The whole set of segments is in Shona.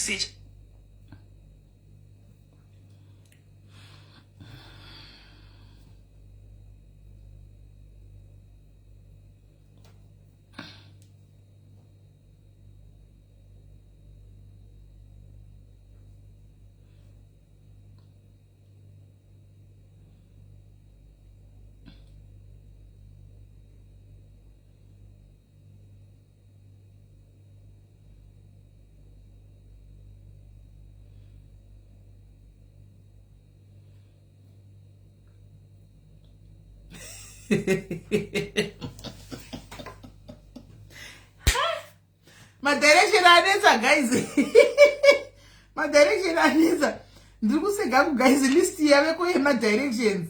switch. My direction anetsa guys. My direction anetsa. Ndiri kuseka ku guys list yave ko my directions.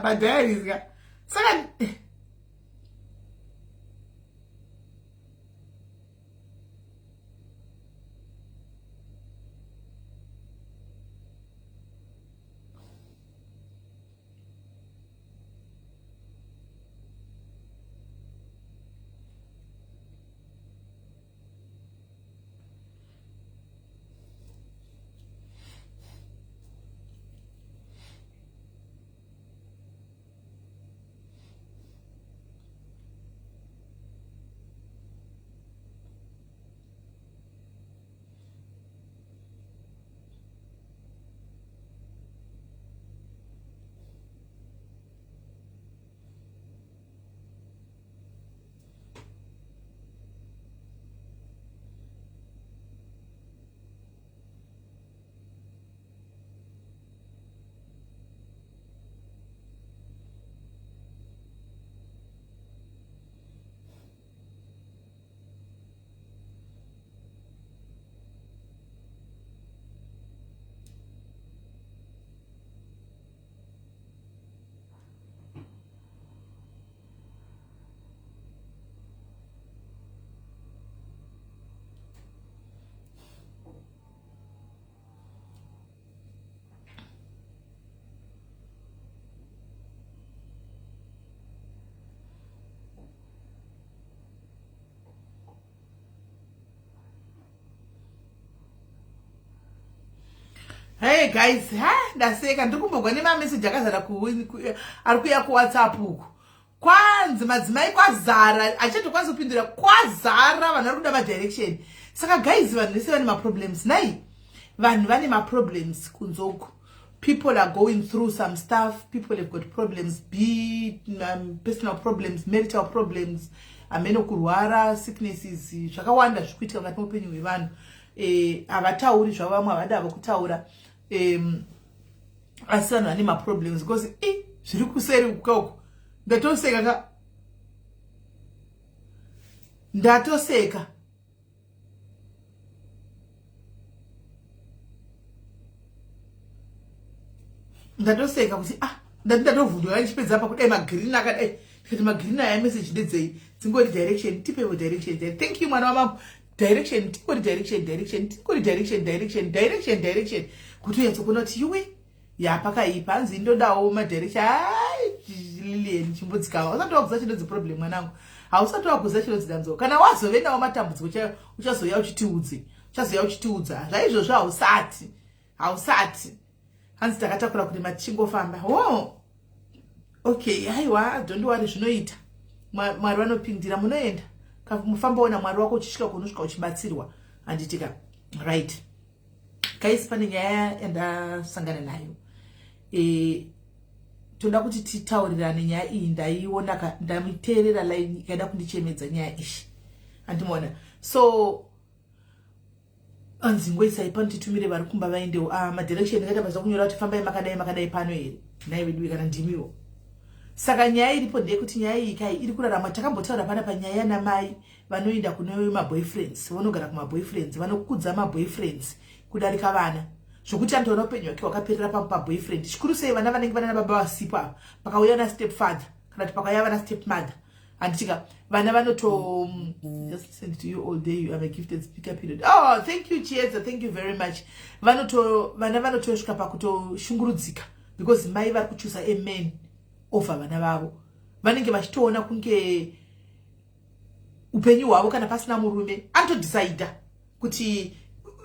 My diaries ga. Saka hey guys, ndaseka ndikumbogwa nemamessage akazara arikuya kuWhatsApp uku. Kwanzi madzimai kwazara, achatokwanisa kupindura kwazara vanhu vari kuda madirection. Saka guys, vanhu vese vane maproblems nai. Vanhu vane maproblems kunzoku. People are going through some stuff. People have got problems, be personal problems, marital problems, ameno kurwara, sicknesses, zvakawanda zvikuitika mukati muupenyu hwevanhu. Havatauri zvavamwe havada kutaura. Asi vanhu vane maproblems because zviri kuseri ukoko. Ndatoseka. Ndatoseka kuti ndatovhundura ndichipedza apa kudai magreen akadai. Ndikati magreen aya message ndedzei. Dzingori direction, tipewo direction. Thank you mwana wamama. Direction, tingori direction. Kuti uyatsokuona kuti iwe yapakaipa hanzi ndodawo madirection. Lilian chimbodzikava. Usati wakuza chinodzi problem mwanangu. Hausati wakuza chinodzi danzo. Kana wazove nawo matambudziko uchazoya uchitiudza. Zvaizvozvo hausati. Hanzi takatakura kuti machingofamba. Oh. Okay, haiwa, don't worry zvinoita. Mwari vanopindira munoenda. Mufambaona mwari wako uchisvika kunosvika uchibatsirwa. Handitika. Right. Guys, pane nyaya yandasangana nayo. Toda kuti titaurirane nyaya iyi ndaiona ndamiteerera line ikaida kundichemedza nyaya ishi. Andimona. So anzi ngoisai panditumire vari kumba vaendewo madirection akaita basa kunyora kuti fambai makadai pano here. Nai vedu kana ndimiwo. Saka nyaya iripo ndeyekuti nyaya iyi kai iri kurarama. Takambotaura pana panyaya yanamai vanoenda kune maboyfriends, vanogara kumaboyfriends, vanokudza maboyfriends kudarika vana. Zvokuti antoona upenyu hwake hwakaperera paboyfriend. Chikuru sei vana vanenge vana nababa vasipo apa. Pakauya na stepfather kana kuti pakauya vana stepmother. Handitika vana vanoto just listen to you all day. You have a gifted speaker period. Oh, thank you Chiedza, thank you very much. Vana vanotosvika pakutoshungurudzika because mai vari kuchusa a man over vana vavo. Vanenge vachitoona kunge upenyu hwavo kana pasina murume anotodecida kuti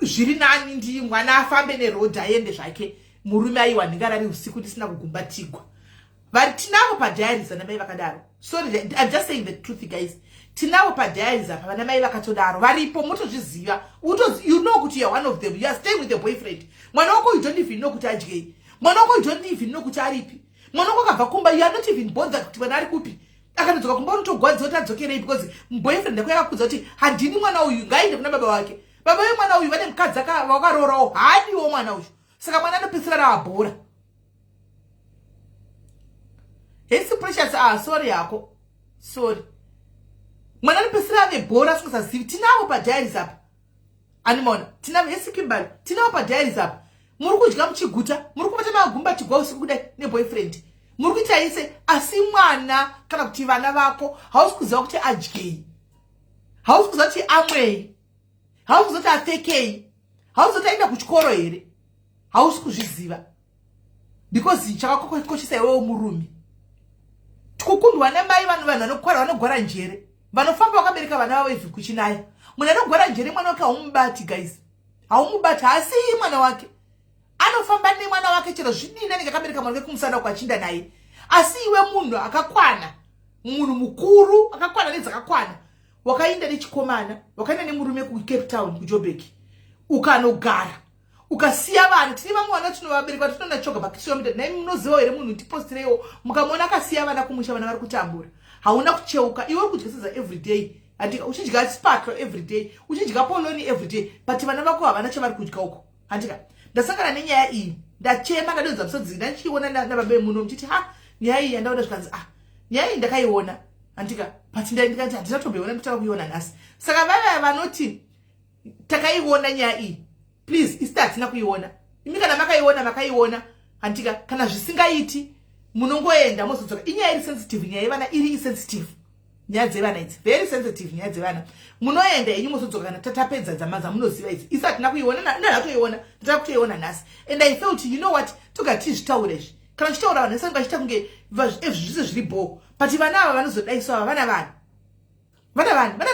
zviri nani ndi mwana afambe neroad aende zvake, murume aiwa ngarari usiku tisina kugumbatigwa. Vari tinavo padiaries vana mai vakadaro. Sorry, I'm just saying the truth guys. Tinavo padiaries apa vana mai vakatodaro. Varipo motozviziva. You know kuti you are one of them. You are staying with your boyfriend. Mwana wako you don't even know kuti adyei. Mwana wako you don't even know kuti aripi. Mwana wako akabva kumba you are not even bothered kuti mwana ari kupi. Akadzoka kumba unotogwadza kuti adzokerei because boyfriend yako yakakudza kuti handini mwana uyu ngaende kuna baba wake. Baba vemwana uyu vane mukadzi vakarorawo hadiwo mwana uyu. Saka mwana anopedzisira ravabhora. Hesi precious sorry yako. Sorry. Mwana anopedzisira ave bhora singasazivi. Tinavo padiaries apa. Animona. Tinavo hesi Kimbali. Tinavo padiaries apa. Muri kudya muchiguta. Muri kubata magumba chigwa usiku kudai neboyfriend. Muri kuita ise asi mwana kana kuti vana vako hausi kuziva kuti adyei. Hausi kuziva kuti amwei. Hausi kuziva kuti apfekei. Hausi kuziva kuti aenda kuchikoro here. Hausi kuzviziva. Because chakakoshesa iwewe murume. Tikukundwa namai vanhu vanokwara vanogwara njere. Vanofamba vakabereka vana vavo ivhi kuchinaya. Munhu anogwara njere mwana wake haumubati guys. Haumubati asi mwana wake. Anofamba nemwana wake chero zvidini anenge akabereka mwana wake kumusana kwachinda naye. Asi iwe munhu akakwana. Munhu mukuru akakwana nedzakakwana. Wakaenda nechikomana, wakaenda nemurume kuCape Town kuJoburg. Ukanogara. Ukasiya vanhu tiri vamwe vana tinovabereka tinoona choga pakiswa mita nai munoziva here munhu tipostirewo mukamona akasiya vana kumusha vana vari kutambura. Hauna kucheuka iwe kudya sadza every day. Handika uchidya sparkle every day, uchidya poloni every day, but vana vako havana chavari kudya uko. Handika ndasangana nenyaya iyi ndachema ndadonza musodzi ndachiona nababe muno mchiti nyaya iyi yandaona zvikanzi nyaya iyi ndakaiona. Handika but ndikati handinatomboiona ndotaka kuiona nhasi. Saka vaya vanoti takaiona nyaya iyi, please isita hatina kuiona. Imi kana makaiona handika kana zvisingaiti munongoenda mozodzoka. Inyaya iri sensitive, nyaya yevana iri sensitive. Nyaya dzevana idzi very sensitive, nyaya dzevana munoenda inyu mozodzoka kana tatapedza dzamaza munoziva idzi. Isita hatina kuiona ndatoiona ndotaka kutoiona nhasi. And I felt you know what toga tizvitaura izvi kana chitaura vanhu vese vachiita kunge zvise zviri bho, but vana ava vanozodaiswa ava vana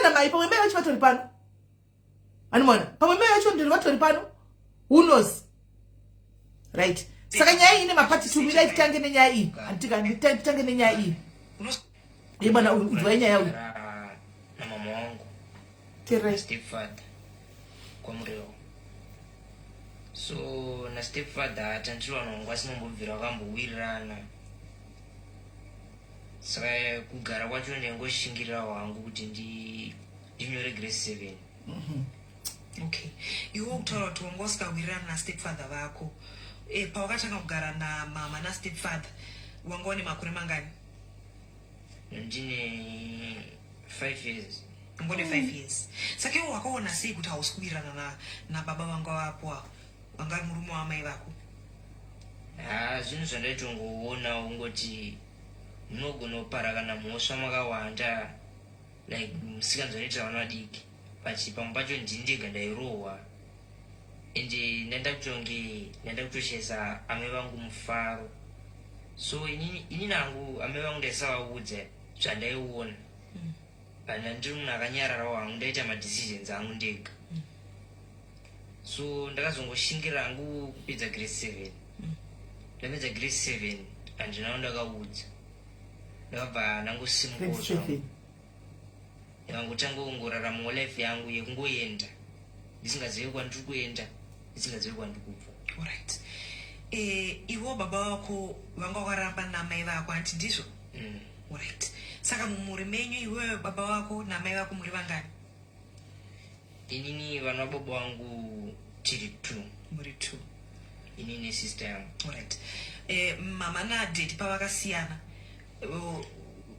namai pamwe mai vacho vatori pano. Animona pamwe mai vacho ndiri vatori pano. Who knows right? Saka nyaya iyi ine mapati tumira titange nenyaya iyi. Handika nditange nenyaya iyi. Bwana udwa nyaya uyu na mama wangu Tere stepfather kwa mureo. So na stepfather atandiriwa nongo asinombobvira vakambowirirana. Saka kugara kwacho ndingoshingirira hwangu kuti ndinyore grade 7. Okay. Iwe kutaura kuti wanga usikawirirana na stepfather vako. Pawakatanga kugara na mama na stepfather wanga une makore mangani? Ndine 5 years. Ngone 5 years. Saka iwe wakaona sei kuti hausi kuwirirana na baba vanga vapo wanga murume wamai vako? Zvinhu zvandaitongoona ungoti munogona kupara kana mhosva makawanda like musikanzvanoitira vana vadiki. Pamwe pacho ndini ndega ndairohwa ende ndaenda kutoshesa amai vangu mufaro. So ini nangu amai vangu ndaisavaudza zvandaiona. Kana ndiri munhu akanyarara wangu ndaita madecisions angu ndega. So ndakazongoshingirira hangu kupedza grade 7. Ndapedza grade 7 handinawo ndakaudza. Ndakabva ndangosimuka ndakangotanga kungoraramawo life yangu yekungoenda ndisingazivi kwandiri kuenda ndisingazivi kwandiri kubva. Alright. Iwo baba vako vanga vakaramba namai vako hanti ndizvo? Alright. Saka mumuri menyu iwe baba vako namai vako muri vangani? Inini vana baba vangu tiri 2. Muri 2. Inini sister yangu. Alright. Mama na dad pavakasiyana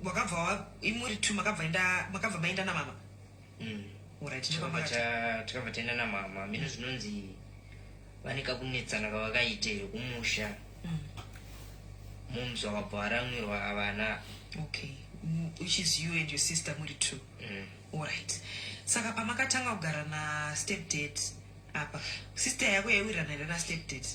wakabva imuri 2 makabva maenda na mama? Alright. Tikabva taenda namama. Mino zvinonzi vane kakunetsana kavakaita kumusha. Mumzi wakabva varamwirwa vana. Okay. which is you and your sister muri 2. Alright. Saka pamakatanga kugara na stepdad apa, sister yako yaiwirirana here na stepdad?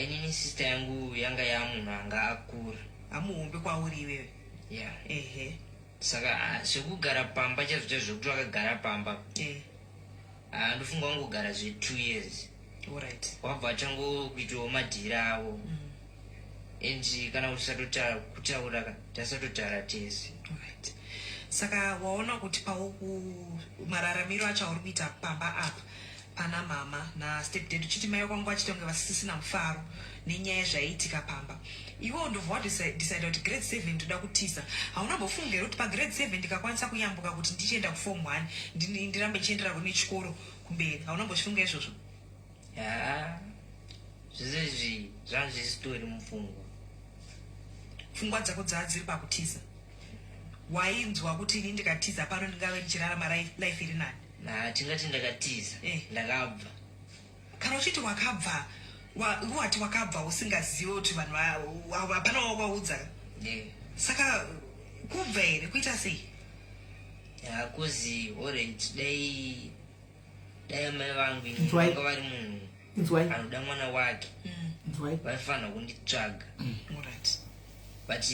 Inini sister yangu yanga yamunhu anga akura, amuhombe kwauri iwewe. Yeah. Ehe. Saka zvekugara pamba chaizvo kuti wakagara pamba, ndofunga wangogara 2 years. Alright. Wabva achangokuitawo madhiri avo, and kana kutaura tasatotaura tese. Alright. Saka waona kuti pauku mararamiro acho auri kuita pamba apa pana mama na stepdad uchiti mai kwangu achitonge vasisina mufaro nenyaya zvaiitika pamba, iwo ndobva wadecide kuti grade 7 ndoda kutiza. hauna mbofungera kuti pagrade 7 ndikakwanisa kuyambuka kuti ndichienda kuform 1 ndirambe chiendera kune chikoro kumberi? hauna mbochifunga izvozvo? Zvese izvi zvanga zvisitori mupfungwa. Pfungwa dzako dzava dziri pakutiza. Wainzwa kuti ini ndikatiza pano ndingave ndichirarama life iri nani? Tingati ndakatiza, ndakabva. Kana uchiti wakabva, wati wakabva usingazivi kuti vanhu hapana wakwaudza. Saka kubva here kuita sei? Kuzi alright, dai mai vangu vanga vari munhu anoda mwana wake, vaifanira kunditsvaga. But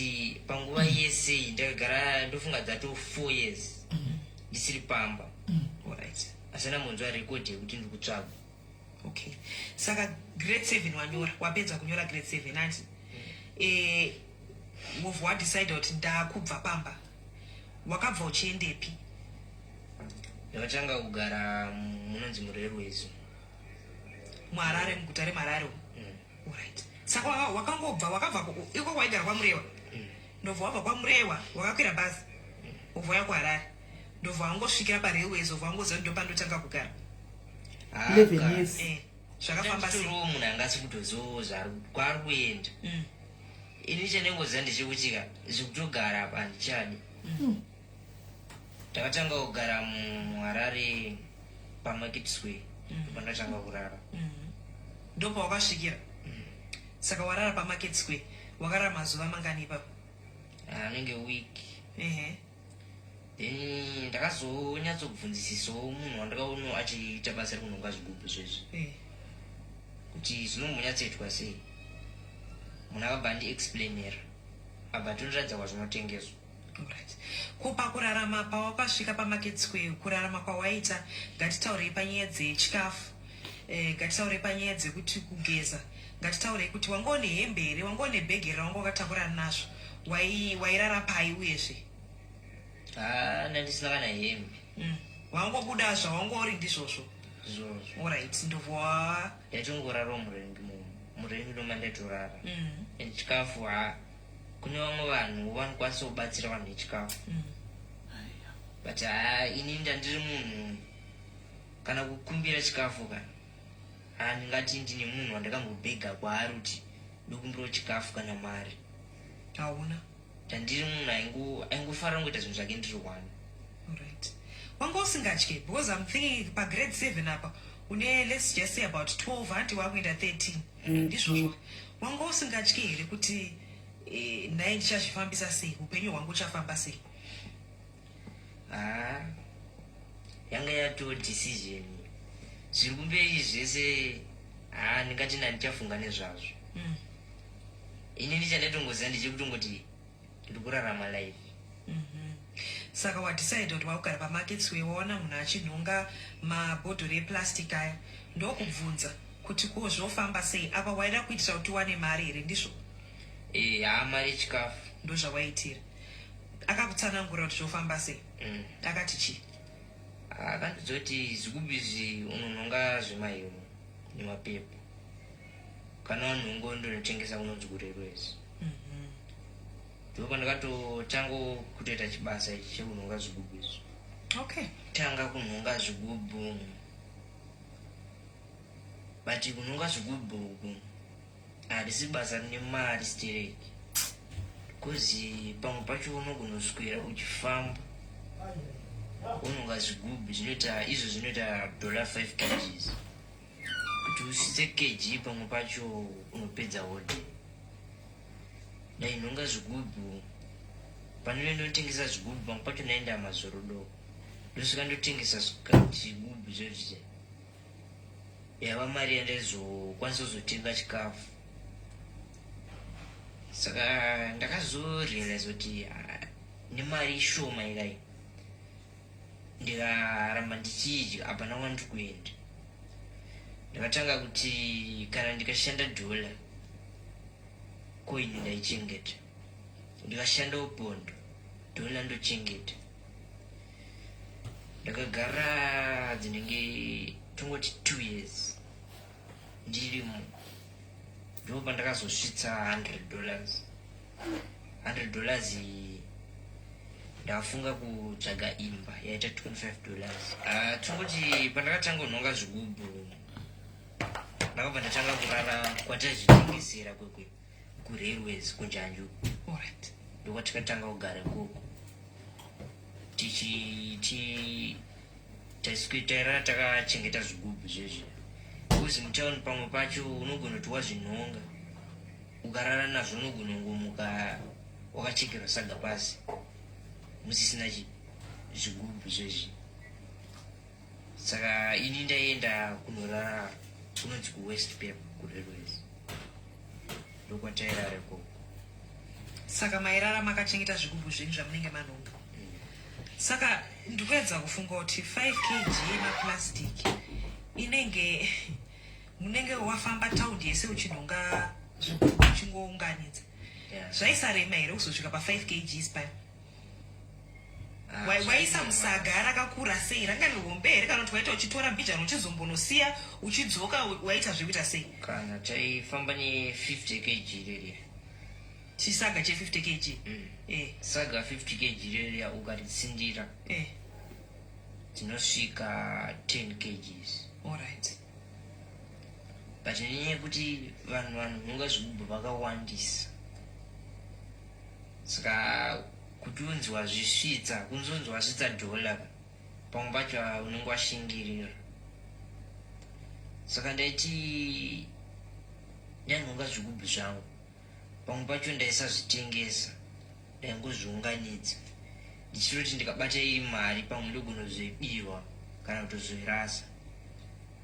panguva yese ndakagara ndofunga dzato 4 years ndisiri pamba. Asina munzwa record yekuti ndikutsvaga. Okay. Saka grade 7 wanyora, wapedza kunyora grade 7 ati wadecide kuti ndakubva pamba. Wakabva uchiendepi? Ndakatanga kugara munonzi muRailways, muHarare, muguta reHarare. Alright. Saka wakabva iko waigara kwaMurewa? Ndobva wabva kwaMurewa wakakwira bhazi ubva wauya kuHarare, ndobva wangosvikira paRailways ubva wangoziva ndo pandotanga kugara 11 years. Zvakafamba sei? Munhu angasi kutoziva kwaari kuenda. Ini chandingoziva ndichikutika zvekutogara apa handichadi. Ndakatanga kugara muHarare paMarket Square, pandakatanga kurara. Ndopa wakasvikira? Saka warara paMarket Square wakarara mazuva mangani ipapo? Anenge week. Then ndakazonyatsobvunzisisawo munhu wandakaona achiita basa rekunhonga zvigubhu izvozvi kuti zvinombonyatsoitwa sei. Munhu akabva andiexplainera abva tondiratidza kwazvinotengeswa. Ko pakurarama pawakasvika paMarket Square, kurarama kwawaita, ngatitaurei panyaya dzechikafu, ngatitaurei panyaya dzekuti kugeza, ngatitaurei kuti wangoone hembe here, wangoone bhegi here wanga wakatakura nazvo, wairara pai uyezve? Ndandisina kana hembe. Wangobuda zvawangori ndizvozvo? Zvozvo. Alright, ndobva ndaitongorarawo murengi ndomandatorara. And chikafu kune vamwe vanhu vanokwanisa kubatsira vanhu nechikafu, but ini ndandiri munhu kana kukumbira chikafu kana ndingati ndine munhu wandakambobhega kwaari kuti ndokumbirawo chikafu kana mari. hauna? Ndandiri munhu aingofarira kungoita zvinhu zvake ndiri one. Alright. Wanga usingatyi? Because I'm thinking pagrade 7 apa une, let's just say about 12 hanti wakuenda 13 ndizvozvo. Wanga usingatyi here kuti nai ndichazvifambisa sei, upenyu hwangu uchafamba sei? Yanga yato decision. Zviri kumberi zvese ndingati ndandichafunga nezvazvo. Ini ndichandatongoziva ndichikutongoti ndiri kurarama life. Saka wadecide kuti wakugara paMarket Square waona munhu achinhonga mabhodhoro eplastic aya, ndokubvunza kuti ko zvofamba sei apa, waida kuitira kuti wane mari here ndizvo? Mari yechikafu ndo zvawaitira. Akakutsanangura kuti zvofamba sei? Akati chii? Akandiudza kuti zvigubhu izvi unonhonga zvemahewu nemapepa, kana wanhonga ndonotengesa kunonzi kuRailways. Ndipo ndakatotanga kutoita chibasa ichi chekunhonga zvigubhu izvi. Okay. Tanga kunhonga zvigubhu, but kunhonga zvigubhu uku harisi basa rine mari straight, because pamwe pacho unogonoswera uchifamba unonga zvigubhu zvinoita izvo zvinoita $5 kg. Kuti usise kg pamwe pacho unopedza holiday. Dai nhonga zvigubhu panondotengesa zvigubhu pamwe pacho naenda mazoro doko ndosvika ndotengesa zvigubhu zvozvizvi yava mari yandazokwanisa kuzotenga chikafu. Saka ndakazorealize kuti nemari shoma ikai ndikaramba ndichidya hapana kwandiri kuenda. Ndakatanga kuti kana ndikashanda dola koini ndaichengeta, ndikashanda upondo dola ndochengeta. Ndakagara dzinenge tongoti 2 years ndirimo, ndo pandakazosvitsa $100. $100 iyi ndafunga kutsvaga imba yaita $25. Tongoti pandakatanga kunhonga zvigubhu ndakabva ndatanga kurara kwatazvitengesera kurailways kunjanju. Alright. Ndokwatikatanga kugara ikoko tairara takachengeta zvigubhu zvezvi. Kuzi mutauni pamwe pacho unogona kuti wazvinhonga ukarara nazvo unogona kungomuka wakachekerwa saga pasi musisina zvigubhu zvezvi. Saka ini ndaenda kunorara kunonzi kuwest paper kurailways, ndokwatairara ikoko. Saka mairara makachengeta zvigubhu zvenyu zvamunenge manhonga. Saka ndikuedza kufunga kuti 5 kg yemapurasitiki inenge munenge wafamba taundi yese uchinhonga zvigubhu uchingounganidza. Zvaisarema here kuzosvika pa5 kg paya? Waisa musaga rakakura sei? Ranga nehombe here kana kuti waita uchitora mbijana uchizombonosiya uchidzoka waita zvekuita sei? Kana taifamba ne50 kg reriya chisaga che50 kg. saga 50 kg reriya ukaritsindira dzinosvika 10 kgs. Alright. But nenyaya yekuti vanhonga zvigubhu vakawandisa, saka kuti unzwa zvisvitsa kunzonzwa wasvitsa dola pamwe pacho unenge washingirira. Saka ndaiti ndanhonga zvigubhu zvangu pamwe pacho ndaisazvitengesa, ndaingozviunganidza ndichitoti ndikabata iri mari pamwe ndogonozoibirwa kana kutozoirasa.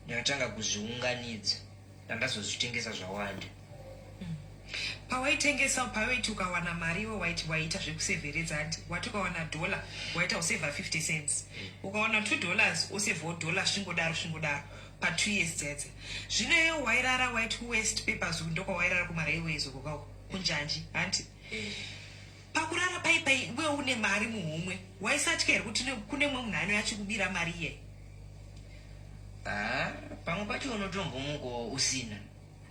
Ndakatanga kuzviunganidza ndandazozvitengesa zvawanda. Pawaitengesa pawaiti ukawana mari iwe waita zvekuseveredza ati wati ukawana $1 waita useva 50 cents, ukawana $2 useva $1 svingodaro pa2 years dzedze. Zvino iwe wairara waiti west papers ndokwa wairara kumarailways uko kunjanji anti pakurara paipai iwe une mari muhomwe waisatya here kuti kune mwe munhu anoyachikubira mari iye? Pamwe pacho unotombomuka usina,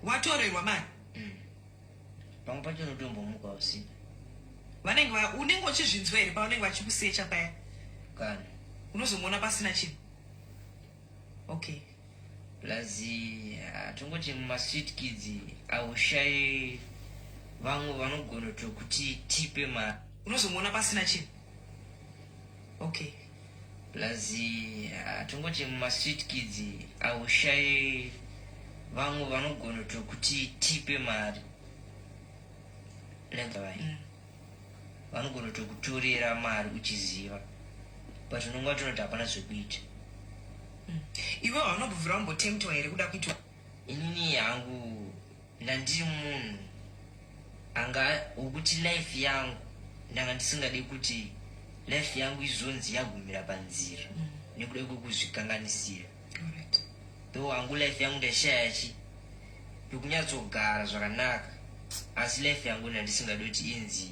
watorerwa mari. Pamwe pacho unotombomuka usina, unenge uchizvinzwa here paunenge vachikusecha paya? kana unozomuona pasina chinhu. Okay. Plus tongoti mumastreet kids aushayi vamwe vanogona kuti tipe mari, unozomuona pasina chinhu. Okay. Plus tongoti mumastreet kids aushayi vamwe vanogona kuti tipe mari, vanogona kutorera mari uchiziva, but unonge watonoti hapana zvekuita. Iwe haunobvira wambotemtwa here kuda kuitwa? Inini hangu ndandiri munhu wokuti life yangu ndanga ndisingade kuti life yangu izonzi yagumira panzira nekuda kwekuzvikanganisira. Though hangu life yangu ndashaya yokunyatsogara zvakanaka, asi life yangu ndandisingade kuti inzi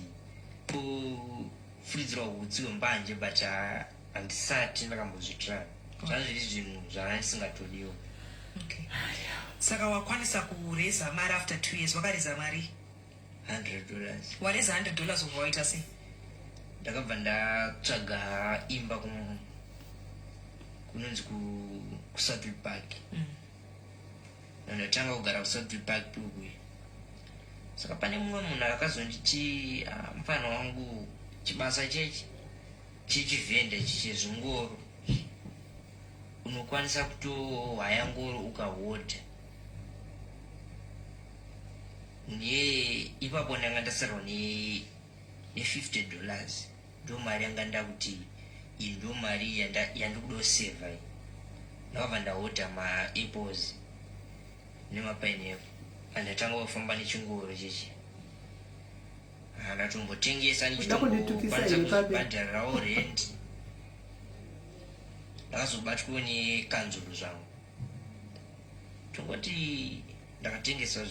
kufuridzirwa hutsi hwembanje, but handisati ndakambozvitrana. Zvanga zviri zvinhu zvanga ndisingatodiwo. Okay. Saka wakwanisa kureza mari after 2 years, wakareza mari $100. wareza $100 ubva waita sei? Ndakabva ndatsvaga imba kunonzi kuSouthville Park. Ndatanga kugara kuSouthville Park Pugwe. Saka pane mumwe munhu akazonditi mufana wangu chibasa chechivhenda chezvingoro unokwanisa kutohwaya ngoro ukahodha. Ipapo ndanga ndasarwa $50. ndo mari yanga nda kuti iyi ndo mari yandikudosevha iyi. Ndakabva ndahodha maapples nemapineapple andatanga kufamba nechingoro chechi ndatombotengesa ndichitokwanisa kuzvibhadharirawo rendi. Ndakazobatwawo nekanzuru zvangu tongoti ndakatengesa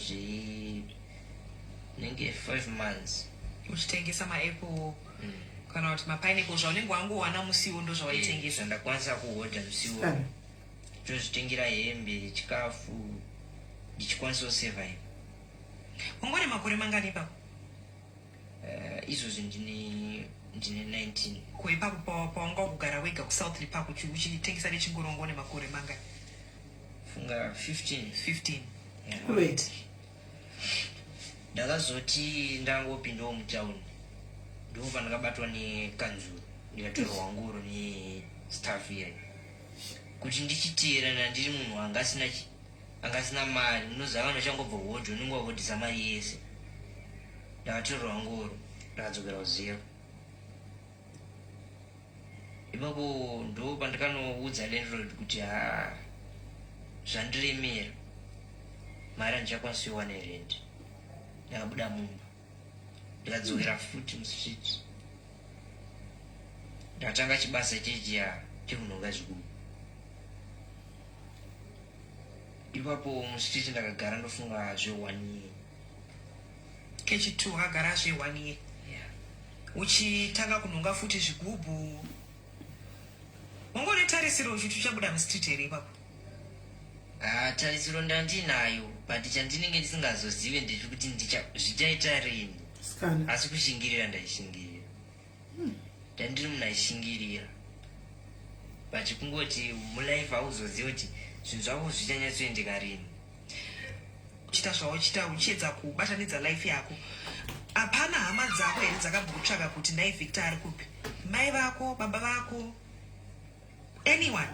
nenge 5 months uchitengesa maapple kana kuti mapineapple zvaunenge wangowana musiwo ndo zvawaitengesa. Ndakwanisa kuhodha musiwo tozvitengera hembe chikafu ndichikwanisa kusevha ipo. ungone makore mangani ipapo? Izvozvi ndine 19. Ko ipapo pawanga kugara wega kusouth ipapo uchitengesa nechingoro ungone makore mangani? Funga 15. Right. Ndakazoti ndangopindawo mutaundi ndo pandakabatwa nekanzuru ndikatorwa ngoro nestaff iyayi kuti ndichiteerana ndiri munhu angasina mari. Munoziva vanhu vachangobva hodho unenge wahodhisa mari yese. Ndakatorwa ngoro ndakadzokera kuzero. Ipapo ndo pandikanoudza landlord kuti zvandiremera mari handichakwanisi kuwana rent. Ndakabuda mumba ndikadzokera futi mustreet ndakatanga chibasa chechiya chekunhonga zvigubhu. Ipapo mustreet ndakagara ndofunga zve1 year. Kechi2 wakagara zve1 year uchitanga kunhonga futi zvigubhu. Wangonetarisiro uchiti uchabuda mustreet here ipapo? Tarisiro ndandinayo but chandinenge ndisingazozive ndiri kuti zvichaita rini. Asi kushingirira ndaishingirira. Ndandiri munhu aishingirira but kungoti mulife hauzozivi kuti zvinhu zvako zvichanyatsoendeka rini. Uchita zvauchita uchiedza kubatanidza life yako. Hapana hama dzako here dzakabvutsvaga kuti ndai Victor ari kupi? Mai vako, baba vako, anyone?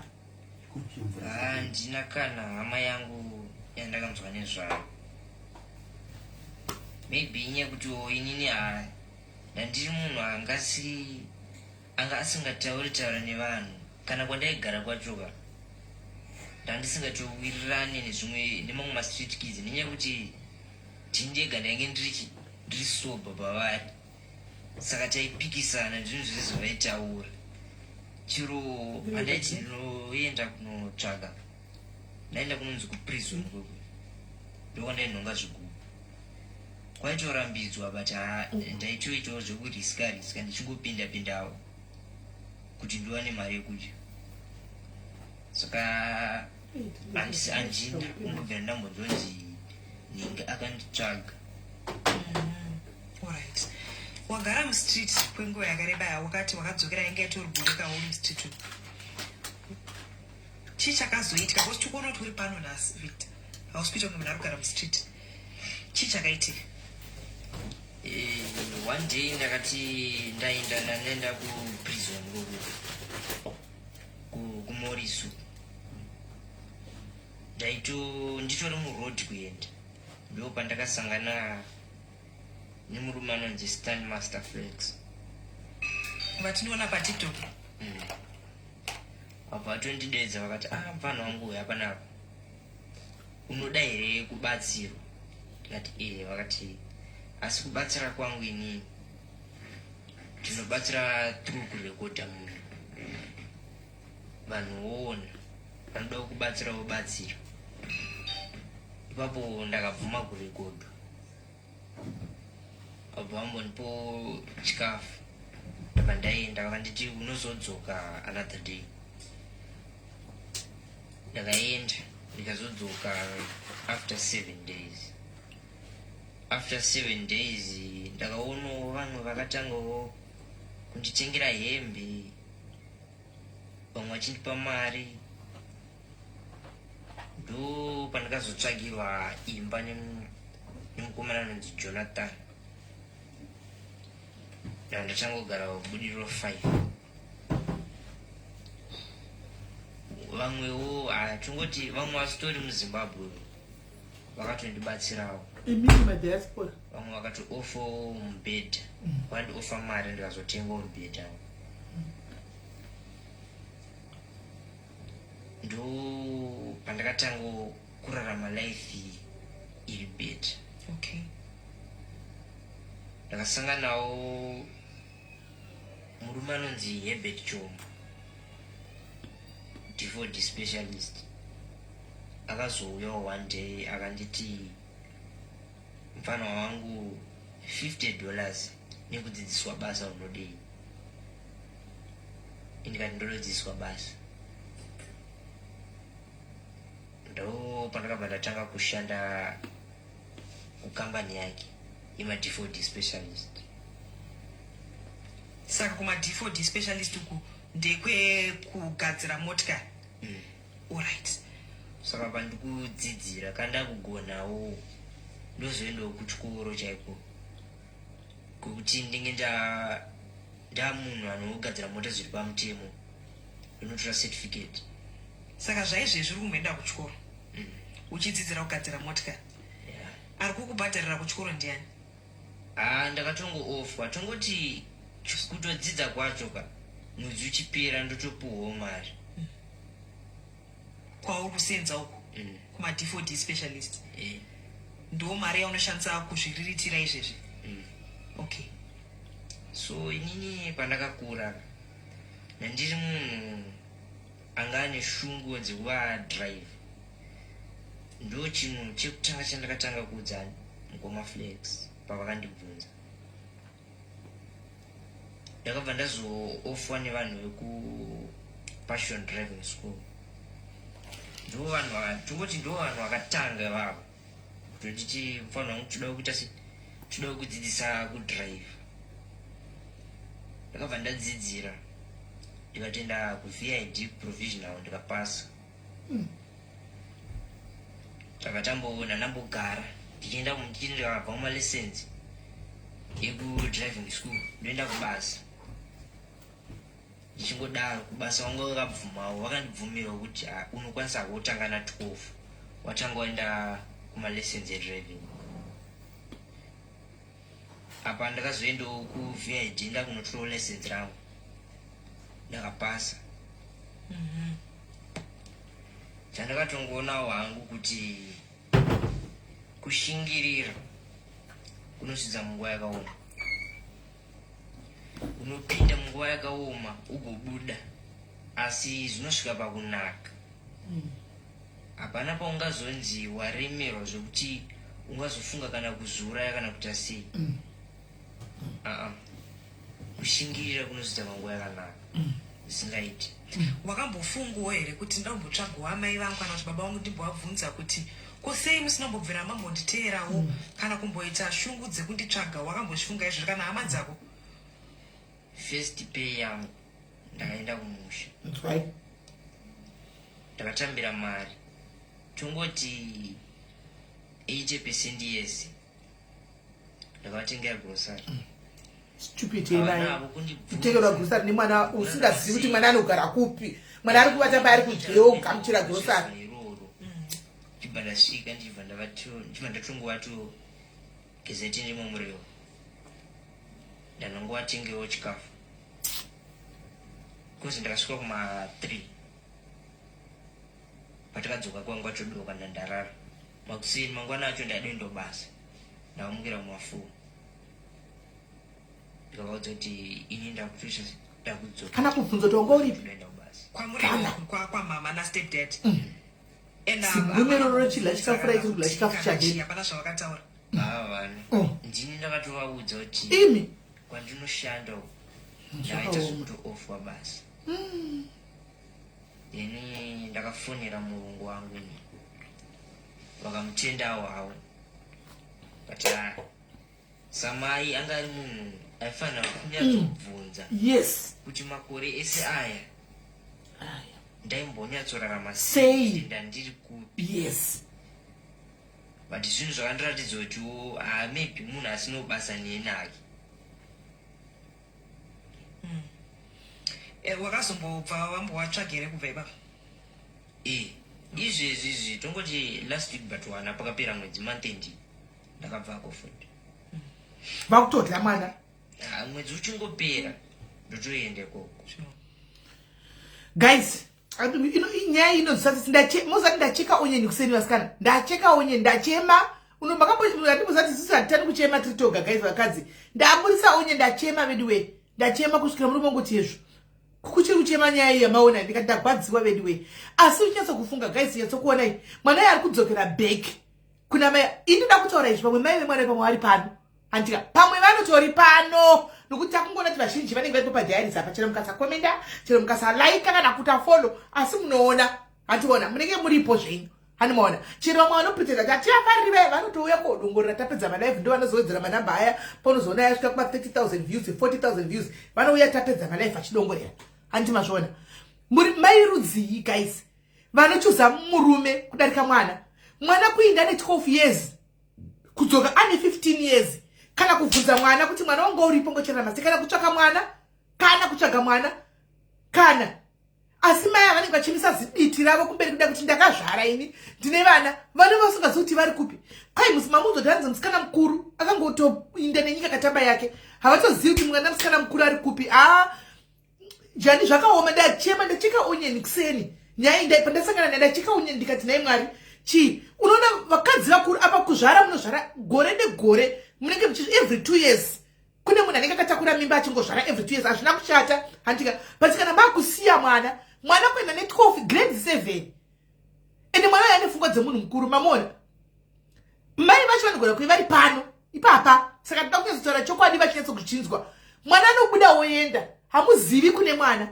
Handina kana hama yangu yandakanzwa nezvayo. Maybe inyaya kuti inini ndandiri munhu anga asingataura nevanhu kana kwandaigara kwachoka ndandisingatowirane nemamwe mastreet kids nenyaya kuti ndindega ndainge ndiri sober pavari. Saka taipikisana zvinhu zvese zvaitaura. Chiro handaiti ndinoenda kunotsvaga ndaenda kunonzi kuprison koko ndokwandainhonga zvigubhu. Kwaitorambidzwa but ndaitoitawo zvekuriska ndichingopinda-pindawo kuti ndiwane mari yekudya. Saka handina kungobvira ndambonzonzi ninge akanditsvaga. Alright. Wagara mustreet kwenguva yakareba wakati wakadzokera inge itoriburikawo mustreet. Chii chakazoitika? Because tikuona kuti uri pano nhasi Victor. Hausi kuita kunge munhu ari kugara mustreet. Chii chakaitika? One day ndakati ndaenda kuprison kumorisu. Nditori muroad kuenda ndo pandakasangana nemurume anonzi Stand Master Flex. Vatinoona paTikTok. Apo atondidedza vakati mfana wangu uyu apanapa unoda here kubatsirwa? Ndikati vakati asi kubatsira kwangu inini ndinobatsira through kurekodha munhu. Vanhu voona vanoda kubatsira vobatsira. Ipapo ndakabvuma kurekodha. Abva vambonipo chikafu ndabva ndaenda vakanditi unozodzoka another day. Ndakaenda ndikazodzoka after 7 days. After 7 days ndakaonawo vamwe vakatangawo kunditengera hembe, vamwe vachindipa mari. Ndo pandakazotsvagirwa imba nemukomana anonzi Jonathan. Ndachangogara budiriro 5. Vamwewo tongoti vamwe vasitori muZimbabwe vakatondibetsirawo imini madiaspora vamwe vakati ofo mubhedha vandiofa mari ndikazotengawo mubhedha ndo pandakatanga kurarama life iri bhedha. Okay. Ndakasanganawo murume anonzi Herbert Chombo, D4D specialist. Akazouyawo one day akanditi mfana wangu $50 nekudzidziswa basa unodei. Ndikati ndodzidziswa basa. Ndo pandakabva ndatanga kushanda kukambani yake ima D4D specialist. Saka kuma D4D specialist uku ndekwe kugadzira motikari. Alright. Saka pandikudzidzira kanda kugonawo ndozoendawo kuchikoro chaiko kuti ndinge ndamunhu anogadzira mota zviri pamutemo ndinotora certificate. Saka zvaizvezvi uri kumboenda kuchikoro uchidzidzira kugadzira motikari. Ari kukubhadharira kuchikoro ndiani? Ndakatongo-ofwa tongoti kutodzidza kwacho ka mwedzi uchipera ndotopuwawo mari. Kwauri kusenza uku kuma D4D specialist. Ndo mari yaunoshandisa kuzviriritira izvezvi. Okay. So inini pandakakura nandiri munhu anga ane shungu dzekuva drive, ndo chinhu chekutanga chandakatanga kuudza Ngoma Flex pavakandibvunza. Ndakabva ndazoofwa nevanhu veku Passion Driving School. Ndo vanhu tongoti ndo vanhu vakatanga vavo kutoti mfano wangu toda kuita toda kudzidzisa kudrive. Ndakabva ndadzidzira ndikatoenda kuVID provisional ndikapasa. Takatamboona ndambogara ndichienda kubva kumalisensi ekudriving school ndoenda kubasa. Ndichingodaro kubasa wangu wakabvumawo vakandibvumirawo kuti unokwanisa kutanga na 12 watanga waenda kumalisensi edriving. Apa ndakazoendawo kuVID ndakunotorawo lisensi rangu ndakapasa. Chandakatongoona wangu kuti kushingirira kunosidza munguva yakaoma. Unopinda munguva yakaoma ugobuda asi zvinosvika pakunaka. Hapana paungazonzi waremerwa zvekuti ungazofunga kana kuzuraya kana kuita sei. Kushingirira kunosidza manguva yakanaka isingaiti. Wakambofungawo here kuti ndambotsvagawo amai vangu kana kuti baba vangu ndimbovabvunza kuti kosei musinombobvira mambonditeerawo kana kumboita shungu dzekunditsvaga? Wakambozvifunga izvozvo kana hama dzako? First pay yangu ndakaenda kumusha. That's right. Ndakatambira mari tongoti 80% yese ndakavatengera grocery. Stupid ina kutengerwa grocery nemwana usingazivi kuti mwana anogara kupi, mwana ari kuvata paari kudyewo ukamuchira grocery. Ndibva ndasvika ndibva ndatongovato gezeti ndimo muriwo ndanongovatengewo chikafu kozi ndakasvika kuma 3 patakadzoka kwangu achodoka ndandarara. Makuseni mangwana acho ndadoendo basa ndavamukira kuma 4 ndikavaudza kuti ini ndakutoisa ndakudzoka. Kana kubvunza kuti wanga uripi? Ndoenda kubasa. Kwamuri kwamama naStepdad. Simumeroro chidla chikafu raiti kudla chikafu chadini. Hapana zvawakataura. Vanhu ndini ndakatovaudza kuti Imi kwandinoshanda ndaita zvekutoofwa basa. Ini ndakafonera murungu wangu vakamutendawo havo but samai anga ari munhu aifanira kunyatsobvunza kuti makore ese aya ndaimbonyatsorarama sei ndandiri kupi. But zvinhu zvakandiratidza kuti maybe munhu asino basa nenake. Wakazombobva wambowatsvaga here kubva ipapo? izvezvi tongoti last week but wana pakapera mwedzi month ndakabvako futi vakutodla mwana mwedzi uchingopera ndotoende koko guys inyaya inozvisati mozati ndacheka onyeni kuseni vasikana ndacheka onyeni ndachema makambozati sisi hatitani kuchema tiri toga guys vakadzi ndaburisa onyeni ndachema veduwe ndachema kusvikira muri mongoti yezvo kuchiri kuchema nyaya iyi yamaona ndikati ndagwadziwa veduwe asi uchinyatso kufunga guys nyatsokuonai mwana iye ari kudzokera back kuna mai indida kutaura izvi pamwe mai vemwana pamwe vari pano handika pamwe vanotori pano nokuti takungoona kuti vazhinji vanenge varipo padhiaris apa chero mukasakomenda chero mukasalaika kana kuta follow asi munoona hationa munenge muripo zvenyu hanimaona chero vamwe vanopitira kuti hativafaririve vanotouya kodongorera tapedza malive ndo vanozowedzera manamba aya paunozoona yasvika kuma 30,000 views 40,000 views vanouya tapedza malive achidongorera handiti mazviona muri mai rudzii guys vanochuza murume kudarika mwana kuinda ne 12 years kudzoka ane 15 years kana kubvunza mwana kuti mwana wangu uripo ngochera masi kana kutsvaka mwana kana kutsvaga mwana kana asi mai vanenge vachimisa ziditi ravo kumberi kuda kuti ndakazvara ini ndine vana vasingazivi kuti vari kupi kwai musimamuzodhanzi musikana mukuru akangotoinda nenyika katamba yake havatozivi kuti mwana musikana mukuru ari kupi jani zvakaoma ndachema ndacheka onyeni kuseni nyaya pandasangana naye ndacheka onyeni ndikati naye mwari unoona vakadzi vakuru apa kuzvara munozvara gore negore munenge every 2 years kune munhu anenge akatakura mimba achingozvara every 2 years hazvina kushata handika but kana makusiya mwana kuenda ne12 grade 7 ende mwana ane pfungwa dzemunhu mukuru mamona mai vacho vanogona kuve vari pano ipapa saka toda kunyazotaura chokwadi vachinyatsokuchinzwa mwana anobuda woenda hamuzivi kune mwana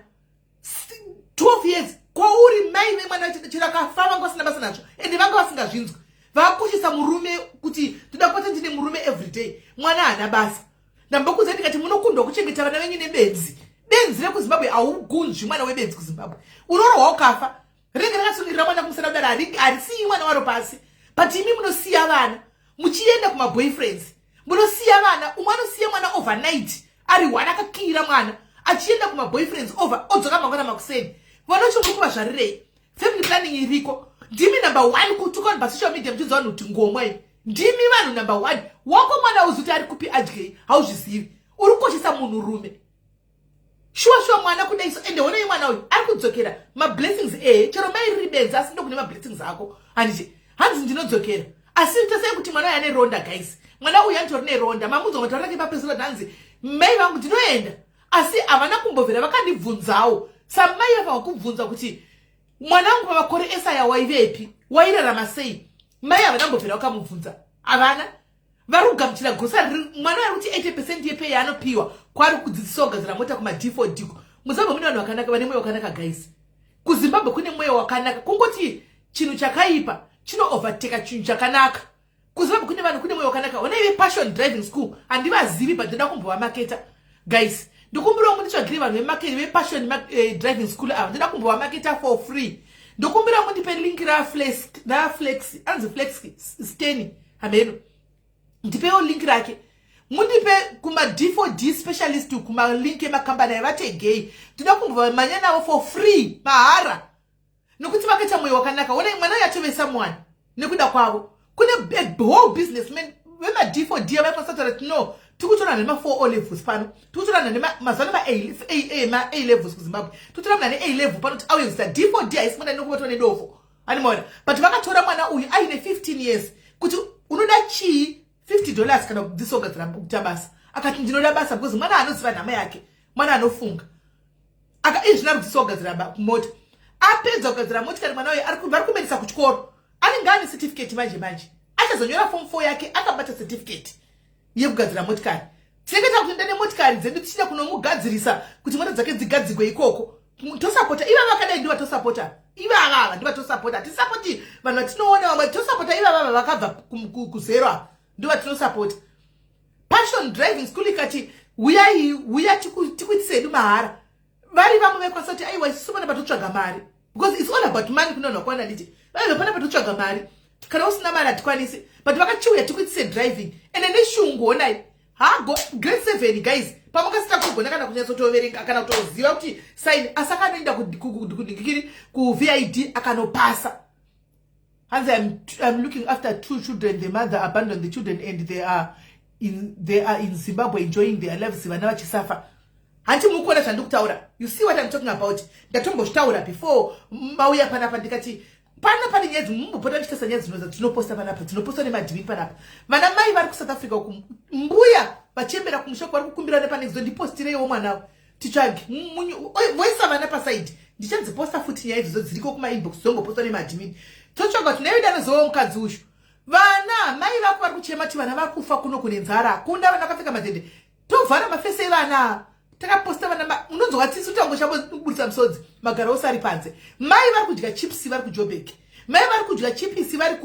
12 years kwauri mai vemwana chero akafa vanga vasina basa nazvo ende vanga vasingazvinzwa vakushisa murume kuti toda kupata ndine murume everyday mwana haana basa ndambokuudza ndikati munokundwa kuchengeta vana venyu nebenzi rekuzimbabwe haugunzvi mwana webenzi kuzimbabwe unorohwa ukafa rinenge rakatsungirira mwana kumusana kudara harisiyi mwana waro pasi but imi munosiya vana muchienda kumaboyfriends munosiya vana umwe anosiya mwana overnight ari wana akakira mwana achienda kumaboyfriends over odzoka mangwana makuseni vanocho muri kuvazvarirei family planning iriko ndimi number 1 kutuka vanhu pasocial media muchidza vanhu kuti ngomwai ndimi vanhu number 1 wako mwana uzi kuti ari kupi adyei hauzvizivi uri kukoshesa munhu rume shuwa mwana kudaiso ende honei mwana uyu ari kudzokera mablessings chero mai riri benzi asi ndokune mablessings ako handiti hanzi ndinodzokera asi tosei kuti mwana uyu ane ronda guys mwana uyu anitori neronda mamunzwa mataurake papersonal hanzi mai vangu ndinoenda asi havana kumbobvera vakandibvunzawo samai vava kubvunza kuti mwanangu pamakore esaya waivepi wairarama sei mai havana kumbobvera vakamubvunza havana vari kugamuchira grosari mwana ari kuti 80% yepe yaanopiwa kwari kudzidzisa kugadzira mota kuma-D4 diko muzimbabwe mune vanhu vakanaka vane mweya wakanaka guys kuzimbabwe kune mweya wakanaka kungoti chinhu chakaipa chino-overteka chinhu chakanaka kuzimbabwe kune vanhu kune mweya wakanaka onaive passion driving school handivazivi but ndoda kumbovamaketa guys ndokumbirawo munditsvagire vanhu vepassion driving school ava ndoda kumbovamaketa for free ndokumbirawo mundipe link raflex anzi flex steni hameno ndipewo link rake mundipe kuma-D4D specialist kumalink emakambani avategei toda kumbomanya navo for free mahara nokuti vakaita mweya wakanaka ona mwana yatovesa mwana nekuda kwavo kune whole businessman vema-D4D avaikonsatara kuti no tikutora nema4 O levels pano tikutora mazana ma-A levels kuzimbabwe tikutora muna ne-A level pano kuti auyezisa D4D haisi mwana inokuvatwa nedofo animaona but vakatora mwana uyu aine 15 years kuti unoda chii $50 kana kudzisogadzira kuita basa akati ndinoda basa because mwana anoziva nhama yake mwana anofunga izvina kudzisogadzira mota apedza kugadzira motikari mwana uyu vari kumedisa kuchikoro anenge ane certificate manje achazonyora form 4 yake akabata certificate yekugadzira motikari tinenge takutoenda nemotikari dzedu tichida kunomugadzirisa kuti mota dzake dzigadzigwe ikoko tosapota iva vakadai ndiva tosapota ivavava ndiva tosapota hatisapoti vanhu vatinoona vamwe tosapota ivavava vakabva kuzero apa ndiva tinosapota passion driving school ikati uya tikuitisedu mahara vari vamwe vekwanisa kuti aiwa isusu pana patotsvaga mari because it's all about money kuna vanhu vakwana nditi vaive pana patotsvaga mari kana usina mari hatikwanisi but vakachiuya tikuitise driving ende neshungu onai hago grade 7 guys pamakasita kugona kana kunyatsotoverenga kana kutoziva kuti sign asi akanoenda kuvid akanopasa Hanzi, I'm looking after 2 children. The mother abandoned the children and they are in Zimbabwe enjoying their lives. Hanti mukona chandukutaura. You see what I'm talking about? Ndatomboshtaura before mauya panapa ndikati pana pani nyedzi mumbopota chitesa nyedzi dzinoza tinoposta panapa tinoposta nemadhimi panapa. Vana mai vari ku South Africa uku mbuya vachembera kumushoko vari kukumbirana panext ndipostirewo mwana tichage voisa vana paside ndichanziposta futi nyaya idzodzo dziriko kuma inbox dzongoposta nemadhimi. Totsvaga kuti nayo zowo mukadzi ushu vana mai vako vari kuchema ti vana vakufa kuno kune nzara kunda vana vakapfeka madhende tovhara mafese evana takaposta vana unonzwa tsitsi utango chambobudisa musodzi magara ose ari panze. Mai vari kudya chips vari kuJoburg, mai vari kudya chips vari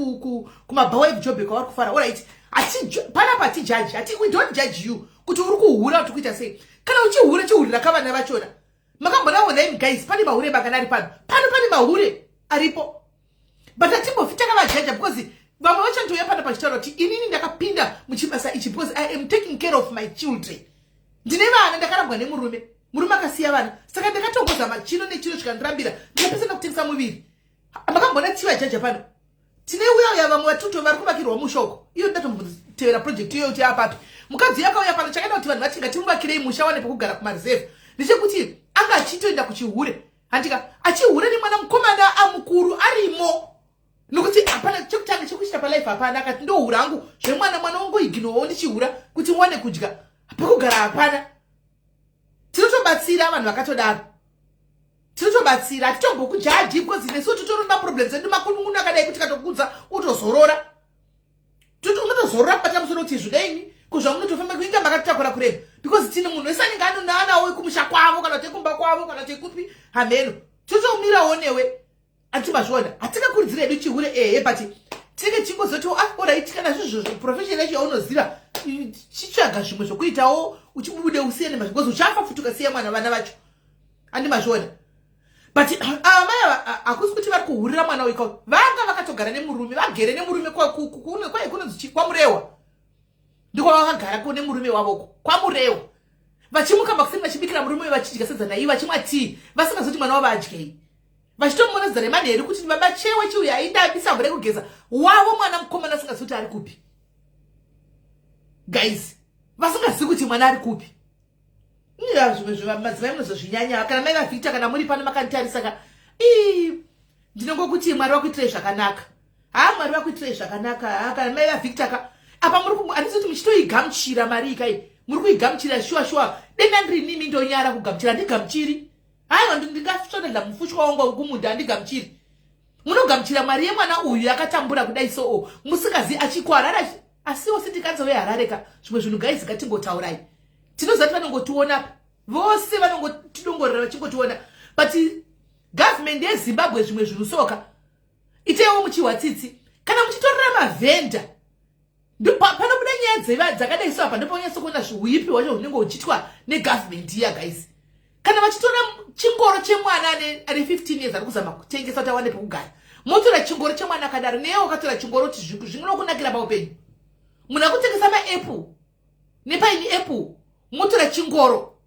kumabhawa eJoburg vari kufara. Alright, panapa atijaji we don't judge you kuti uri kuhura kuti kuita sei. Kana uchihura chihurira kavana vachona makambonaona imi guys pane mahure bakana ari pano pane mahure aripo. But atimbofita kavajaja because vamwe vachandouya pana pachitaura kuti inini ndakapinda muchibasa ichi because I am taking care of my children. Ndine vana ndakarambwa nemurume akasiya vana saka ndakatongoza machino nechino chikandirambira ndikapesana kutengesa muviri. Makambona tiwa jaja pano tine uya vamwe vatuto vari kuvakirwa mushoko iyo ndatombotevera project iyo kuti apapi mukadzi yakauya pano chakaenda kuti vanhu vatinga timuvakirei musha wane pekugara kumareserve ndechekuti anga achitoenda kuchihure handika achihure nemwana mukomana amukuru arimo nokuti hapana chekutanga chekuchita palife hapana akati ndohura hangu zvemwana wangu iginowo ndichihura kuti muwane kudya pekugara hapana. Tinotobatsira vanhu vakatodaro tinotobatsira atitombokujaji because nesu titori maproblems edu makunun'unu akadai kuti katokudza utozorora unotozorora kubata musoro kuti zvidaini kuzvamunotofamba kuinga makatitakura kureba because tine munhu wese anenge anonaanawo kumusha kwavo kana kuti kumba kwavo kana kuti kupi hameno totomirawo newe atimazviona hatikakurudzira edu chihure but tinenge chingozoti alright kana zvezvo profession yacho yaunoziva chitsvaga zvimwe zvokuitawo uchibude usiye nemazvikozi uchafa futi ukasiya mwana vana vacho andimazviona. But mai hakusi kuti vari kuhurira mwana wekao vanga vakatogara nemurume vagere nemurume kunonzi kwamurewa ndiko vakagara nemurume wavoko kwamurewa vachimuka makuseni vachibikira murume vachidya sedza nai vachimwa tii vasingazoti mwana wavo adyei vachitomonedzera nemanheru kuti baba chewe chiuya aidambi sambo rekugeza wavo mwana mukomana asingazoti ari kupi guys vasingazivi kuti mwana ari kupi. Zvimwe madzimai munozozvinyanya kana mai vavhita kana muri pano makanditarisa ka ndinongokuti mwari wakuitire zvakanaka mwari wakuitire zvakanaka kana mai vavhita ka apa handisi kuti muchitoigamuchira mari ikai muri kuigamuchira shuwa denda ndirinimi ndonyara kugamuchira handigamuchiri haiwa ndingasvonedza mufushwa wangu kumunda handigamuchiri. Munogamuchira mari yemwana uyu akatambura kudai so musikazi achikwarara asiwo sitikanza weharare ka zvimwe zvinhu guys ngatimbotaurai tinozati vanongotiona vose vanongotidongorera vachingotiona but government yeZimbabwe zvimwe zvinhu soka iteiwo muchihwatsitsi kana muchitorera mavhenda panobuda nyaya dzakadai so apa ndoponyatso kuona zviuipi hwacho hunenge huchitwa negovernment iya guys. Kana vachitora chingoro chemwana ane 15 years ari kuzama kutengesa kuti awane pekugara motora chingoro chemwana akadaro neyewo ukatora chingoro kuti zvinokunakira paupenyu munhu akutengesa maapple nepaini apple motora chingoro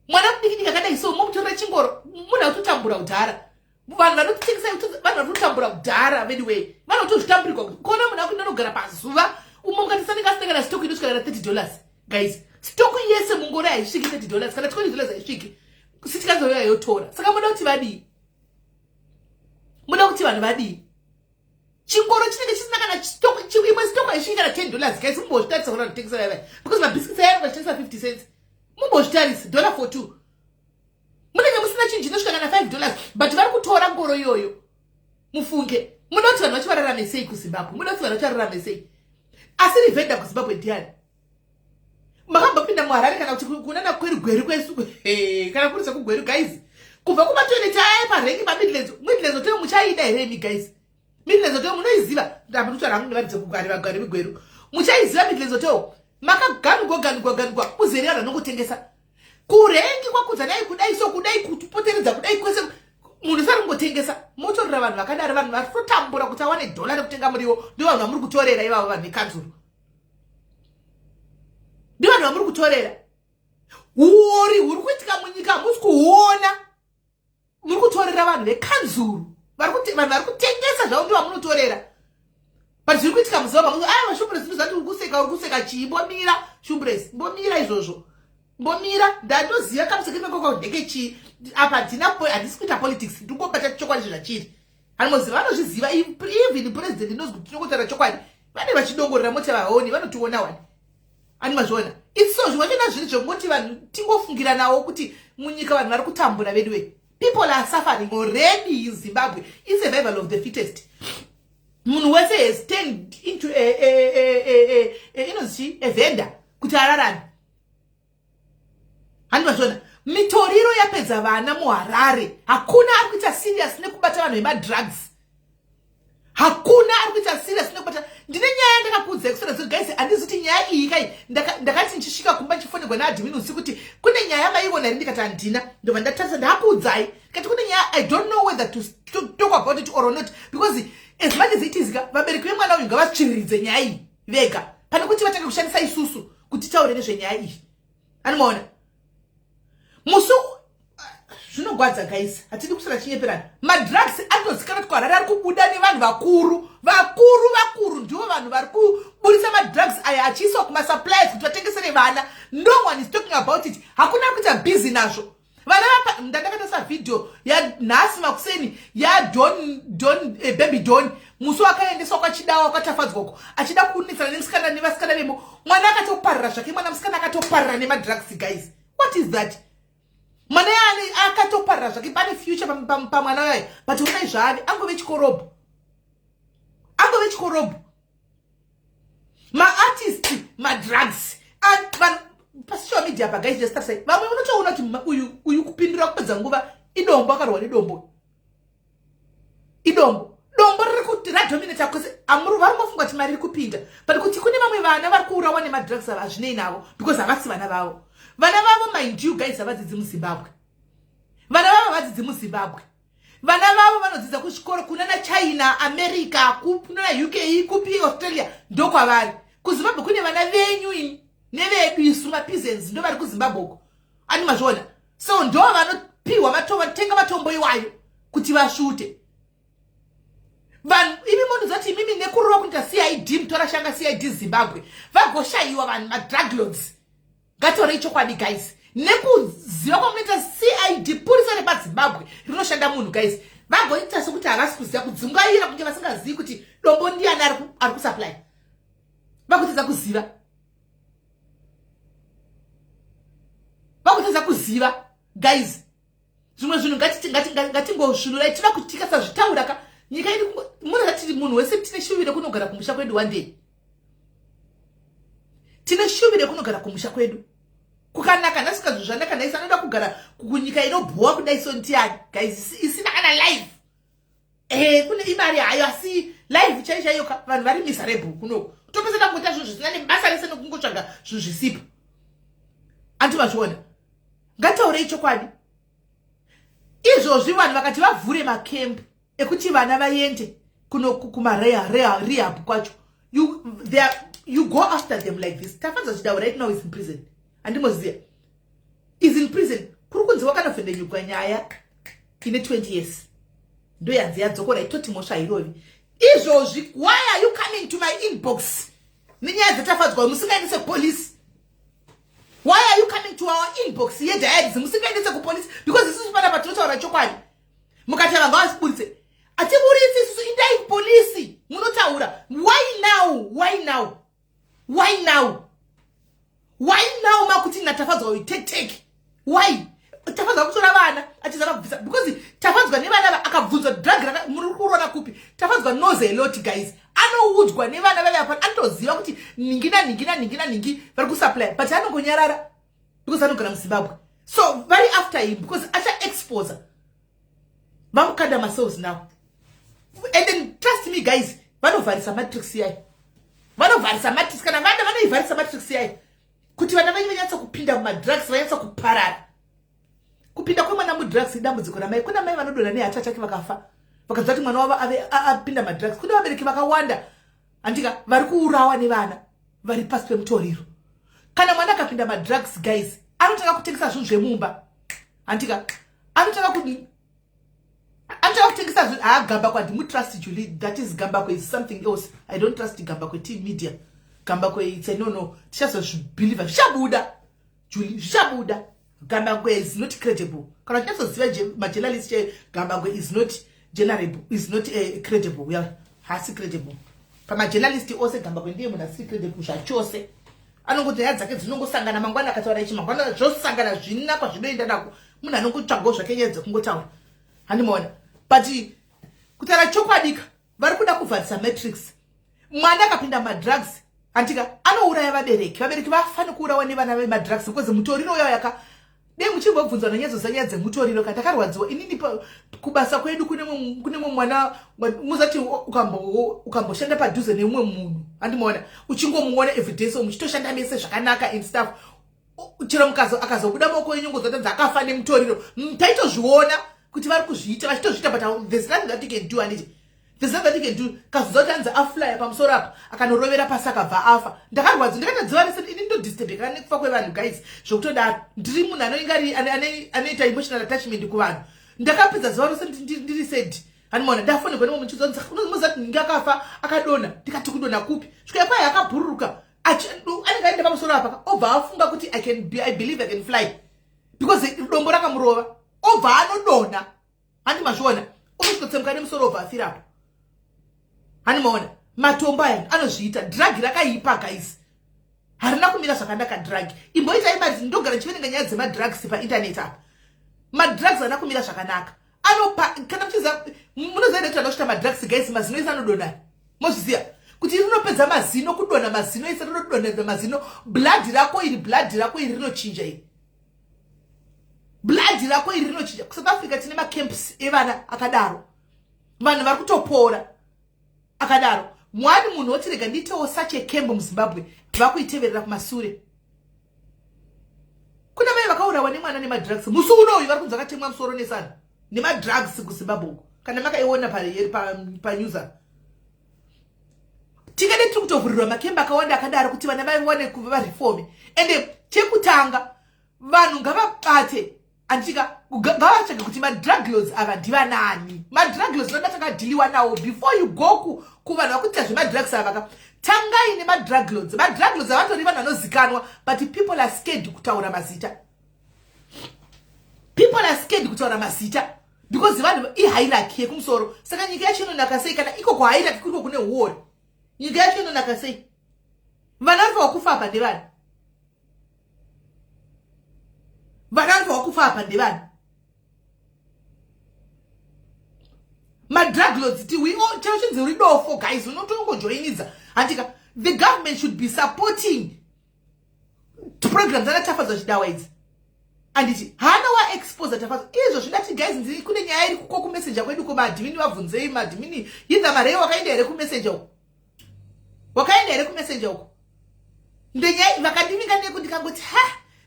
mwana mudikidiki akadai so momutorera chingoro munhu akutotambura kudhara vanhu vanotengesa vanhu vanotambura kudhara anyway vanotozvitamburirwa kuona munhu akunogara pazuva umonganisanenge asinengana stock inosvika $30 guys. Stock yese mungoro haisviki $30 kana $20 haisviki sitikanzoya yotora saka muda kuti vadii muda kuti vanhu vadii chingoro chinenge chisina kana stock imwe stock haisviki kana $10 guys mumbozvitarisa kuna vanotengesa vava because mabhisikisi aya vachitengesa 50 cents mumbozvitarisa $1 for 2 munenge musina chinhu chinosvika kana $5 but vari kutora ngoro iyoyo mufunge muda kuti vanhu vacho vararame sei kuZimbabwe muda kuti vanhu vacho vararame sei asi rivhenda kuZimbabwe ndiani makambopinda muHarare kana kuti kunana kwerigweru kwesu kana kuri sekugweru guys kubva kumatoileti aya parengi pamidlezo teo muchaida here mi guys midlezo teo munoiziva ndamutwara hangu nevaridze kugari migweru muchaiziva midlezo teo makaganugoganugoganugwa uzere vanhu vanongotengesa kurengi kwakudzanai kudai so kudai kupoteredza kudai kwese munhu sarungotengesa motorera vanhu vakadaro vanhu varikutotambura kuti awane $1 rekutenga muriwo ndio vanhu vamuri kutorera ivavo vanhu vekanzuru ndi vanhu vamuri kutorera uori huri kuitika munyika hamusi kuona muri kutorera vanhu vekanzuru vanhu vari kutengesa zvavo ndivo vamunotorera. But zviri kuitika muziva pamuzi vashumburesi ndozati uri kuseka chii. Mbomira shumburesi, mbomira izvozvo, mbomira. Ndandoziva kamusekekoko ndeke chii apa. Handisi kuita politics, ndikungobata chokwadi zvachiri. Anoziva, vanozviziva. Even president knows kuti tinokutaura chokwadi. Vane vachidongorera moti vaoni vanotiona wani. Ani mazviona. It's so zvimachona zviri zvongoti vanhu tingofungira nawo kuti munyika vanhu vari kutambura veduwe. People are suffering already in Zimbabwe. It's survival of the fittest. Munhu wese has turned into a vendor kuti ararame. Hani mazviona. Mitoriro yapedza vana muHarare. Hakuna ari kuita serious nekubata vanhu vemadrugs. Hakuna ari kuita serious nekubata. Ndine nyaya ndakakuudza kusora guys, handisi kuti nyaya iyi kai ndakati nchisvika kumba chifonegwa naadmin usiku kuti kune nyaya maiona iri ndikati handina. Ndobva ndatarisa ndakuudzai kati kune nyaya I don't know whether to talk about it or not, because as much as it is vabereki vemwana uyu ngavatsviriridze nyaya iyi vega pane kuti vatange kushandisa isusu kuti taure nezvenyaya iyi. Anomaona musu zvinogwadza guys, hatidi kusara chinyeperana. Madrugs anozikana kuti kuHarare ari kubuda nevanhu vakuru ndivo vanhu vari kuburisa madrugs aya achiiswa kumasuppliers kuti vatengesere vana. No one is talking about it. Hakuna kuita busy nazvo. Vana vapa ndakatasa video ya nhasi makuseni ya baby Don musu akaendeswa kwachidawa kwatafadzwako achida kunetsana nemusikana nevasikana vemo. Mwana akatoparira zvake, mwana musikana akatoparira nemadrugs guys. What is that? Mwana yani akatoparira zvake, pane future pamwana wayo, but unai zvaave angove chikorobo. Ma-artist, ma-drugs, and pasocial media pa guys just say vamwe munotoona kuti uyu kupindura kupedza nguva idombo akarwa nedombo. Dombo riri kuti radominata kwese amuru vari mafunga kuti mari iri kupinda, but kuti kune vamwe vana vari kuurawa nemadrugs ava hazvinei navo because havasi vana vavo. Vana vavo mind you guys havadzidzi muZimbabwe. Vana vavo vanodzidza kuzvikoro kuna naChina, America, kuna UK, kupi Australia, ndokwavari. KuZimbabwe kune vana venyu ini nevedu isu mapeasants ndo vari kuZimbabwe uko. Ani mazviona. So ndo vanopiwa matombo, tenga matombo iwayo kuti vasvute. Vanhu imi munozoti mimi nekurova kuita CID mutora shanga CID Zimbabwe vagoshayiwa vanhu madrug lords. Ngatorei chokwadi guys. Nekuziva kwamunoita CID purisa repaZimbabwe rinoshanda munhu guys. Vagoita sokuti havasi kuziva kudzungaira kunge vasingazivi kuti dombo ndiani ari kusupply. Vagotedza kuziva. Vagotedza kuziva guys. Zvimwe zvinhu ngatingozvinura tinoda kutika sazvitaura ka nyika yedu munozati munhu wese tine shuvire kunogara kumusha kwedu one day. Tine shuvire kunogara kumusha kwedu. Kukanaka nasikazvo zvanaka naisa anoda kugara kunyika inobhuwa kudai so ndiani guys isina kana live. Kune imari hayo asi live chaiyo vanhu vari miserable kunoko. Topeseka kuita zvinhu zvisina nebasa rese nokungotsvaga zvinhu zvisipo. Anti vazviona. Ngataurei chokwadi. Izvozvi vanhu vakati vavhure makemp ekuti vana vaende kuno rehab kwacho. You go after them like this. Tafanza Chidau right now is in prison. Andimoziya. Is in prison. Kuri kunzi wakanofendenyuka nyaya ine 20 years. Ndo yanzi yadzokora itoti mosha irovi. Izvozvi, why are you coming to my inbox? Ninyaya dzatafadzwa musingaendese police. Why are you coming to our inbox? Yediaries musingaendese kupolice because this is pana patotaura chokwadi. Mukati vanga vasipulise. Atiburitsi isusu indai police. Munotaura. Why now makuti natafadzwa we take? Why? Tafadzwa kutora vana achizava kubvisa because tafadzwa nevana akabvunzwa drug muri kurona kupi. Tafadzwa knows a lot guys. Anoudzwa nevana vale apa anoziva kuti ningi vari kusupply but anongonyarara because anogara muZimbabwe. So very after him because acha exposer. Vamukanda themselves now. And then trust me guys, vanovharisa matrix yai. Vanovharisa matrix kana vana vanoivharisa matrix yai. Kuti vana venyu vanyatsa kupinda mumadrugs vanyatsa kuparara. Kupinda kwemwana mudrugs idambudziko ramai. Kuna mai vanodonha nehata chake vakafa. Vakazati mwana wavo apinda madrugs. Kuna vabereki vakawanda. Andika vari kuurawa nevana vari pasi pemutoriro. Kana mwana akapinda madrugs guys, anotanga kutengesa zvinhu zvemumba. Andika anotanga kuti Antakutengesa zvinhu Gambakwe andimutrust Julie. That is Gambakwe is something else. I don't trust Gambakwe team media. Gambakwe it's a no. Believe Shabuda. Julie Shabuda. Gambakwe is not credible. Kana chisaziva majournalist Gambakwe is not generable, is not credible. We are hasi credible. Pama journalist ose Gambakwe ndiye munhu asi credible zvachose. Anongoti nyaya dzake dzinongosangana mangwana akataura ichi mangwana zvosangana zvinakwa zvinoenda nako. Munhu anongotsvaga zvake nyaya dzekungotaura. Handimaona. But kutaura chokwadika vari kuda kuvharisa matrix. Mwana akapinda madrugs antika anouraya vabereki. Vabereki vafana kuurawa nevana vemadrugs because mutoriro uyo yaka dei muchimbobvunzwa nanyaya dzanyaya dzemutoriro kati akarwadziwa inini kubasa kwedu kune mwana muzati ukamboshanda padhuze neumwe munhu handimaona uchingomuona evidence muchitoshanda mese zvakanaka and stuff chero mukazo akazobuda maoko enyongo dzotanzi akafa nemutoriro taitozviona kuti vari kuzviita vachitozviita but there's nothing that you can do and there's nothing that you can do kazotanzi aflya pamusoro apa akanorovera pasi akabva afa ndakarwadza ndakatadziva nese ini ndodisturbika nekufa kwevanhu guys zvokutodaro ndiri munhu anoingari anoita emotional attachment kuvanhu ndakapedza zuva rose ndiri sed handimaona ndafonekwa nemwe muchizonzi unomuzati ndinge akafa akadona ndikati kudona kupi svika kwai akabhururuka anenge aenda pamusoro apa obva afunga kuti I believe I can fly because dombo rakamurova obva anodona handimazviona unosvikotsemuka nemusoro obva afirapo handimaona matombo aya anozviita dragi rakaipa guys harina kumira zvakanaka dragi imboitai mati ndogara chiverenga nyaya dzemadrugs painternet apa madrugs harina kumira zvakanaka anopa kana muchiziva munoziva kuti anoshita madrugs guys mazino ese anodonani mozviziva kuti rinopedza mazino kudona mazino ese rinodonedza mazino blood rako iri rinochinja iri blood rako iri rinochinja kusouth Africa tine macamps evana akadaro vanhu vari kutopora akadaro mwani munhu wotirega nditewo such a camp muZimbabwe vakuiteverera kumasure kuna mai vakaurawa nemwana nemadrugs musi unoyu vari kunzi akatemwa musoro nesana nemadrugs kuZimbabwe kana makaiona panews tingade tiri kutovhurirwa makemba akawanda akadaro kuti vana vaone kuva varifome ende chekutanga vanhu ngavabate antika ngavatsvaga kuti madrug lords ava ndivanani madrug lords noda takadhiliwa nawo before you go kuvanhu vakuita zvemadrugs ava tangai nemadrug lords avatori vanhu vanozikanwa but people are scared kutaura mazita because vanhu ihierarchy yekumusoro saka nyika yacho inonaka sei kana iko kuhierarchy kuriko kune war nyika yacho inonaka sei vana vari vakufa apa ndevani madrug lords chero chinzi ridofo guys unotongojoinidza handika the government should be supporting programs anatafadzwa chidawa idzi anditi hana waexpose atafadzwa izvo zvidati guys ndiri kune nyaya iri kuko kumessenger kwedu kumadhimini vabvunzei madhimini yinza marei wakaenda here kumessenger uko ndenyaya vakandivinga neko ndikangoti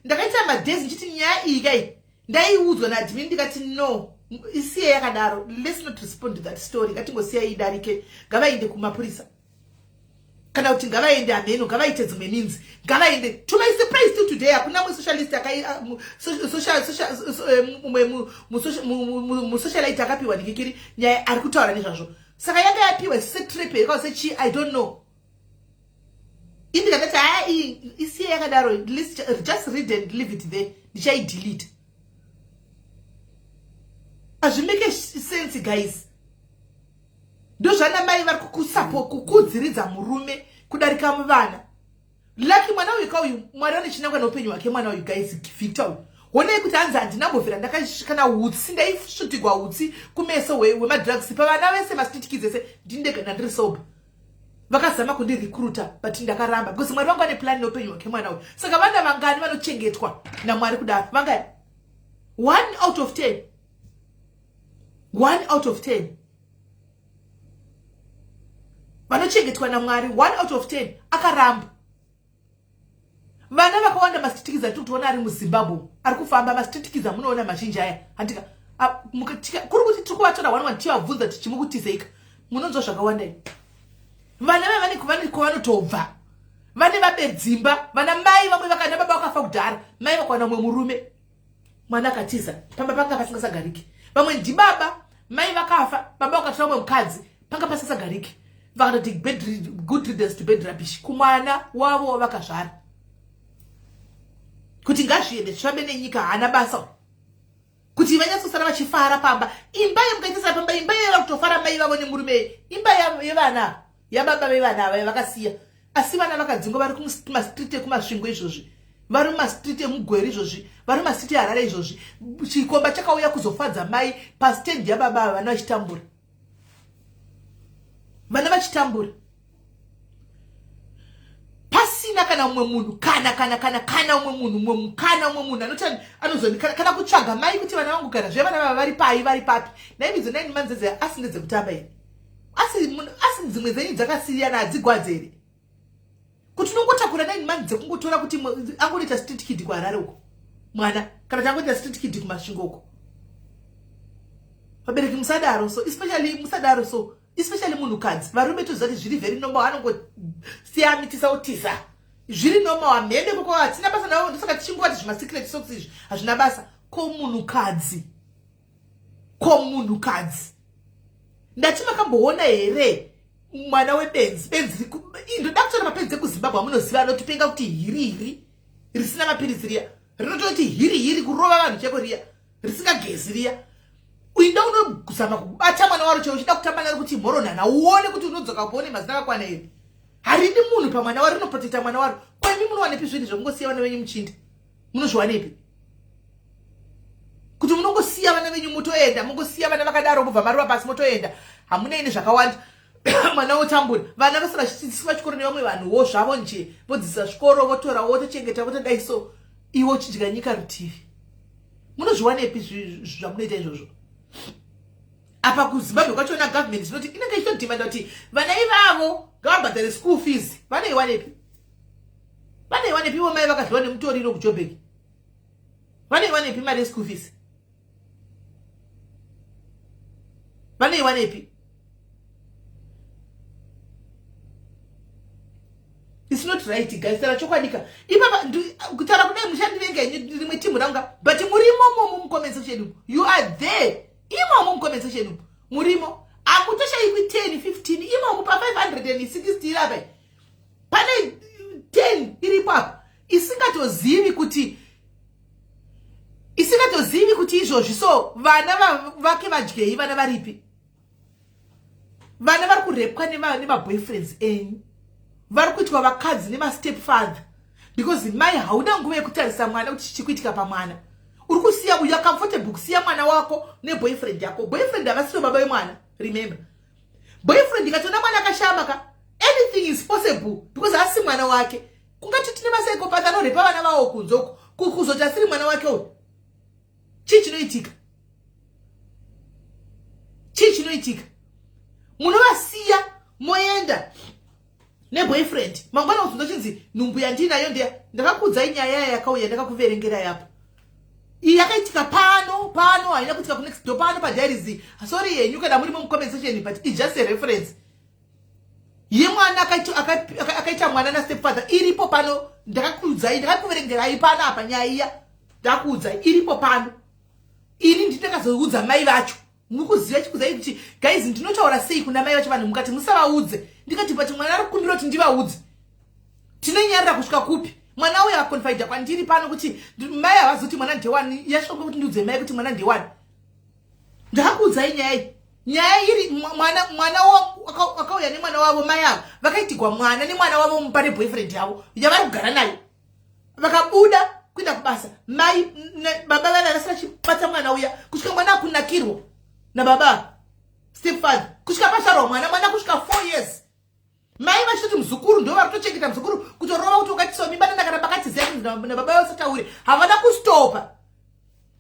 ndakaita madhezi ndichiti nyaya iyi kai ndaiudzwa nadhimini ndikati no isiye yakadaro let's not respond to that story ngatingosiya idarike ngavaende kumapurisa kana kuti ngavaende ameno ngavaite dzimwe minzi ngavaende to my surprise till today hakuna mwe socialist musocialite akapiwa ndikikiri nyaya ari kutaura nezvazvo saka yanga yapiwa setrepe yakasechi I don't know indikatati isiye yakadaro just read and leave it there ndichaidelete azvimeke sense guys ndozvana mai vari kukudziridza murume kudarika muvana lucky mwana uyu kauyu mwari ane chinangwa neupenyu hwake mwana uyu guys Victor honei kuti hanzi handinambovhera ndakasvikana utsi ndaisvutigwa utsi kumeso wemadrugs pavana vese masititiki dzese ndindegana ndiri sober vakazama kundirecruita but ndakaramba because mwari vangu ane plan neupenyu hwake mwana uyu saka vana vangani vanochengetwa namwari kudaro vangani 1 out of 10 vanochengetwa namwari 1 out of 10 akaramba vana vakawanda masititikiza tikutoona ari muZimbabwe ari kufamba masititikiza munoona mazhinji aya handika kuri kuti tiri kuvatora 1 tivabvunza tichimukutizeika munonzwa zvakawanda i vana vane kwavanotobva vane vabedzimba vana mai vamwe vakana baba vakafa kudhara mai vakawana mumwe murume mwana akatiza pamba panga pasingasagariki vamwe ndibaba mai vakafa baba vakatira mumwe mukadzi panga pasasagariki vakatoti good riddance to bed rubbish kumwana wavo vakazvara kuti ngazviende zvifambe nenyika haana basa kuti vanyatsosara vachifara pamba imba yemukaitisa pamba imba yeva kutofara mai vavo nemurume imba yevana yababa vevana ava vakasiya asi vana vakadzingwa vari kumastreet ekumasvingo izvozvi vari mumastreet emugweri izvozvi vari mumastreet eharare izvozvi chikomba chakauya kuzofadza mai pastendi yababa ava vana vachitambura pasina kana umwe munhu kana umwe munhu anoti anozoni kana kutsvaga mai kuti vana vangu kana zvevana vava vari papi naimidzo 9 months asi ndedzekutamba here asi dzimwe dzenyu dzakasiyana hadzigwadze here kuti unongotakura 9 months dzekungotora kuti angoita street kid kuharare uko mwana kana tangoita street kid kumasvingo uko vabereki musadaro so especially munhukadzi varume tozati zviri very normal anongosiyamitisa utisa zviri normal hamhende koko hatina basa navo ndosaka tichingoti zvimasecret socks izvi hazvina basa komunhukadzi ndati makamboona here mwana webenzi ndoda kutora mapenzi ekuzimbabwe amunoziva anotipenga kuti hiri risina mapirizi riya rinototi hiri kurova vanhu cheko riya risingagezi riya uinda unozama kubata mwana waro cheo uchida kutamba naye kuti mhoronhana uone kuti unodzoka kuone mazina akakwana here haridi munhu pamwana waro rinoprotecta mwana waro kwaimi munowanepi zvinhu zvokungosiya vana venyu muchinda munozviwanepi kuti munongosiya vana venyu motoenda mungosiya vana vakadaro mubva maruva pasi motoenda hamuneini zvakawanda mwana wotambura vana vose vachidzidziswa chikoro nevamwe vanhuwo zvavo nje vodzidzisa zvikoro votora votochengeta votodaiso iwo uchidya nyika rutivi munozviwanepi zvamunoita izvozvo apa kuzimbabwe kwachona government inoti inenge ichitodhimanda kuti vana ivavo ngavabhadhare school fees vaneiwanepi ivo mai vakadliwa nemutoriro kuJoburg vaneiwanepi mari yeschool fees vaneiwanepi it's not right guys tara chokwadika ipapa kutara kudai mushandivenga rimwe timu ranga but murimo mucomment section you are there imomo mucomment section murimo akutoshayikwi 10 15 imomo pa 560 irapai pane 10 iripo apa isingatozivi kuti izvozvi so vana vake vadyei vana varipi vana vari kurepwa nemaboyfriends enyu vari kuitwa vakadzi nemastep father because mai hauna nguva yekutarisa mwana kuti chichikuitika pamwana uri kusiya uya comfortable kusiya mwana wako neboyfriend yako boyfriend havasiwo baba vemwana remember boyfriend ikatona mwana akashamaka anything is possible because hasi mwana wake kungati tine masaikopatha anorepa vana vavo kunzoko kuzoti asiri mwana wake uyu chii chinoitika munovasiya moenda neboyfriend mangwana uzondochinzi nhumbu yandinayo ndeya ndakakuudzai nyaya yakauya ndakakuverengera yapo iyi yakaitika pano haina kuitika kunext door pano padiaries sorry yenyu kana muri mucomment section but it's just a reference yemwana akaita mwana nastepfather iripo pano ndakakuudzai ndakakuverengerai pano apa nyaya iya ndakuudzai iripo pano ini nditakazoudza mai vacho mukuziva chikudzai kuti guys ndinotaura sei kuna mai vacho vanhu mukati musavaudze ndikati pati mwana ari kukumbira kuti ndivaudze tinonyarira kusvika kupi mwana uya akonfaida kwandiri pano kuti mai havazoti mwana ndewani yashonga kuti ndiudze mai kuti mwana ndewani ndakakuudzai nyaya iri mwana akauya nemwana wavo mai avo vakaitigwa mwana nemwana wavo mupa neboyfriend yavo yavari kugara nayo vakabuda kuenda kubasa mai baba vana vasina chibata mwana uya kusvika mwana akunakirwa nababa stepfather kusvika pasharwa mwana kusvika 4 years mai vachitoti muzukuru ndo vari kutochengeta muzukuru kutorova kuti ukatisawo mimba nandakana pakatiziya nababa vasataure havana kustopa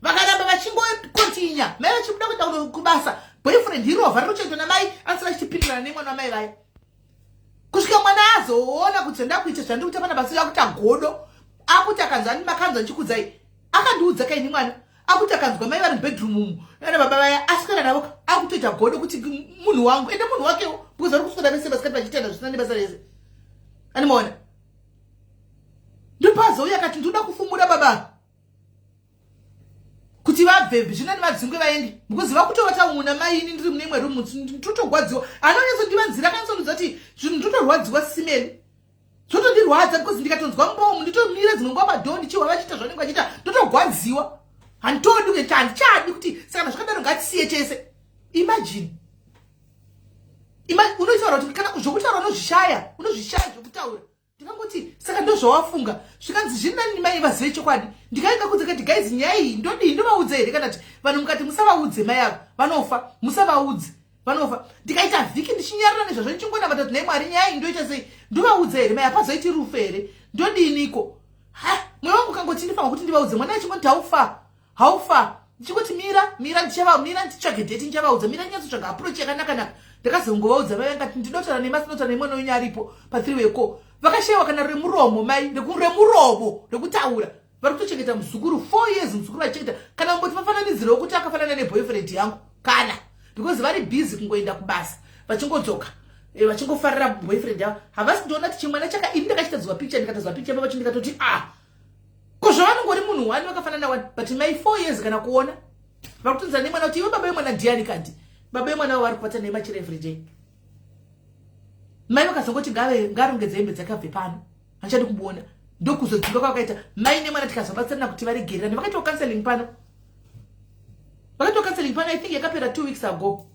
vakaramba vachingokontinya mai vachibuda kuenda kubasa boyfriend irovha rinochengeta namai asina chichipindirana nemwana wamai vaya kusvika mwana azoona kuti ndakuita zvandikuita pana basa akuti agodo akuti akanzwa makanzwa nchikudzai akandiudza kaini mwana akuti akanzwa mai vari mubedroom umu nana baba vaya asikana navo akutoita godo kuti munhu wangu ende munhu wakewo because vari kuswera vese vasikati vachitenda zvisina nebasa rese animaona ndopazouya akati ndoda kufumura baba kuti kuti vabve zvina nemadzingwe vaendi mukuziva kutovata muna maini ndiri mune imwe rumu ndotogwadziwa anonyatsotivanzira kanisonudza kuti zvinhu ndotorwadziwa simeni zvotondirwadza because ndikatonzwa mbomu nditomira dzimwe nguva madhoo ndichihwa vachiita zvanenge vachiita ndotogwadziwa handitodi kuti handichadi kuti saka zvakadaro ngatisiye chese. Imagine unotaura kuti kana zvokutaura unozvishaya zvokutaura ndikangoti saka ndozvawafunga zvikanzi zvinani mai vazive chokwadi ndikaenda kunze kati guys nyaya iyi ndodii ndovaudze here kana kuti vanhu mukati musavaudze mai avo vanofa musavaudze vanofa ndikaita vhiki ndichinyarira nezvazvo ndichingonamata kuti naimwari nyaya iyi ndoita sei ndovaudze here mai hapazoiti rufu here ndodiniko mwoyo wangu ukangoti ndifanga kuti ndivaudze mwana achingoti haufa ndichingoti mira nditsvage dheti ndichavaudza mira nyatsotsvaga approach yakanaka ndakazongovaudza mai vangati ndinotaura nemasinotaura neimwe nounya aripo pa3 weko vakashayiwa kana remuromo mai remurovo rekutaura vari kutochengeta muzukuru 4 years muzukuru vachengeta kana ungoti vafananidzire wekuti akafanana neboyfriend yangu kana because vari busy kungoenda kubasa vachingodzoka vachingofarira boyfriend yavo havasi ndoona kuti chimwana ini ndakachitadzwa picture ndikatadzwa picture pavacho ndikatoti kozvavanongori munhu 1 vakafanana 1 but mai 4 years kana kuona vakutonzana nemwana kuti iwe baba yemwana ndiani kanti baba yemwana wavo vari kupata nemachira everyday mai vakazongoti ngarongedze hembe dzakabve pano hachadi kubuona ndokuzodzinga kwakaita mai nemwana tikazobatsirana kuti varegererane vakaitawo counseling pano I think yakapera 2 weeks ago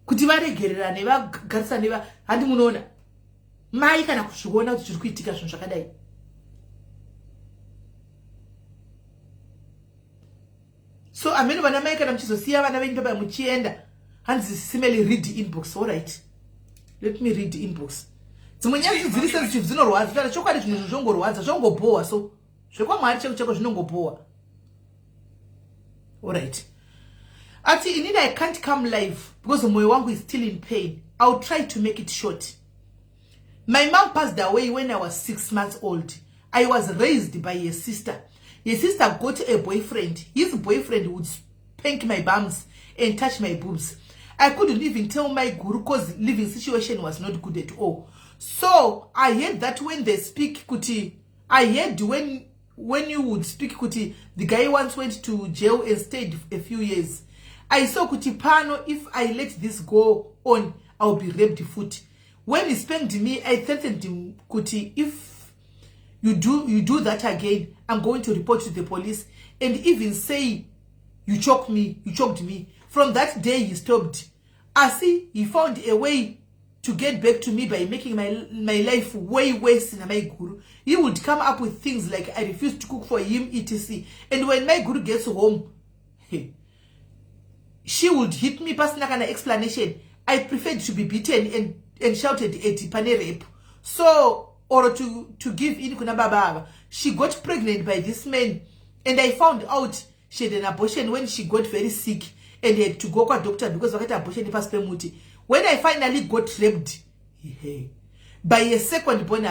kuti varegererane vagarisane handi munoona mai kana kuzviona kuti zviri kuitika zvinhu zvakadai. So amene vana mai kana muchizosiya vana venyu ndoba muchienda hanzi simeli read inbox. All right, let me read inbox. Dzimwe nyaya dziri sensitive dzinorwadza kana chokwadi zvimwe zvongorwadza zvongobhowa so zvekwamwari cheko zvinongobhowa. All right, ati inini I can't come live because moyo wangu is still in pain. I'll try to make it short. My mom passed away when I was 6 months old. I was raised by a sister. His sister got a boyfriend. His boyfriend would spank my bums and touch my boobs. I couldn't even tell my guru because living situation was not good at all. So I heard that when they speak kuti, I heard when you would speak kuti, the guy once went to jail and stayed a few years. I saw kuti pano, if I let this go on, I'll be raped foot. When he spanked me, I threatened him kuti, if you do that again, I'm going to report to the police and even say you choked me. From that day he stopped. I see he found a way to get back to me by making my life way worse than my guru. He would come up with things like I refuse to cook for him, etc. And when my guru gets home, she would hit me past an explanation. I preferred to be beaten and shouted at pane rape. So or to give in kuna baba. She got pregnant by this man and I found out she had an abortion when she got very sick and had to go to a doctor because wakati abortion ipaspemuti. When I finally got raped by a second born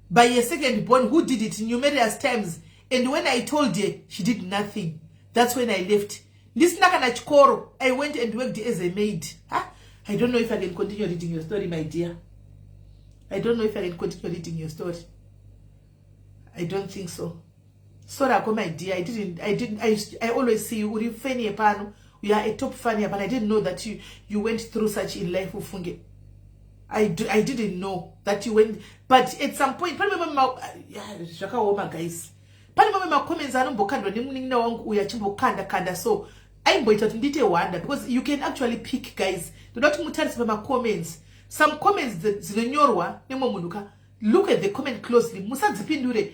by a second born who did it numerous times, and when I told her, she did nothing. That's when I left. This nakana chikoro, I went and worked as a maid. I don't know if I can continue reading your story, my dear. I don't know if I can continue reading your story. I don't think so. Sorry, my dear. I always see you. Uri funny pano. You are a top funny, but I didn't know that you went through such in life. Ufunge. I didn't know that you went. But at some point, guys. Comments kanda. So I'm going to detail wonder because you can actually pick, guys. Do not mutarisi my comments. Some comments zinonyorwa nemo munuka. Look at the comment closely. Musadzipindure.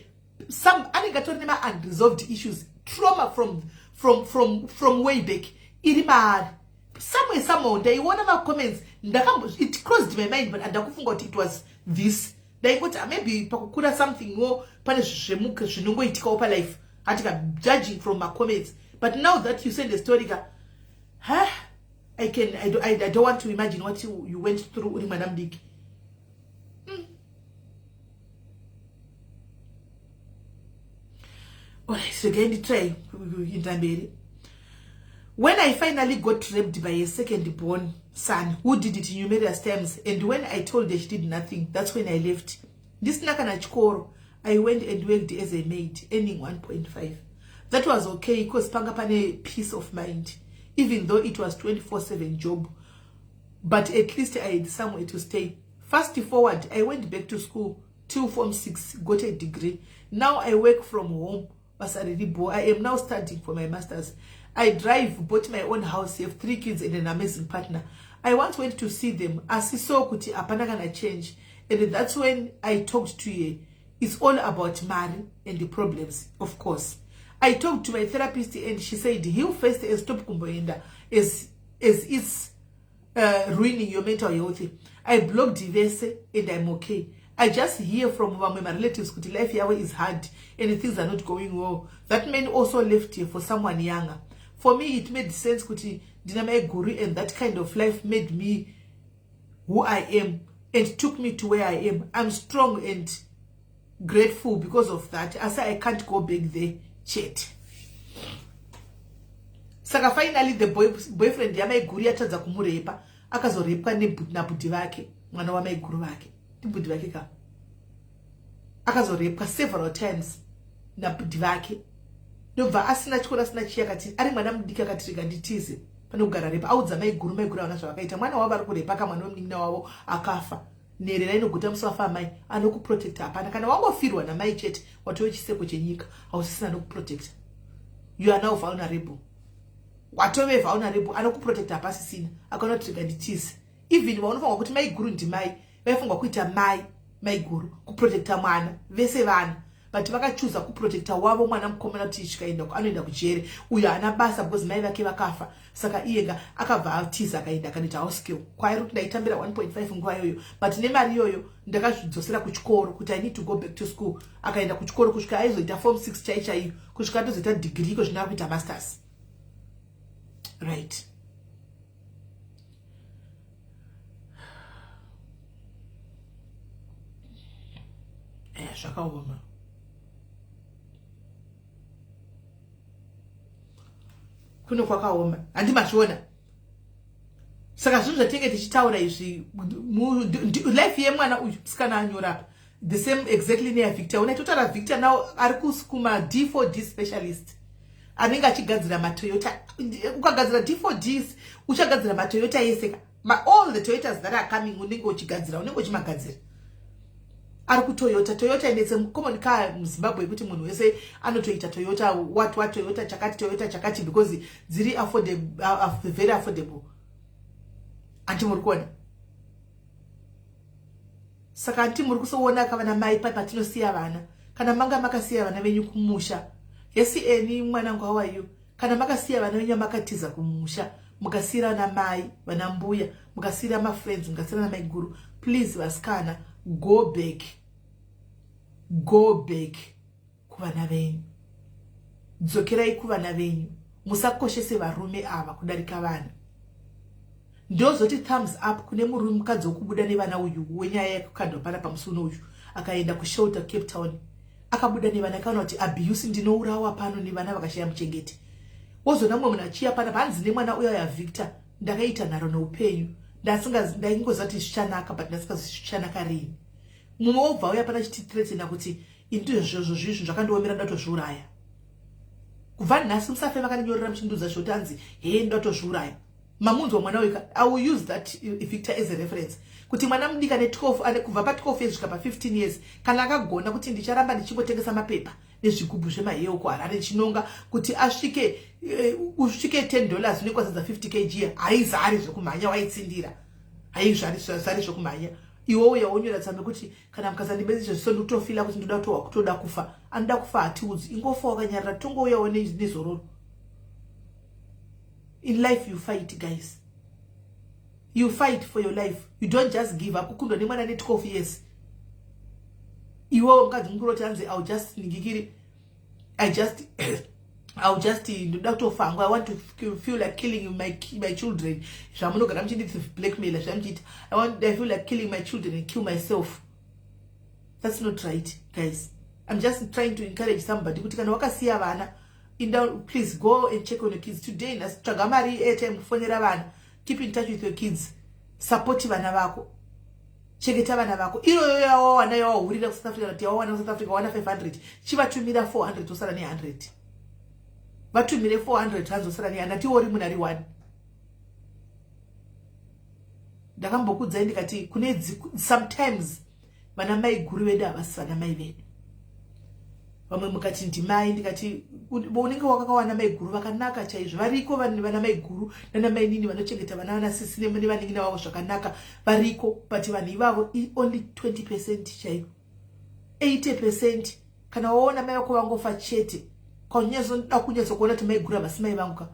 Some anigatori unresolved issues, trauma from way back. Irimad. Somewhere they one of our comments. It crossed my mind, but ndakufunga it was this. They got maybe pakukura something more. Panishemuka shinungo itika opa life. Atika judging from my comments. But now that you said the story, I don't want to imagine what you went through with Madam Dick. Alright, so again, try. When I finally got raped by a second born son who did it numerous times, and when I told her she did nothing, that's when I left. This nakana chikoro, I went and worked as a maid, earning 1.5. That was okay because panga pane peace of mind, even though it was 24/7 job. But at least I had somewhere to stay. Fast forward, I went back to school till Form 6, got a degree. Now I work from home. I am now studying for my master's. I drive, bought my own house, have 3 kids and an amazing partner. I once went to see them. Asiso kuti apana kana change. And that's when I talked to you. It's all about Mari and the problems, of course. I talked to my therapist and she said, heal first and stop kumboenda as it's ruining your mental health. I blocked diverse and I'm okay. I just hear from my relatives that life here is hard and things are not going well. That man also left here for someone younger. For me, it made sense kuti dinamai guru, and that kind of life made me who I am and took me to where I am. I'm strong and grateful because of that. I say I can't go back there, chat. Saka finally the boyfriend ya maiguru yatadza kumurepa, akazorepwa nabudhi vake, mwana wa maiguru vake. Budhi vake ka. Akazorepwa several times nabudhi vake. Ndobva asina chikora asina chiya kati ari mwana mudiki akati rega nditize pane kugara repa audza maiguru aona zvakaita mwana wavo ari kurepa kamwana wemunin'ina wavo akafa. Nerera inoguta musafa mai anokuprotecta hapana. Kana wangofirwa namai chete watowe chiseko chenyika hausisina anokuprotecta. You are now vulnerable. Watove vulnerable anokuprotecta hapasisina akaona kuti rega nditize. Even vanofunga kuti maiguru ndimai vaifunga kuita maiguru kuprotecta mwana vese vana. But vakachuza kuprotecta wavo mwana mukomana kuti chikaenda anoenda kujere. Uyo ana basa because mai vake vakafa. Saka iyenga akabva atiza akaenda akaita house skill. Kwairi kuti ndaitambira 1.5 nguva yoyo. But nemari yoyo ndakazvidzosera kuchikoro kuti I need to go back to school. Akaenda kuchikoro kusvika aizoita form 6 chaichaiyo. Kusvika atozoita degree ko zvina kuita masters. Right. Zvakaoma. Kuno kwakaoma handimazviona. Saka zvinhu zvatinenge tichitaura izvi life yemwana uyu musikana anyora the same exactly neya Victor. Unaitotaura Victor now ari kuma D4D specialist anenge achigadzira maToyota. Ukagadzira D4Ds uchagadzira maToyota yese. All the Toyotas that are coming unenge uchigadzira, unenge uchimagadzira. Ari kuToyota. Toyota inetse common car muZimbabwe kuti munhu wese anotoita Toyota what Toyota chakati because dziri affordable, very affordable. Anti muri kuona. Saka anti muri kusoona kana mai patinosiya vana. Kana manga makasiya vana venyu kumusha. Yesi eni mwanangu how are you? Kana makasiya vana venyu makatiza kumusha. Mukasira na mai, vana mbuya, mukasira ma friends, mukasira na maiguru. Please vasikana, go back kuvana venyu. Dzokerai kuvana venyu. Musakoshese varume ava kudarika vana. Ndozoti thumbs up kune murume mukadzi wokubuda nevana uyu wenyaya yakukandwa pana pamusuno uyu akaenda kushelter Cape Town. Akabuda nevana kana kuti abuse ndinourawa pano nevana vakashaya muchengeti. Wozona mumwe munhu achiya pana panzi nemwana uya ya Victor ndakaita nharo noupenyu. Ndaingozati zvichanaka but ndasingazi zvichanaka rini. Mumwe wobva uya pana chitithreatina kuti indizvo zvinhu zvakandiomera ndatozviuraya. Kubva nhasi musafe vakanyorera muchinduza zvotanzi ndatozviuraya. Mamunzwa mwana weka. I will use that Victor as a reference. Kuti mwana mudika ne12 ane kubva pa12 years kusvika pa15 years kana akagona kuti ndicharamba ndichingotengesa mapepa nezvigubhu zvemahewu kuHarare chinonga kuti asvike usvike $10 unenge kwazadza 50 kg haizari zvokumhanya waitsindira. Haizari zvokumhanya. Iwe uya wonyora tsamba kuti kana mukazandibezizvo zviso ndikutofila kuti ndoda kutowa kutoda kufa. Anoda kufa hatiudzi. Ingofa wakanyarara tongouyawo nezororo. In life you fight, guys. You fight for your life. You don't just give up. Kukundo ni mwana ne 12 years. Iwo mkadzi mkuroti anze I'll just ndatofa. I want to feel like killing my children. Shamunogara mchindi blackmail. I feel like killing my children and kill myself. That's not right, guys. I'm just trying to encourage somebody. Kuti kana wakasiya vana, please go and check on your kids today. Natsvaga mari airtime kufonera vana. Keep in touch with your kids. Support vana vako. Cheketa vana vako. Iro yawo wana yawo hurira ku South Africa kuti yawo wana South Africa wana 500. Chivatumira 400 tosara ne 100. vatumire 400 rands osara neandatiori munari 1. Ndakambokudzai ndikati kune sometimes vana mai guru vedu havasi vana mai vedu. Vamwe mukati ndimai, ndikati unenge wakakawana mai guru vakanaka chaizvo. Variko vana mai guru nana mai nini vanochengeta vana vanasisi nevaningina vavo zvakanaka variko, but vanhu ivavo only 20% chaivo. 80% kana waona mai vako vangofa chete kaunyazoda kunyazokuona kuti mai guru havasi mai vangu ka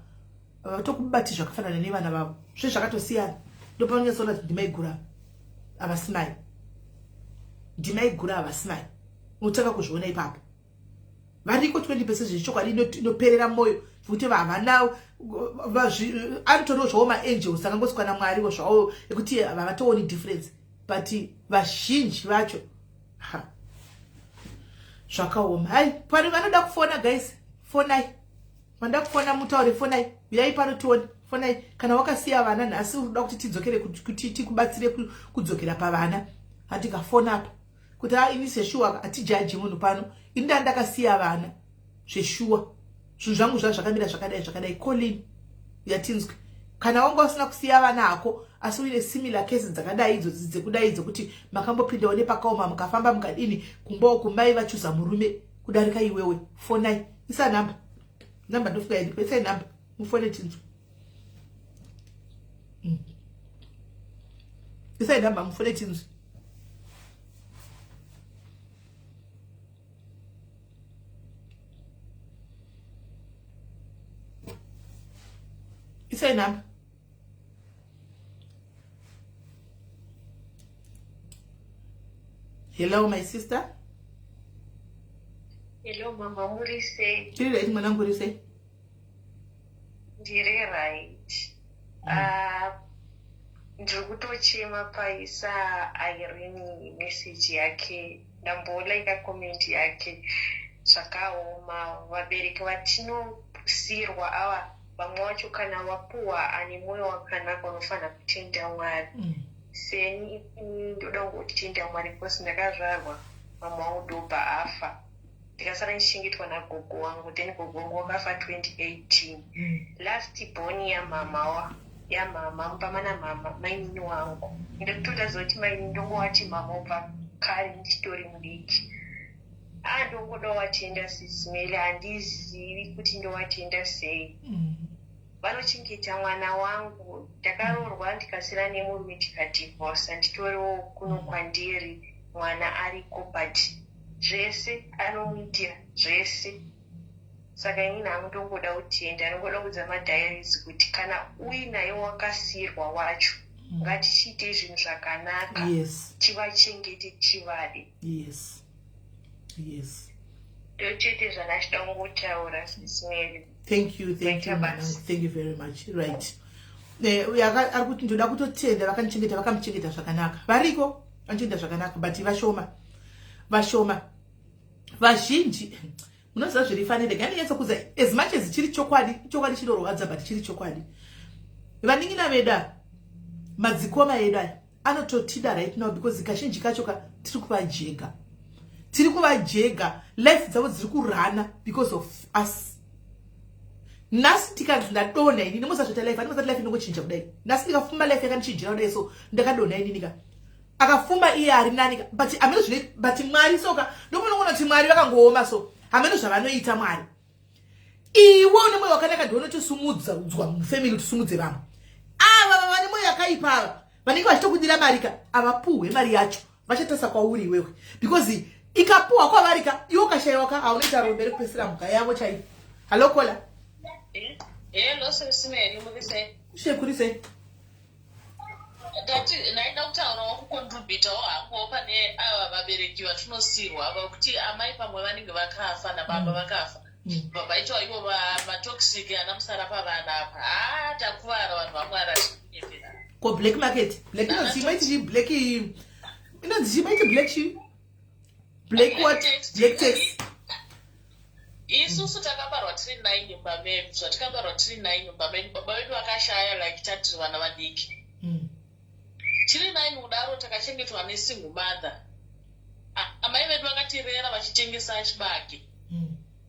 vatokubati zvakafanana nevana vavo. Zvinhu zvakatosiyana. Ndopaunyazoona kuti ndimai guru havasi mai. Ndimai guru havasi mai. Unotanga kuzviona ipapo. Variko 20% zvichokwadi inoperera moyo kuti vavana anotoriwo zvawo maangels akangoswa naMwariwo zvawo ekuti havatooni difference, but vazhinji vacho zvakaoma. Hai, pano vanoda kufona guys, fonai. Vanoda kufona mutaure, fonai. Uyai pano tione, fonai. Kana wakasiya vana nhasi unoda kuti tidzokere kuti tikubatsire kudzokera pavana, hatikafona apa kuti ini seshuwa atijaji munhu pano, inda ndakasiya vana zveshuwa zvinhu zvangu zvazvakamira zvakadai Colin yatinzwe. Kana wanga usina kusiya vana hako asi uine similar cases dzakadai idzo dzekudai kuti makambopindawo nepakaoma mukafamba mukadini kumbawo kumai vachuza murume kudarika iwewe, fonai. Isa namba ndofika yadipo, isa namba mufone tinzwe. Isa namba mufone tinzwe. Say number. Hello, my sister. Hello, Mama Murise. Chiri right, Mwana Murise. Ndiri right. Ndiri kutochema paisa Irene message yake. Ndamboona comment yake. Zvakaoma. Vabereki vatinosirwa ava. Vamwe vacho kana wapuwa ane moyo wakanaka unofana kutenda Mwari. Seni ndoda kutenda Mwari because ndakazvarwa mama wangu ndopa afa. Ndikasara ndichengetwa nagogo wangu, then gogo wangu wakafa 2018. Last born ya mama mupamana mama mainini wangu. Ndikutoda zoti maini ndongowati mama upa kare ndichitori mudiki. Ndongoda watenda sisimele, handizivi kuti ndowatenda sei. Vanochengeta mwana wangu, ndakarorwa ndikasira nemurume tikadivorsa, nditoriwo kuno kwandiri mwana ariko, but zvese anomuitira zvese. Saka inini handongoda kutenda, anongoda kudza madiaries kuti kana uinaye wakasirwa wacho ngatichiite zvinhu zvakanaka. Yes. Tivachengete chivade. Yes. Yes. Ndochete zvandachida kungotaura sisimere. Thank you very much. Right. Ari kuti ndoda kutotenda vakamuchengeta zvakanaka. Variko vanochengeta zvakanaka, but vashoma. Vazhinji munoziva zvirifanire nganyanyisa kuza as much as chiri chokwadi chinorwadza, but chiri chokwadi. Vaningina veda madzikoma edu anototida right now because kazhinji kacho tiri kuvajega life dzavo dziri kurana because of us. Nasi tikanzi ndadona ini nemusazvota life inongochinja kudai. Nasi ndikafuma life yakanichinjira kudai, so ndakadona ini nika akafuma iye ari nani, but ameno zvine but Mwari soka ndomunoona kuti Mwari vakangooma, so ameno zvavanoita Mwari. Iwe une moyo wakanaka ndione tosumudzwa mufamily tusumudze vamwe. Ava vane moyo yakaipa vanenge vachitokudira marika avapuhwe mari yacho vachatasa kwauri iwewe, because ikapuhwa kwavarika iwe ukashayiwa ka haunoita romberi kupesera mhuka yavo chaivo. Halo kola. Hello Sisimeni Murise. Kurise. Naida kutaurawo kukontributawo hangu pane ava vabereki vatinosirwa ava kuti amai pamwe vanenge vakafa nababa vakafa. Vaitwa ivo matoxic anamusara pavana apa. Takuvara vanhu vaMwari achikunyepera. Ko black market. Black inonzi black. Inonzi black what? Black tax. Isusu takabarwa tiri 9 nyumba medu. Zvatakabarwa tiri 9 nyumba medu. Baba vedu vakashaya like tati vana vadiki. Tiri 9 kudaro takachengetwa nesingle mother. Amai vedu vakatirera vachitengesa chibage.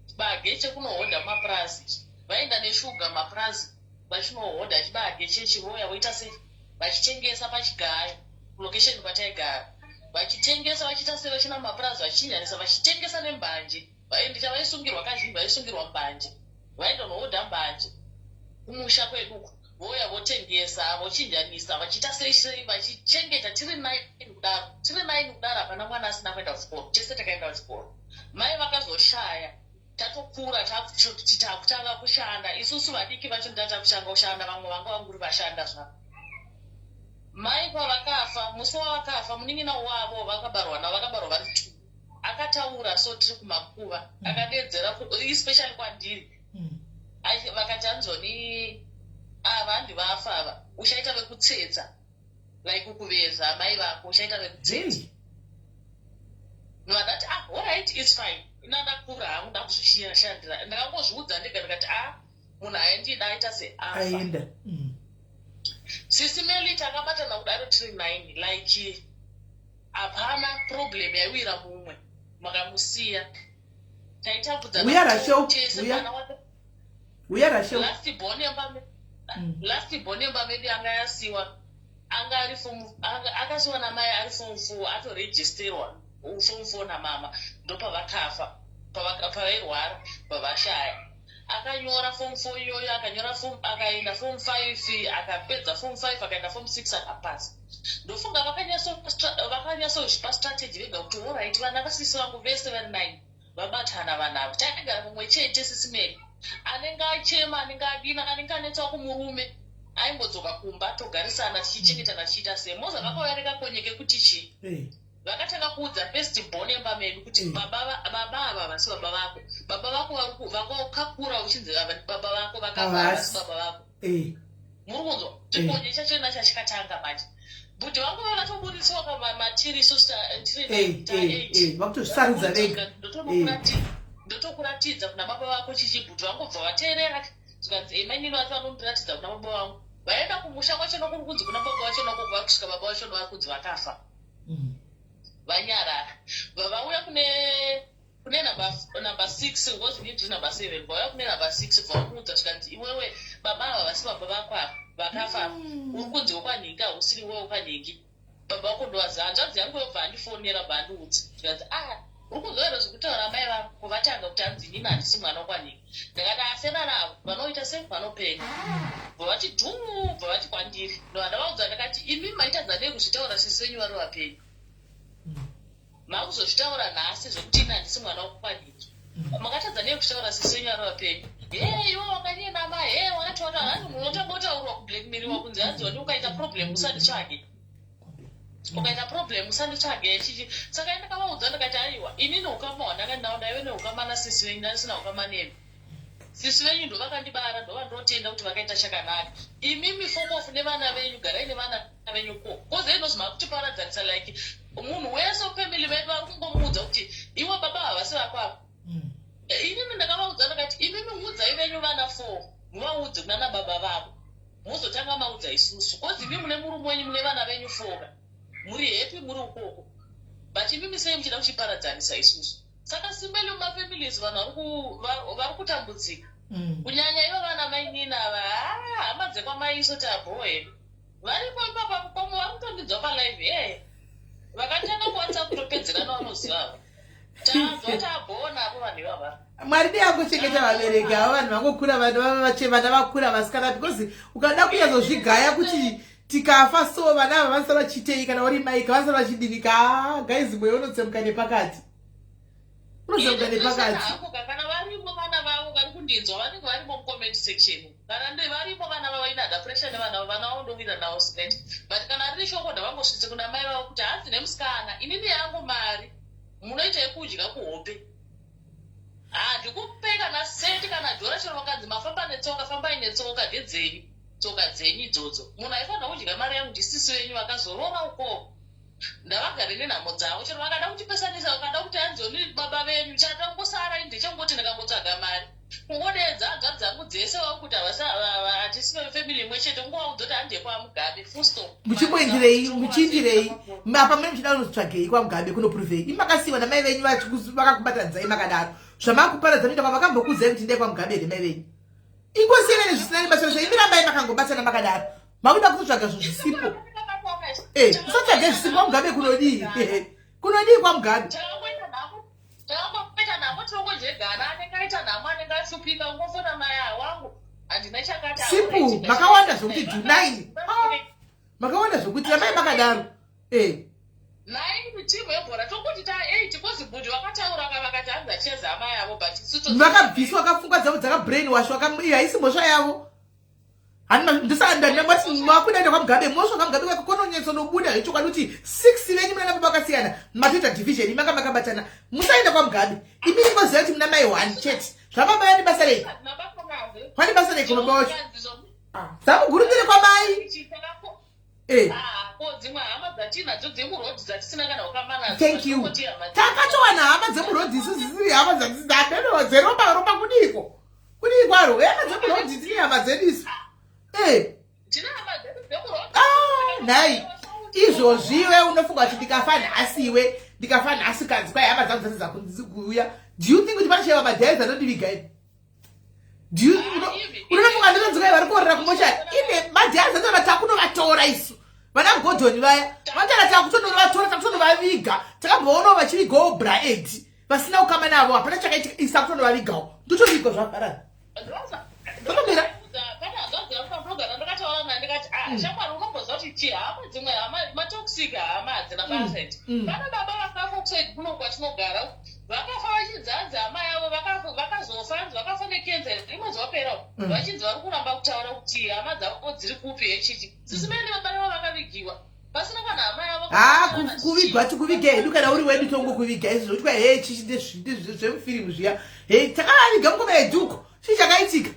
Chibage chekunohodha mapurazi. vaenda neshuga mapurazi vachinohodha achibage chechi voya voita sei vachitengesa pachigayo location kwataigara vachitengesa vachiita sei vachina mapurazi vachichinjanisa vachitengesa nembanje ndicha vaisungirwa kazhinji vaisungirwa mbanje vaindonohodha mbanje kumusha kweduku voya votengesa vochinjanisa vachiita sei vachichengeta tiri 9 kudaro hapana mwana asina kuenda kuchikoro tese takaenda kuchikoro mai vakazoshaya tatokura takutanga kushanda isusu vadiki vacho ndatakushanda vamwe vanga vanguri vashanda zvavo mai pavakafa musi wavakafa munin'ina wavo vakabarwa navo vakabarwa vari 2 akataura so tiri kumakuva akadedzera especially kwandiri vakati anzoni ava handi vafa ava uchaita vekutsetsa like kuveza mai vako uchaita vekutsetsa novadati alright its fine inandakura hangu ndakuzvishandira ndakangozviudza ndega ndikati munhu aindida aita seafa sisi meli takabatana kudaro tiri 9 like hapana problem yaiwira mumwe makamusiya taitabudzalast born yemba medu anga yasiwa akasiwa namai ari form 4 atoregisterwa form 4 namama ndopavakafa pavairwara pavashaya akanyora form 4 iyoyo akaenda form 5 akapedza form 5 akaenda form 6 akapasa ndofunga vakanyasozvipa strategy vega kuti alright vana vasisi vangu vese vari 9 vabatana vanavo taigara mumwe chete sisimeri anenge achema anenge adina anenge anetsawo kumurume aimbodzoka kumba togarisana tichichengetana tichiita sei moza vakauya rekakonyeke kuti chii vakatanga kuudza first born yemba medu kuti baba ava vasi baba vako baba vako vakakura uchinzi baba vako vakafa vasi baba vako muri kunzwa chikonye chachona chachikatanga manje bhudhi vangu vakatobudisiwa kamatiri vakutozvisarudza vega ndotokuratidza kuna baba vako chichi bhudhi vangu bva vateerera zvikanzi mainini vati vanondiratidza kuna baba vangu vaenda kumusha kwachona kuri kunzi kuna baba vachona kobva kusvika baba vachona vari kunzi vakafa vanyarara vavauya kune number 6 ngozi ndiri number 7 vauya kune number 6 vamuudza zvikanzi iwewe baba ava vasi baba vako ava vakafa uri kunzi wokwanhingi hausiri wewe ukwanhingi baba vako ndovaza hanzvadzi yangu yobva handifonera bva handiudza zvikanzi uri kunzovera zvekutaura mai vako kuvatanga kuti hanzi inini handisi mwana wokwanhingi ndakati asena navo vanoita sei vanopenya bva vati dhumu bva vati kwandiri ndovandavaudza ndakati imi maitadza nei kuzvitaura sisi venyu vari vapenyu makuzozvitaura nhasi zvokuti ini handisi mwana wokwanhingi makatadza nei kuzvitaura sisi venyu vari vapenyu iwo wakanyena mai wakati wakahani munotambotaurwa kublackmairiwa kunzi hanzi wani ukaita problem usanditsvage ukaita problem usanditsvage chichi saka ndakavaudza ndakati aiwa inini ukama wandakandinawo ndaive neukama nasisi venyu ndandisina ukama nemi sisi venyu ndo vakandibara ndova ndotenda kuti vakaita chakanaka imimi fomofu nevana venyu garai nevana venyu ko koze inozima kuti paradzanisa like munhu wese wefamily vedu vari kungomuudza kuti iwe baba havasi vakwavo inini ndakavaudza ndakati imimi muudzai venyu vana 4 muvaudze kunana baba vavo muzotanga maudza isusu kozi imi mune murume wenyu mune vana venyu 4 muri happy muri ukoko but imimi sei muchida kuchiparadzanisa isusu saka simbeli mumafamilies vanhu vari kutambudzika kunyanya ivo vana mainini ava hama dzekwamaiso tabhoe varipo ipapa pamwe vari kutondidzwa palive vakatanga kuwatsa kutopedzera nevanoziva tanzwa tabhoa navo vanhu ivava mwari dei angochengeta vabereki avo vanhu vangokura vana vakura vasikana because ukada kunyazozvigaya kuti tikafa so vana ava vanisa vachitei kana uri maika vanisa vachidivika gaizi mweya unotsemuka nepakati kana varimo vana vavo vari kundinzwa vanenge varimo mucomment section kana varimo vana vavo ina depression nevana vavo ndovira navo slet but kana riri shoko ndavangosvitse kuna mai vavo kuti hanzi nemusikana inini yangu mari munoita yekudya kuhope ndikupei kana seti kana dhora chero vakanzi mafamba netsoka fambai netsoka ndedzenyu tsoka dzenyu idzodzo munhu aifanira kudya mari yangu ndisisi venyu vakazorora ukoko ndavagare nenhamo dzavo chero vakada kutipesanisa vakada kuti hanzoni baba venyu chatangosara ndechangoti ndakambotsvaga mari kungodedza haga dzangu dzese vakuti hatisi vefamily imwe chete kungovaudza kuti handekwa mugabe fusto muchiindirei apa mune muchida kunotsvagei kwamugabe kunopuruvei imakasiwa namai venyu vakakubatanidzai makadaro zvamakuparadza muita kwavakambokuzai kuti ndekwa mugabe nemai venyu ingosiyana nezvisinani basa imirambai makangobatana makadaro makuda kutotsvaga zvisipo usatsvage zvisipo kwamugabe kunodii kunodii kwamugabe takangopeta nhamo tirongojegara anenge aita nhamo anenge asupika ungofona maya wangu handina chakati simple makawanda zvokuti do 9 makawanda zvokuti ramai makadaro nai mutimu yebhora tokuti ta8 kozi budi vakataura vakati hanzi acheza amai yavo but vakabviswa vakafunga dzavo dzakabrainwash haisi mhosva yavo makudaenda kwamugabe mhosva kwamugabe kwakononyetso nobuda zvechokwadi kuti 6 venyu muna nababa vakasiyana matoita division manga makabatana musaenda kwamugabe imi ingoziva kuti muna mai 1 chete zvababa yani basa rei pane basa rei kubaba wacho dzamugurukire kwamai dzimwe hama dzatinadzo dzemurodhi dzatisina kana ukamana thank you takatowana hama dzemurodhi isizisiri hama dzeropa kudiko aro hama dzemurodhi tine hama dzedisu tina hama dzemurodhi nai izvozviwe unofunga kuti ndikafa nhasiwe ndikafa nhasikadzi kwai hama dzangu dzatiza kuuya do you think kuti panashaiwa madhairi anondivigai unofunga ndinonzikai vari kuorera kumoshari ine madhairi dzati vatakunovatora isu vana godhoni vaya vantakati kutonovatora takutonovaviga takamboonao vachivigawo braid vasina ukama navo hapana chakaitika isa kutonovavigawo ndotovigo zvaparara tonomira shamwari unomboziva kuti ti hama dzimwe matoxic hama hadzina parasite vana baba vakafa kusaidi kuno kwatinogara vakafa vachidzadza hama yavo vakazofanzi vakafa nekenza rimwe zvapera vachinzi vari kuramba kutaura kuti hama dzavo dziri kupi hechichi dzisimene vabara vavo vakavigiwa pasina kana hama yavo kuvigwa tikuviga hedu kana uri wedu tongokuviga izvo zvokuti kwai chichi zvemufirimu zviya takavaviga mukoma yeduko chii chakaitika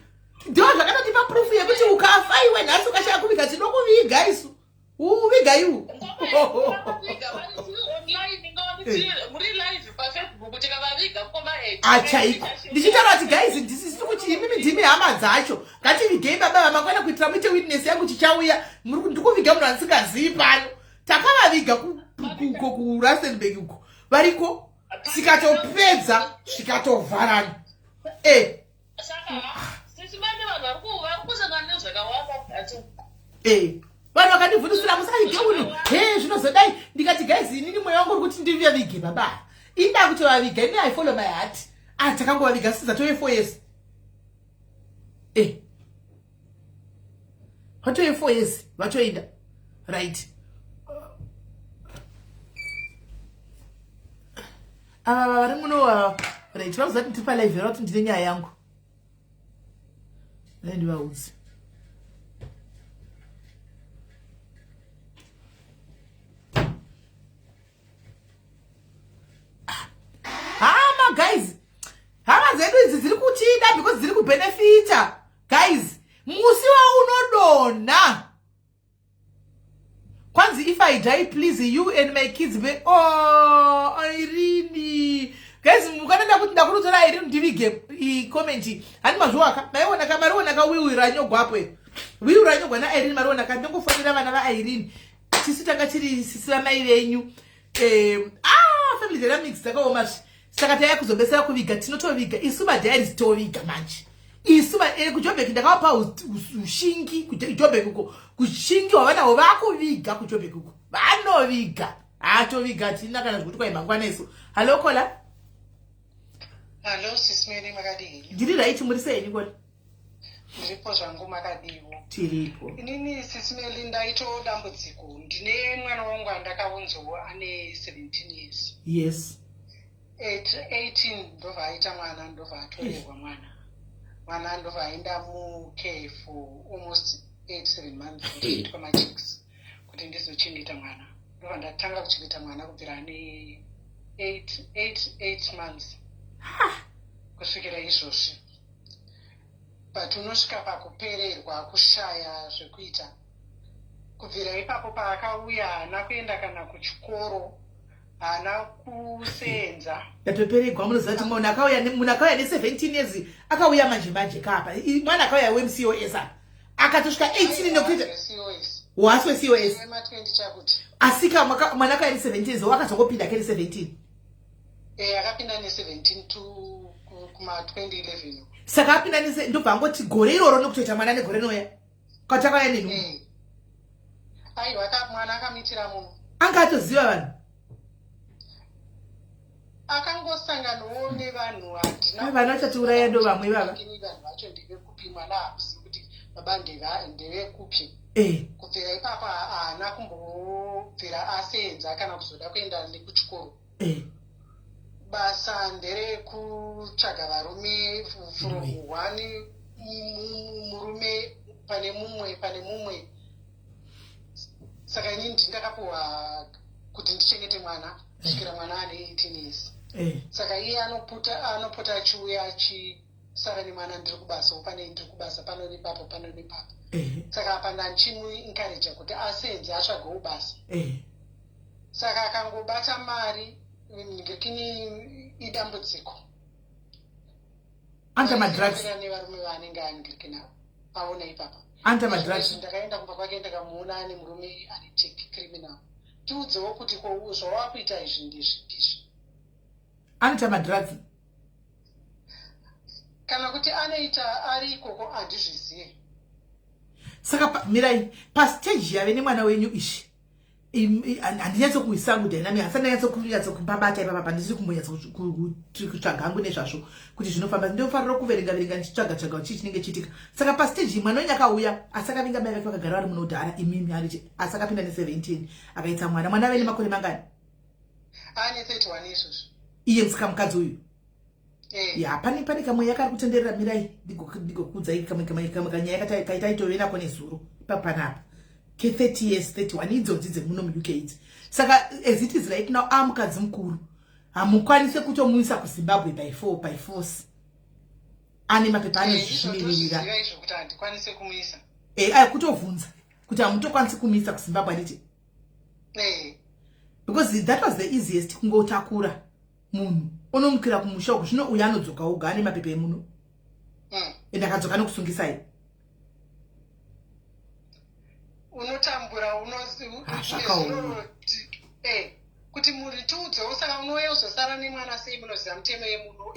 ndo zvakatotipa prufu yekuti ukafa iwe nhasi ukashaya kuviga tinokuviga isu uviga iwo achaiko ndichitaura kuti guys ndisisi kuti imimi ndimi hama dzacho ngativigei baba vamakwena kuitira muite witness yangu chichauya ndikuviga munhu andisingazivi pano takavaviga kurustenburg uko variko sikatopedza zvikatovharana vanhu vakandivhunusira musavige uno zvinozodai ndikati guys inini mweya wangu uri kuti ndivavige baba ida kuti vaviga ini ifollow my heart takangovaviga sizatove 4 years vatove 4 years vatoenda right ava vari muno right vakuzati ndiri palive era kuti ndine nyaya yangu ndivaudzi guys hama dzedu idzi dziri kutida because dziri kubenefita guys musi waunodonha kwanzi if I die please you and my kids be Irene guys mukanenda kuti ndakurudzira Irene ndivige comment hani mazvowaka maiona mariona kawiwira nyogwa apo wiwira nyogwa na Irene mariona kandongofanira vana va Irene tisu tanga tiri sisi mai venyu family dynamics dzakaoma saka taya kuzobesera kuviga tinotoviga isu madhairi toviga manje isu kuJoburg ndakapa ushingi kuJoburg uko kushingi wavanawo vakuviga kuJoburg uko vanoviga atoviga tina kana zvikuti kwai mangwana isu halo kola halo sisimeni makadini ndiri right muri sei ngoni ndiripo zvangu makadiwo tiripo inini sisimeli ndaito dambudziko ndine mwana wangu andakaunzwa ane 17 years yes 18 ndobva aita mwana ndobva atorerwa mwana ndobva aenda mucare for almost 8-7 months kutoitwa machicks kuti ndizochengeta mwana ndobva ndatanga kuchengeta mwana kubvira ane 8 months kusvikira izvozvi but unosvika pakupererwa kushaya zvekuita kubvira ipapo paakauya haana kuenda kana kuchikoro haana kusenza ndatoperegwa munoziva kuti munhu akauya ne17 years akauya manje kapa mwana akauya weMCOS akatosvika 18 nekuita wasi weCOS asika mwana akauya ne17 years wakazongopinda kene17 akapinda ne17 kuma 2011 Saka apindanise ndobva angoti gore iroro nokutoita mwana negore rinouya. Kwatakauya nenhumbu. Aiwa mwana akamitira munhu. Anga atoziva vanhu. Akangosanganawo nevanhu handina. Vana vachatiuraya ndo vamwe vava. Vanhu vacho ndevekupi mwana hakuzi kuti baba ndevekupi. Kubvira ipapa haana kumbobvira asenza kana kuzoda kuenda nekuchikoro. Basa nderekutsvaga varume from one murume pane mumwe. Saka inini ndakapuwa kuti ndichengete mwana kusvikira mwana ane 18 years. Saka iye anopota achiuya achisara nemwana ndiri kubasa pano nepapo. Saka apa ndanchimuencourage kuti asenze atsvagewo basa. Saka akangobata mari ngekini idambudziko. Anta madrugs. Nevarume vanenge angirikina aona ipapa. Anta madrugs. Ndakaenda kumba kwake ndakamuona ane murume ane tech criminal. Tiudzewo kuti zvawakuita izvi ndizvi. Anta madrugs. Kana kuti anoita ari ikoko handizvizive. Saka mirai pastage yave nemwana wenyu ishi. Handinyatsokumuisa kudhainami handisanyatsokumbabata ipapa pandisiri kumbonyatskutsvaga hangu nezvazvo kuti zvinofamba ndinofanira kuverenga ndichitsvaga chii chinenge chiitika. Saka pastage mwana wenyu akauya asakavinga mai vake vakagara vari munodhara imimi asakapinda ne17 akaita mwana vene makore mangani? Ane 31 izvozvo. Iye mukadzi uyu. Ya pane kamwe yakari kutenderera mirai ndigokudzai kamwe kanyaya kaitaitovena nezuro panapa. K30 years 31 idzodzi dzemuno muUK idzi. Saka as it is right now amukadzi mukuru hamukwanise kutomuisa kuZimbabwe by force. Ane mapepa anozvishimiririra. Kuti handikwanise kumuisa. Kutovhunza kuti hamutokwanisi kumuisa kuZimbabwe anditi. Because that was the easiest kungotakura munhu unomukira kumusha uko zvino uya anodzoka oga ane mapepa emuno. Ende akadzoka nokusungisai. Unotambura kuti muri tiudzewo saka unouya uzosara nemwana sei munoziva mutemo yemuno.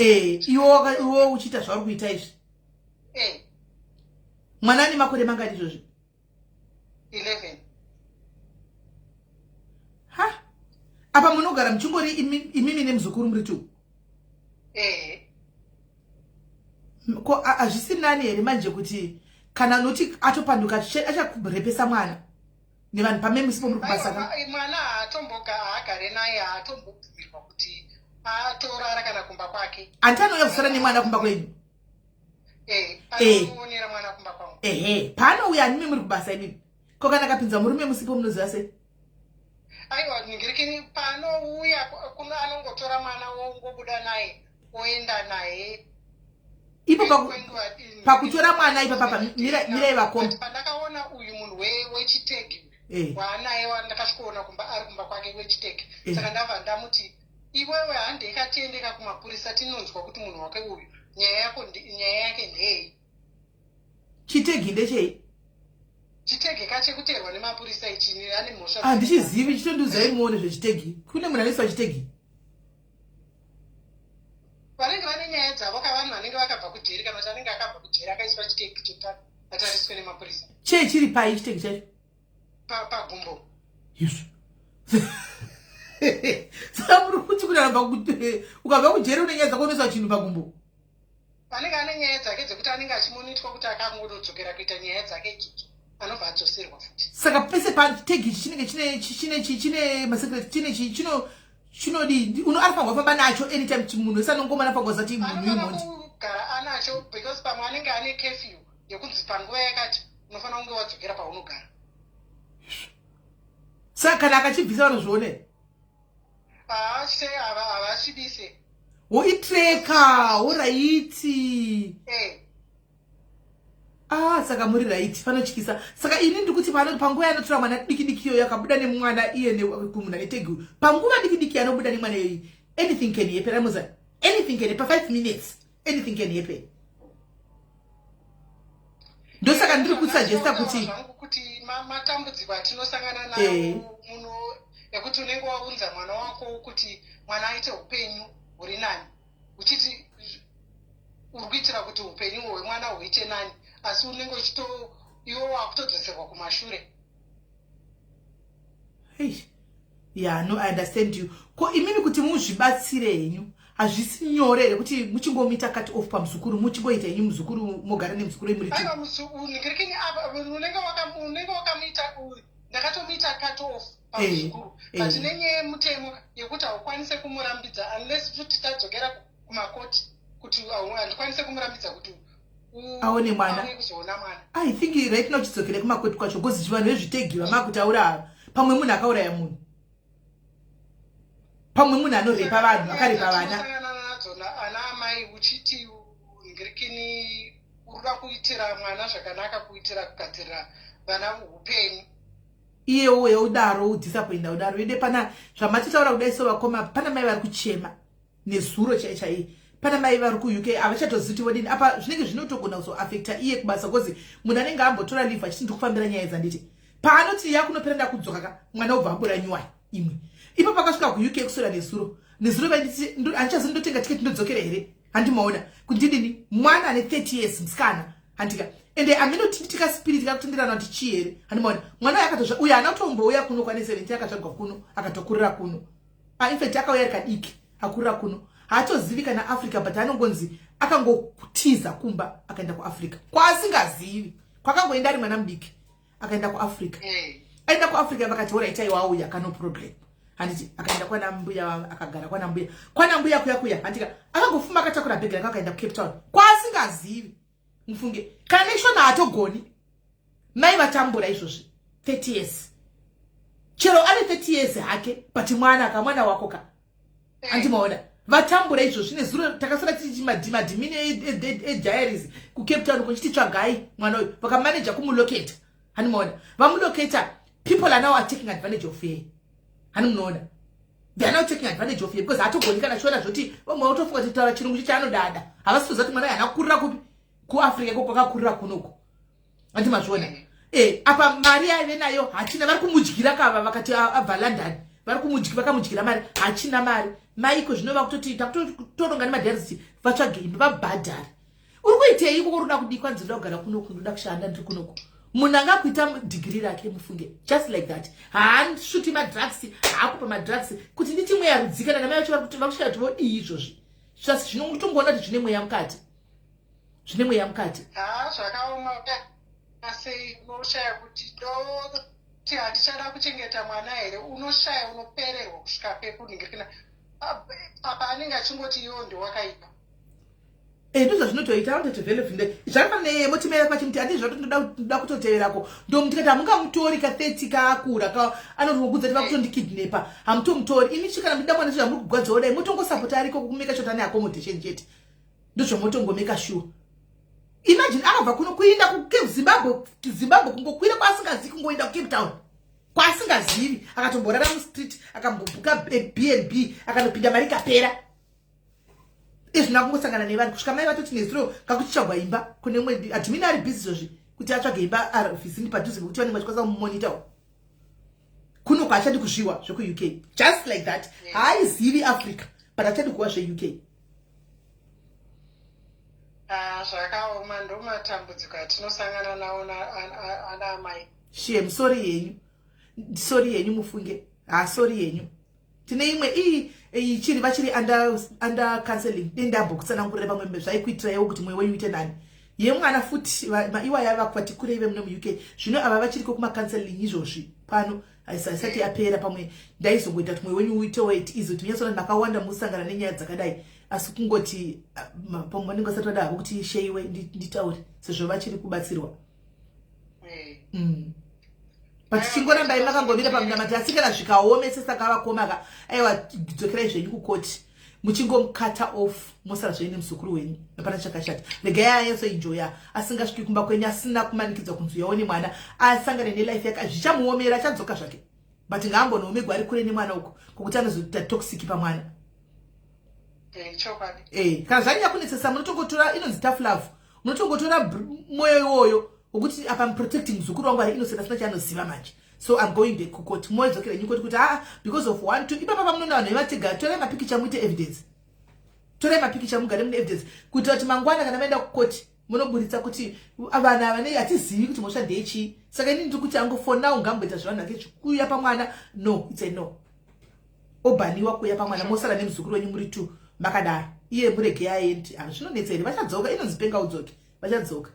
Iwo uchiita zvauri kuita izvi. Mwana ane makore mangani izvozvi? 11. Apa munogara muchingori imimi nemuzukuru muri tu? Ko hazvisiri nani here manje kuti kana noti atopanduka achakurepesa mwana nevanhu pamwe musipo muri kubasa? Mwana haagare naye haatombobvumirwa kuti atorara kana kumba kwake. Anti anouya kusara nemwana kumba kwenyu? Anoonera mwana kumba kwangu. Paanouya hanimi muri kubasa imimi? Ko kana akapinza murume musipo munoziva sei? Aiwa ningirikini panouya kuno anongotora mwana wongobuda naye oenda naye. Ipo pakutora mwana ipapa mirai vakomba. Pandakaona uyu munhu wechitegi waanaye ndakasvikoona kumba ari kumba kwake wechitegi. Saka ndabva ndamuti iwewe hande ikatendeka kumapurisa tinonzwa kuti munhu wake uyu nyaya yake ndei. Chitegi ndechei? Chitegi kachekuterwa nemapurisa ichini ane mhosva. Handichizivi chitondiudzai muone zvechitegi. Kune munhu anoswa chitegi? Vanenge vane nyaya dzavo kavanhu vanenge vakabva kujeri kana kuti anenge akabva kujeri akaiswa chitegi chekutanga atariswe nemapurisa. Chiri pai chitegi chacho? Pagumbo. Yesu. Saka muri kuti ukabva kujeri une nyaya dzako unoiswa chinhu pagumbo? Vanenge ane nyaya dzake dzekuti anenge achimonitwa kuti akangododzokera kuita nyaya dzake idzodzo anobva adzoserwa futi. Saka pese pachitegi chinenge chine masekireti chinodi anofanirwa kufamba nacho anytime munhu esanongomana pangoza kuti munhu uyu kugara anacho because pamwe anenge ane curfew yekunzi panguva yakati unofanira kunge wadzokera paunogara. Saka kana akachibvisa vanozvione havasvibise woitreka woraiti. Saka muri right panotyisa. Saka ini ndikuti panguva yanotora mwana diki iyo yakabuda nemwana iye kumunhu anetegi panguva diki anobuda nemwana iyoyi anything can happen. Ramuza anything can happen 5 minutes anything can happen. Ndosaka ndiri kusuggesta kuti matambudziko atinosangana nawo muno ekuti unenge waunza mwana wako kuti mwana aite upenyu huri nani uchiti uri kuitira kuti upenyu hwemwana huite nani, asi unenge iwo wakutodzoserwa kumashure. Yeah, no, I understand you. Ko imini kuti muzvibatsire henyu hazvisi nyore here kuti muchingomita cut off pamuzukuru muchingoita henyu muzukuru mogara nemuzukuru muri tu. Aiwa ngirikini unenge wakamuita ndakatomita cut off pamuzukuru. But nenye mutemo yekuti haukwanise kumurambidza unless futi tadzokera kumakoti kuti handikwanise kumurambidza kuti aone mwana. I think right now chidzokere kumakoti kwacho because vanhu vezvitegi vamakutaura pamwe munhu akauraya munhu. Pamwe munhu anorepa vanhu akarepa vana. Ana amai uchiti ngirikini uruda kuitira mwana zvakanaka kuitira kugadzirira vana upenyu. Iyewo yeudaro udisappointa udaro ide pana zvamatitaura kudai sevakoma pana mai vari kuchema nezuro chaichai. Pana mai vari ku-UK havachatozivi vodini apa zvinenge zvinotogona kuzoafecta iye kubasa kozi munhu anenge ambotora leave achiti ndikufambira nyaya dzanditi paanoti yakunopera kudzoka mwana obva amboranyuwa imwe ipo pakasvika ku-UK kusora nezuro vainditi handichazi ndotenga tiketi ndodzokera here handimaona kuti ndidini mwana ane 30 years musikana handika ende aminoti tikaspiri tikakutenderana kuti chii here handimaona mwana uyo akatozva uyo haana kutombouya kuno kwane 70 akatsvagwa kuno akatokurira kuno infact akauya ari kadiki akurira kuno haatozivi kana Africa but anongonzi akangokutiza kumba akaenda kuAfrica kwaasingazivi kwakangoenda ari mwana mudiki akaenda kuAfrica aenda kuAfrica vakati alright aiwa auya kano problem handiti akaenda kwana mbuya akagara kwana mbuya kuya handika akangofuma akatakura bhegi rake akaenda kuCape Town kwaasingazivi mufunge kana neshona haatogoni mai vatambura izvozvi 30 years chero ane 30 years hake but mwana wako ka handimaona vatambura izvozvi nezuro takasara tichi madhimini ediaries kuCape Town kunchiti tsvagai mwana uyu vakamanaja kumuloketa handimaona vamuloketa people are now taking advantage of fear hanimunoona they are now taking advantage of fear because hatogoni kana chiona zvoti vamwe utofunga kuti taura chirungu chaanodada havasitoziva kuti mwana yana kurira kupi kuAfrica iko kwakakurira kunoko handimazviona apa mari aive nayo hachina vari kumudyira kava vakati abva London vakamudyira mari hachina mari maiko zvinova kutoti takutoronga nemadharisiti vatsvage imba vabhadhari uri kuitei iko kuruda kudikwa nzinoda kugara kunoko ndoda kushanda ndiri kunoko munhu angakuita dhigiri rake mufunge just like that haasvuti madrugs haakupa madrugs kuti nditi mweya rudzikana namai vacho vari vakusvika kuti vodii izvozvi zvinongotongoona kuti zvine mweya mukati zvakaoma asi unoshaya kuti ti hatichada kuchengeta mwana here unoshaya unopererwa kusvika pekuningirikina apa anenge achingoti iwo ndowakaipa ndozvazvinotoita anototovelevhinde zvakafanira motimera pachimti hati zvatondoda kutoteverako ndomuti kati hamungamutori ka30 kaakura anotomugudza ti vakutondikidnepa hamutomutori ini chikana muchida mwana zvamuri kugwadzawo dai motongosapota ariko kumeka chotane accommodation chete ndozvamotongomeka sure. Imagine akabva kuno kuenda kuZimbabwe kungokwira kwaasingazivi kungoenda kuCape Town kwaasingazivi akatomborara mustreet akambobuka B&B akanopinda mari kapera izvina kungosangana nevanhu kusvika mai vatoti nezuro kakuchichagwa imba kune mwe admin ari busy zvozvi kuti atsvage imba arofisini padhuze kuti vanenge vachikwanisa kumumonita kuno kwaachadi kuzviwa zvokuUK just like that haazivi Africa but achadi kuwa zveUK. Zvakaoma ndomatambudziko atinosangana nawo ana amai. Shame, sorry yenyu mufunge. Sorry yenyu. Tine imwe chiri vachiri under counseling dendambo kutsanangurira pamwe zvaikuitira yewo kuti mwewe uite nani. Yemwana futi iwa yava kwati kure ive muno muUK. Zvino ava vachiri kuma counseling izvozvi. Pano aisati yapera pamwe ndaizongoita kuti mwewe uite wait izo tinyasona nakawanda musangana nenyaya dzakadai. Asi kungoti pamwe ningo satoda kuti sheiwe nditaure sezvo vachiri kubatsirwa. But chingoramba imakangomira pamnyama tasikana zvikaomesesa kavakomaka aiwa dzokera izvenyu kukoti muchingomukata off mosara zveine musukuru wenyu napana chakashata regai yasoenjoya asingasviki kumba kwenyu asina kumanikidzwa kunzi yaone mwana asangane nelife yake zvichamuomera achadzoka zvake but ngaambonomegwa ari kure nemwana uko kokuti anozoita toxic pamwana. Kana zvanyanya kunesesa munotongotora inonzi tough love munotongotora moyo iwoyo wokuti apa protecting muzukuru wangu ari innocent asina chaanoziva manje so I'm going back kukoti moedzokera nyuko kuti because of 1 2 ipapa pamunoona vanhu vevatega tore mapikicha muite evidence torai mapikicha mugare mune evidence kuti kuti mangwana kana maenda kukoti munoburitsa kuti vana vane hatizivi kuti moshandei chii. Saka inini ndiri kuti for now ngamboita zvavanhu vake kuuya pamwana no, it's a no. Obhaniwa kuuya pamwana mosara nemuzukuru wenyu muri 2 makadaro iye murege aendi zvinonetsa here. Vachadzoka, inonzi penga udzoke, vachadzoka.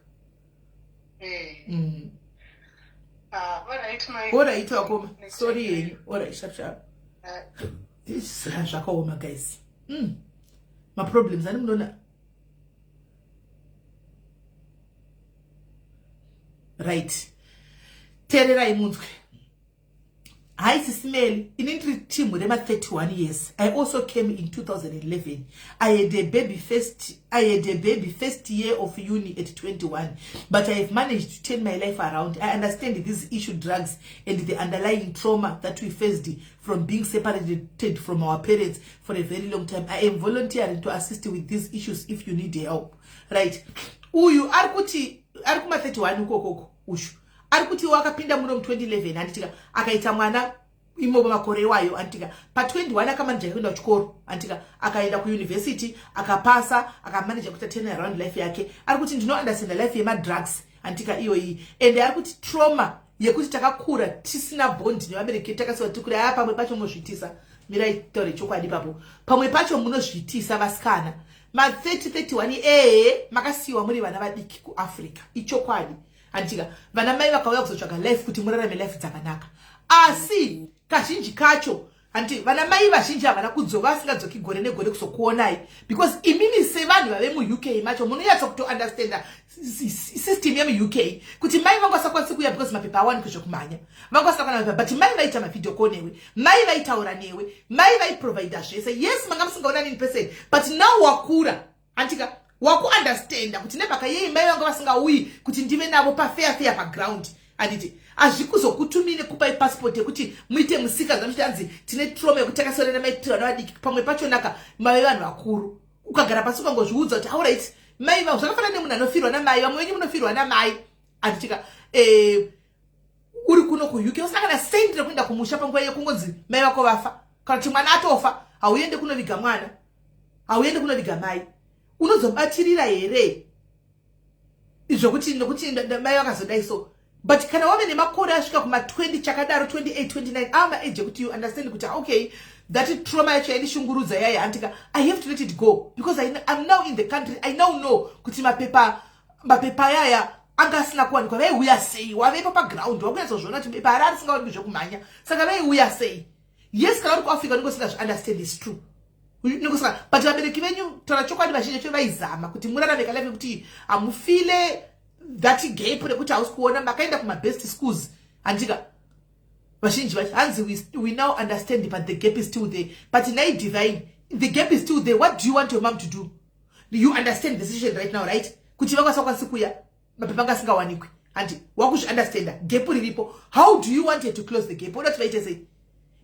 Alright wakoma, sorry yenyu. Alright, sharp sharp. Zvakaoma guys. Maproblems ani munoona. Right. Tererai munzwe. Hi Sisimeli, in entry team with 31 years. I also came in 2011. I had a baby first year of uni at 21. But I have managed to turn my life around. I understand this issue, drugs, and the underlying trauma that we faced from being separated from our parents for a very long time. I am volunteering to assist with these issues if you need help. Right. Uyu arikuma 31 ukoko ushu. Arikuti wakapinda muno 2011 anditika akaita mwana imoba makore wayo anditika pa 21 akamanija kuenda kuchikoro anditika akaenda ku university akapasa akamanija kuita turn around life yake. Arikuti ndino understand life yema drugs anditika iyo iyi and arikuti trauma yekuti takakura tisina bond nevabereki takasiwa tikuri aya pamwe pacho muzvitisa mirai tauri chokwadi papo pamwe pacho munozvitisa vasikana ma 31 makasiwa muri vana vadiki ku Africa ichokwadi antika vana mai vakauya kuzotsvaga life kuti murarame life dzakanaka asi kazhinji kacho anti vana mai vazhinji havana kudzova vasingadzoki gore negore kuzokuonai because imini sevanhu vave mu-UK macho munonyatsa kuto understand system yemu-UK kuti mai vangasakwanisi kuuya because mapepa awani kuzvokumhanya vangasakwana mapepa but mai vaita mavideo call newe mai vaitaura newe mai vaiprovida zvese yes manga musingaona nini person but now wakura antika wakuunderstanda kuti nebhaka yei mai vanga vasingauyi kuti ndive navo pafair paground anditi azvikuzokutumire kupai passport yekuti muite musika zvamuti anzi tine trauma yekuti takasorera maitiro vanavadiki pamwe pacho naka mai vanhu vakuru ukagara pasi ukangozviudza kuti alright mai vangu zvakafanana nemunhu anofirwa namai vamwe venyu munofirwa namai anditika uri kuno ku-UK usakana sendire kuenda kumusha panguva yekungonzi mai vako vafa kana kuti mwana atofa hauende kunoviga mwana hauende kunoviga mai unozobatirira here izvokuti nokuti mai vakazodai so but kana wave nemakore asvika kuma 20 chakadaro 28 29 ama age kuti you understand kuti okay that trauma yacho yaindishungurudza yaya antika I have to let it go because I'm now in the country. I now know kuti mapepa yaya anga asina kuwanikwa vaiuya sei wavepo paground wakunyatsoziona kuti bepa ari arisingaoniki zvokumhanya saka vaiuya sei yes kana uri kuafrica unongosinga understand is true ningosaka but vabereki venyu taura chokwadi vazhinji vacho vaizama kuti murarame kalife kuti hamufile that gap rekuti hausi kuona makaenda kuma-best schools andika vazhinji vacho hanzi we now understand but the gap is still there but nai divine the gap is still there. What do you want your mom to do? You understand the situation right now, right? Kuti vakasakwanisi kuya mapepa anga asingawanikwi and wakuzviunderstanda gap riripo. How do you want her to close the gap? What do you say?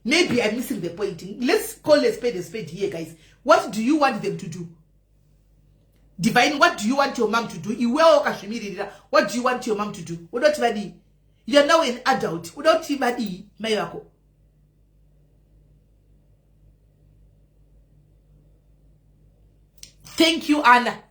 Maybe I'm missing the point. Let's call a spade here, guys. What do you want them to do? Divine, what do you want your mom to do? What do you want your mom to do? You are now an adult. Thank you, Anna.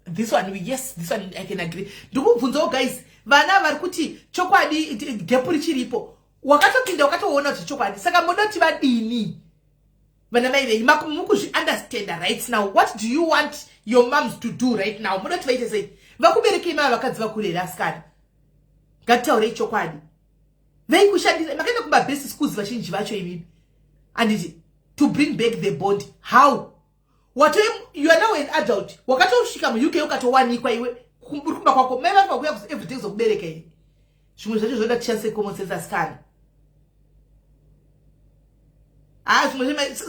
This one, yes, this one I can agree. Guys, vana varikuti chokwadi gapuri chiripo. Wakatopinda wakatoona kuti chokwadi. Saka munoti vadini. Vana mai mukuzi understand right now. What do you want your moms to do right now? Munoti vaite sei. Vakubereka imai vakadzi vakurera asikana. Ngataure chokwadi. Vaikushandisa makaenda kuma best schools vazhinji vacho imini. And to bring back the bond. How? What you are now an adult. Wakatosvika mu-UK ukatowanikwa iwe kumba kwako mai vanhu vakuya everything zokubereka iyi. Zvimwe zvacho zvoda chance common sense asikana.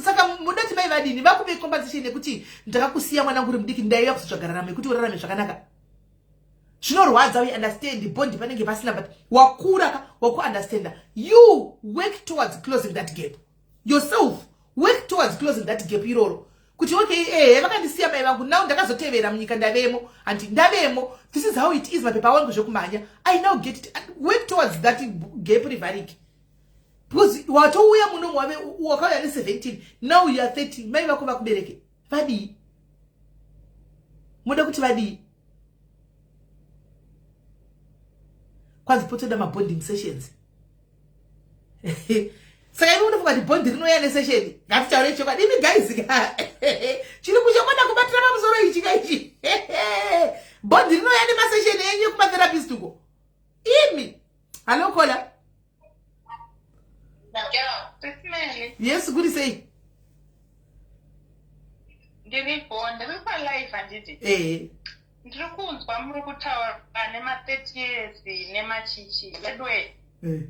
Saka mudati mai vadini vakupe compensation yekuti ndakakusiya mwana nguri mudiki ndaiya kuzotsvaga raramo yekuti urarame zvakanaka. Zvinorwadza we understand bond panenge pasina but wakura wakuunderstanda. You work towards closing that gap. Yourself work towards closing that gap iroro. Kuti okay vakandisiya mai vangu now ndakazotevera munyika ndavemo anti ndavemo. This is how it is mapepa wangu zvokumhanya. I now get it and work towards that gap rivariki. Because watouya muno mwave wakauya ne 17 now you are 30 mai vako vakubereke Vadi. Muda kuti vadi. Kwazi potoda ma bonding sessions. Saka iwe unofunga kuti bonding rinoya nesession. Ngatichaure chokwadi. Imi guys chiri kushokona kubatira pamusoro ichi kaichi. Bonding rinoya nemasession enyu kuma therapist uko. Imi. Hello Kola. Yes, good to say. Ndiri palive handiti. Ndiri kunzwa muri kutaura nema-30 years nemachichi. Bedwe,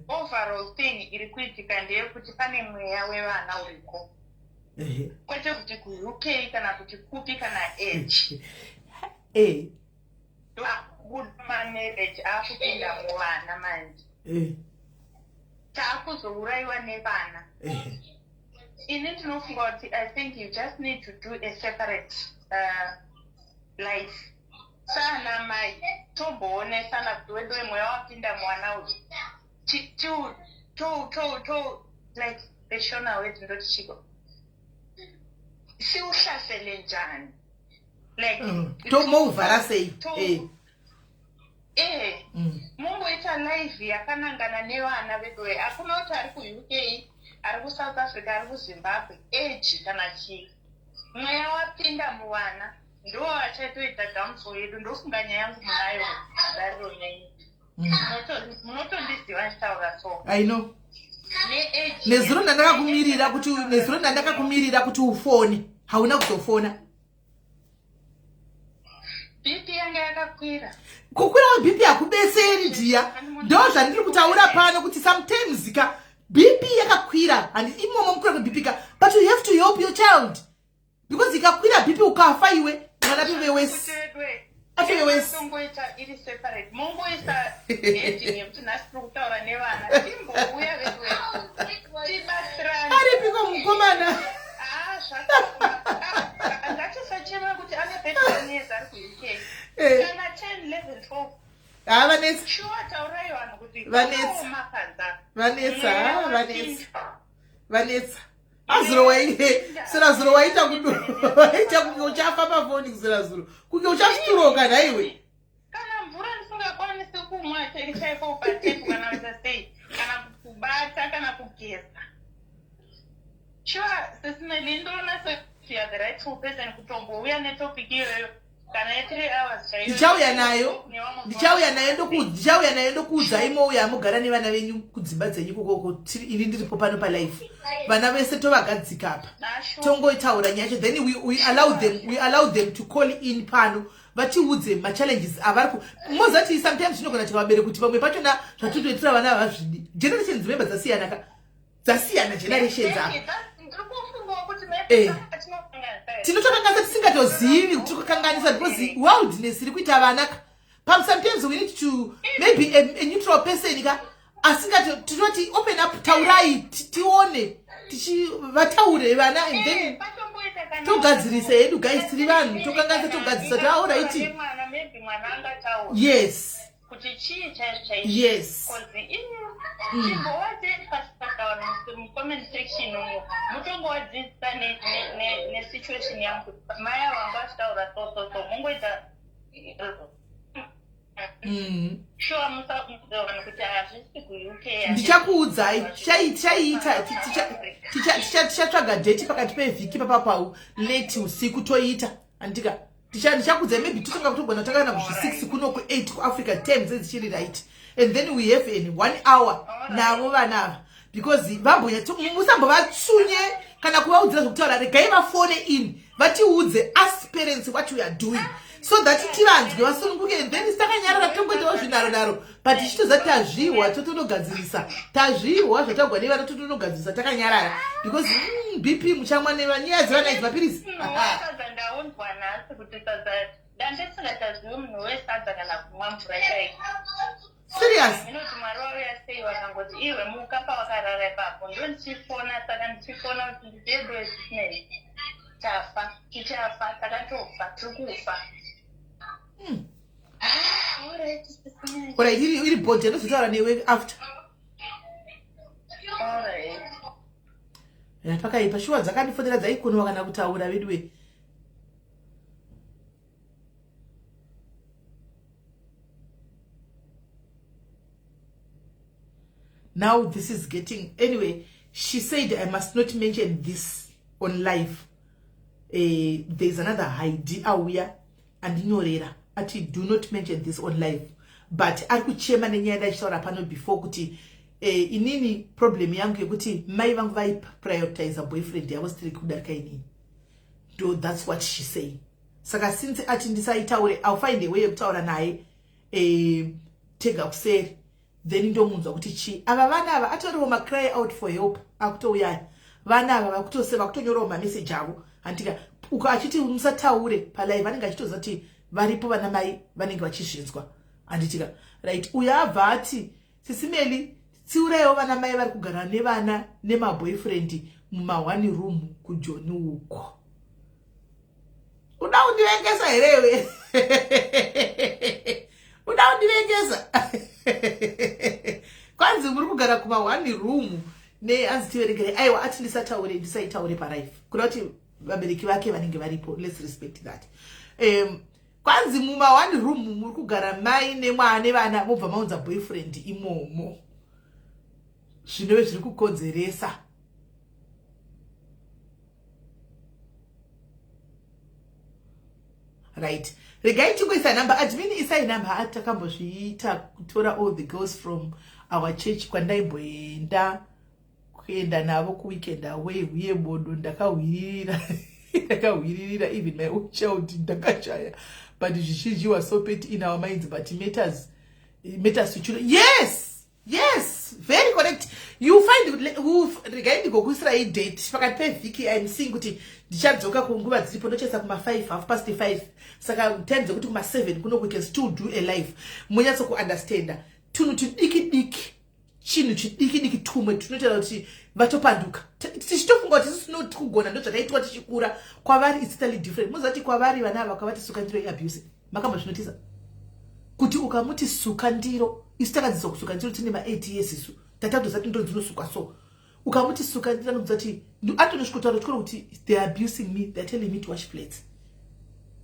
overall thing iri kuitika ndeyekuti pane mweya wevana uriko. Kwete kuti ku-UK kana kuti kupi kana age. Good marriage akupinda muvana manje. Taakuzouraiwa nevana. In it, I think you just need to do a separate life. Sana mai tobone sana tuwe moyo wapinda mwana uji. Like the shona wetu ndo tichiko. Si ushafele njani. Like tomo uvara sei. Mungu ita life yakanangana nevana vedwe. Akuna uta ari ku UK. Ari South Africa, ari Zimbabwe, age kana chii. Mweya wapinda muvana, ndo achatoita damfo yedu, ndofunga nyaya yangu munayo dariro nyenyi. Munotondisiwa nchitaura so. I know. Nezuro ndandakakumirira kuti ufone, hauna kuzofona. BP yanga yakakwira. Kukwira BP yakubeseri dia. Ndo zvandiri kutaura pano kuti sometimes BP yakakwira and imomo mukura BP ka, but you have to help your child because ikakwira BP ukafa iwe mwana piwe wesi afiwe wesi songoita iri separate mungu isa edging yemtuna struktura nevana timbo uya vetwe tibastrana ari piko mukomana ngatisachema kuti ane petaneza ari ku UK kana 10 11 12 vanetsa sure taurayo vanhu kuti vanetsa azuro waita kunge uchafa pafoni kuzirazuro kunge uchasituroka naiwe kana mvura ndisingakwanisi kumwa chaiko patepu kana sei kana kubata kana kugeza sure sesineli ndona you are the rightful person kutombouya netopic iyoyo kana 3 hours ndichauya nayo ndokuudza imouya mugara nevana venyu kudzimba dzenyu kokoko ini ndiripo pano palife vana vese tovagadzika apa tongoitaura nyacho then we allow them to call in pano vatiudze machallenges avari mozati sometimes tinogona tivabere kuti vamwe pachona zvatotoitira vana havazvidi generations member dzasiyana generations apa tinotokanganisa tisingatozivi kuti tikukanganisa because wildness iri kuita vana sometimes we need to maybe a neutral person tinoti open up taurai tione vataure vana and then togadzirise hedu guys tiri vanhu tokanganisa togadzirisa kuti alright yes kuti chii chaicho yes chimbowadze pasipakawana mucomment section umo mutongowadzidzisa nesituation yangu maya wangu achitaura so mungoita sure musavanhu kuti hazvisi ku-UK ndichakuudzai tichatsvaga date pakati pevhiki papapau late usiku toita andika ndichakuudzai maybe totonga kutogona takana kuzvi6 kuno ku8 kuafrica time dzichiri right and then we have in 1 hour navo vanava because musambovatsunye kana kuvaudzira zvokutaura regai vafone in vatiudze as parents what we are doing so that tivanzwe vasununguke and then takanyarara tongoitawo zvinaro but tichitozati tazvihwa totonogadzirisa tazvihwa zvatagwa nevana totonogadzirisa takanyarara because BP muchamwa nyaya dzevana idzi mapirisi ndaunzwa nhasi kuti dandetisingatazviwi munhu wesadza kana kumwa mvura chaiko serious inoti mwari wavo yasei vakangoti iwe muka pawakarara ipapo ndo ndichifona saka ndichifona kuti ndidedo ezvisinei tafa tichafa takatofa tiri kufa alright iri bhodhi anozotaura newe after alright pakaipa shuwa dzakandifonera dzaikonwa kana kutaura veduwe Now this is getting, anyway, she said I must not mention this on live. There's another Heidi Awia and Norera. Ati do not mention this on live. But aku chema nenyanda ishora pano before kuti inini problem yangu yekuti mai vangu vai prioritize a boyfriend yavo stiri kudarika inini. So that's what she say. Saka since ati ndisaitaure, I'll find a way yekutaura naye tega kuseri. Then ndo munzwa kuti chi. Ava vana ava atoriwo ma cry out for help. Akutouya. Vana ava vakutoseva kutonyora ma message avo. Antika uka achiti musataure palive vanenge achitoza kuti varipo vana mai vanenge vachizvinzwa. Anditika right uyabva ati sisimeli tsiurewo vana mai vari kugara nevana nema boyfriend muma one room kujoni uko. Uda undivengesa herewe. Uda undivengesa. Kwanzi muri kugara kuma one room ne anzitiverekere aiwa ati ndisaitaure palive. Kuda kuti vabereki vake vanenge varipo. Let's respect that. Kwanzi muma one room muri kugara mai nemwana nevana mobva maunza boyfriend imomo. Zvinove zviri kukonzeresa. Right. Regai chingoisa number. Admin isai number atakambozviita kutora all the girls from our church kwandaimboenda kuenda navo kuweekend away uye bodo ndakahwirira. Ndakahwirira even my own child ndakashaya. But she was so petty in our minds, but it matters to children. Yes, very correct. You find who regarding go kusira date pakati pevhiki I'm seeing kuti ndichadzoka kunguva dziripo ndochesa kuma 5:30. Saka 10 zokuti kuma 7 kuno we can still do a life. Munyatso ku understand. Tunhu tudiki chinhu chidiki tumwe tunotela kuti vatopanduka. Tichitofunga kuti tisino kugona ndozvakaitwa tichikura kwavari it's totally different. Muzati kwavari vana ava kwavati suka ndiro abuse. Makamba zvinotiza kuti ukamuti suka ndiro isitakadzisa kusuka ndiro tine ma 8 years isu. Tatato zati ndo dzinosuka so. Ukamuti suka ndiro nokuzati atonosvikutaura kuti they are abusing me, they are telling me to wash plates.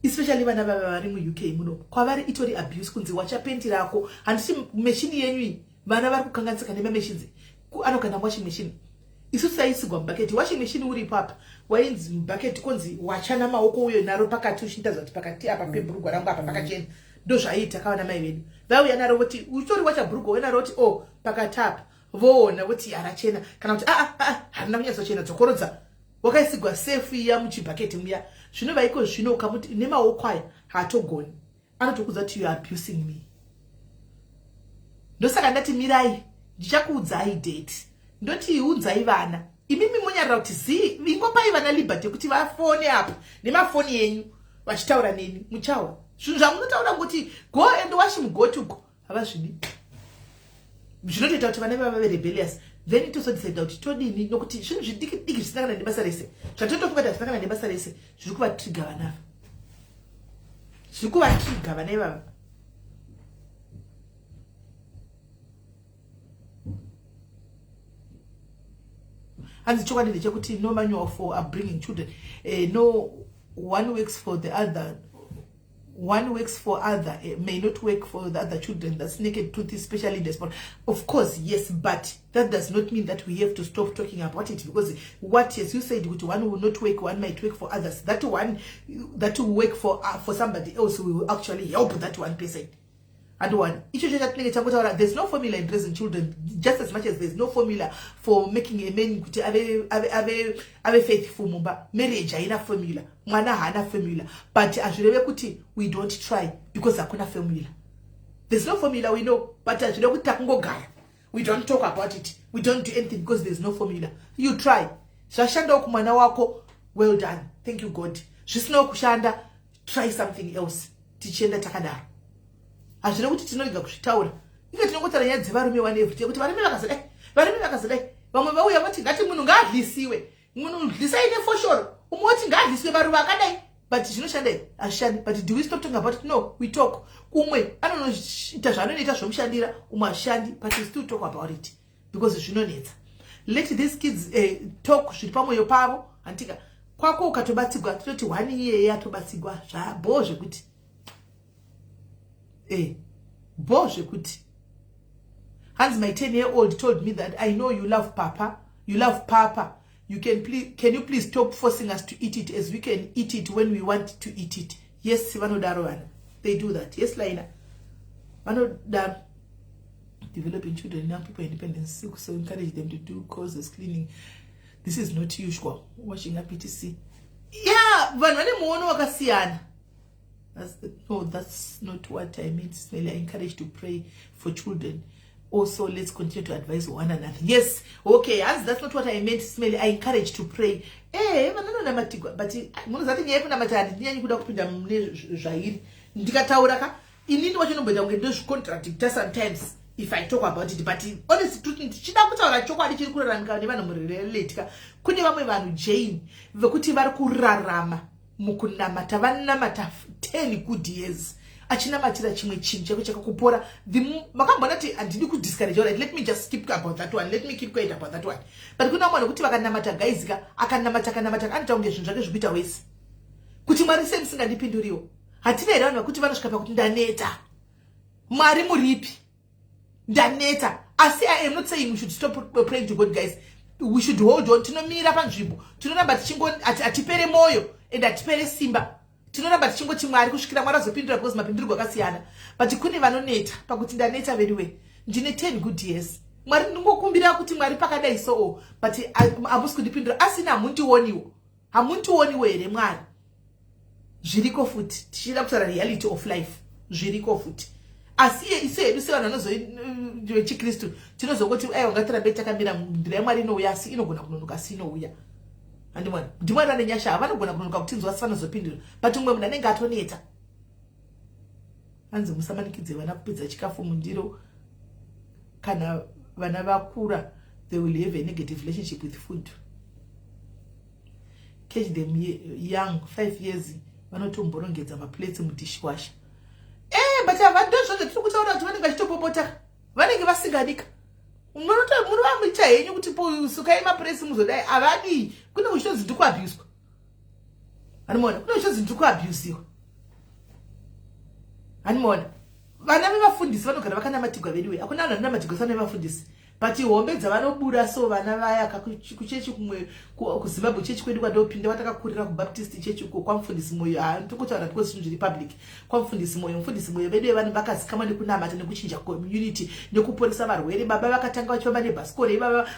Especially vana vava vari mu UK muno. Kwavari itori abuse kunzi wacha penti rako handisi machine yenyu vana vari kukanganisika nema machines. Anogana washing machine. Isu saisigwa bucket washing machine uri papa wainzi bucket konzi wachana maoko uyo naro pakati uchinta zvati pakati apa pebhurugwa rangu apa pakachena ndo zvaita kawana mai vedu vauya naro kuti utori wacha bhurugwa wena roti oh pakati apa voona kuti arachena kana kuti harina kunyatsochena dzokorodza wakaisigwa safe ya muchibhaketi muya zvinova iko zvino ukamuti nemaoko aya haatogoni anotokudza kuti you are abusing me. Ndosaka ndati mirai ndichakuudzai date ndoti unzai vana imimi munyarira kuti ingopai vana liberty kuti vafone apa nemafoni yenyu vachitaura neni muchawa zvinhu zvamunotaura kuti go and wash mugotuko havazvidi zvinotoita kuti vana vava rebellious then tosodecida kuti todini nokuti zvinhu zvidiki zvisangana nebasa rese zvatotofunga kuti zvisangana nebasa rese zviri kuvatriga vanava zviri kuvatriga vana ivava. And the chocolate no manual for upbringing children. No one works for the other. One works for other. May not work for the other children. That's naked truth, especially the sport. Of course, yes, but that does not mean that we have to stop talking about it because what as you said, which one will not work, one might work for others. That one that will work for somebody else will actually help that one person. And one, there's no formula in raising children, just as much as there's no formula for making a man have faithful mumba. Marriage haina formula, mwana hana formula. But we don't try because hakuna formula. There's no formula, we know, but we don't talk about it. We don't do anything because there's no formula. You try. Shashanda kumwana wako, well done. Thank you God. Shisno kushanda, try something else. Tichenda takadara. Azvina kuti tinoiga kuzvitaura ika tinongotara nyaya dzevarume wanevhiti kuti varume vakazadai vamwe vauya vati ngati munhu ngaadlisiwe munhu dlisai nefoshoro umwe wati ngaadlisiwe varume akadai but zvinoshandei hazvishandi but do we stop talking about it? No, we talk. Umwe anonoita zvaanoita zvomushandira umwe hazvishandi but we still talk about it because zvinonetsa. Let these kids talk zviri pamwoyo pavo antika kwako ukatobatsigwa tinoti 1 year yatobatsigwa zvabo zvekuti bozve kuti Hans, my 10-year-old, told me that I know you love Papa. You love Papa. Can you please stop forcing us to eat it, as we can eat it when we want to eat it? Yes, they do that. Yes, Laina. Developing children, young people independence, so encourage them to do courses, cleaning. This is not usual. Washing up PTC. Yeah, but that's not what I meant. Smelly, I encourage to pray for children. Also, let's continue to advise one another. Yes, okay, as that's not what I meant. Smelly, I encourage to pray. But sometimes if I talk about it, but honestly, Jane, mukunamata vanamata 10 good years achina matira chimwe chinja kuchaka kupora makambona ati andidi ku discourage. Alright, let me just keep about that one, let me keep quiet about that one. But kuna mwana kuti vakanamata guys akanamata anita unge zvinhu zvake zvikuita wese kuti Mwari semsingandipinduriwo hatina here vanhu vakuti vanosvika pakuti ndaneta. Mwari muripi? Ndaneta. Asi I am not saying we should stop praying to God, guys. We should hold on. Tinomira panzvimbo tinoramba tichingo atipere moyo and atipere simba. Tinoramba tichingo chimwari kusvikira Mwari azopindura because mapindurirwo akasiyana. But kune vanoneta pakuti ndaneta veriwe ndine 10 good years. Mwari ndingokumbira kuti Mwari pakadai so, but hamusi kundipindura. Asina hamundioniwo here Mwari. Zviriko futi tichida kutaura reality of life. Zviriko futi. Asiye isedu se vanhu vanozo chikristu tinozongoti ungatirambe takamira ndira yaMwari inouya asi inogona kunonoka asi inouya. Ndimwana nenyasha vanogona kunonoka kuti nzwa asi vanozopindura, but umwe munhu anenge atoneta. Hanzi musamanikidze vana kupedza chikafu mundiro. Kana vana vakura, they will have a negative relationship with food. Catch them young, 5 years, vanotomborongedza maplates mudishwasher. But I've done so that you could tell that when I stop water, when I give a cigarette. Muruamita, you could suppose Sukaima press Muzodai, Avadi, couldn't wish us to abuse. And more, no shows to abuse you. And more, I never found this one of Kanamatica anyway. I could not never go, I never found this. But you won't bet Zavano Buddha so Vanavaya Kakuchechu Kusibabu Chechu Pinda Kura Baptist Chechu come for this moya and took out a question to the public. Come for this moya, for this moya, baby, and Bacas, come on, Kunama and the Kuchinja community, no Kupon Samar, where Baba Tanga Chobane Basco,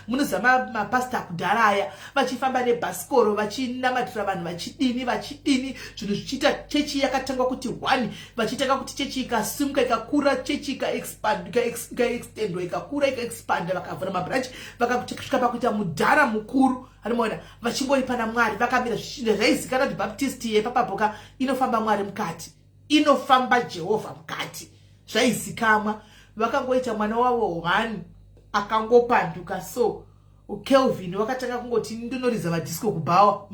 Munusama, my pasta Daraya, Machifambane Bascoro, Machina Matravan, Machini, Chita Chechi Yakatanga Kuti 1, Machitaka Chechika, Sumka Kura Chechika expand, extend, Kura expand. Vakavura mabranch vakakusvika pakuita mudhara mukuru anomona vachingoipana Mwari vakamira zvaizikana kuti Baptist yepapapoka inofamba Mwari mukati, inofamba Jehovha mukati, zvaizikamwa. Vakangoita mwana wavo 1 akangopanduka so Kelvin wakatanga kungoti ndinoriza madisco kubawa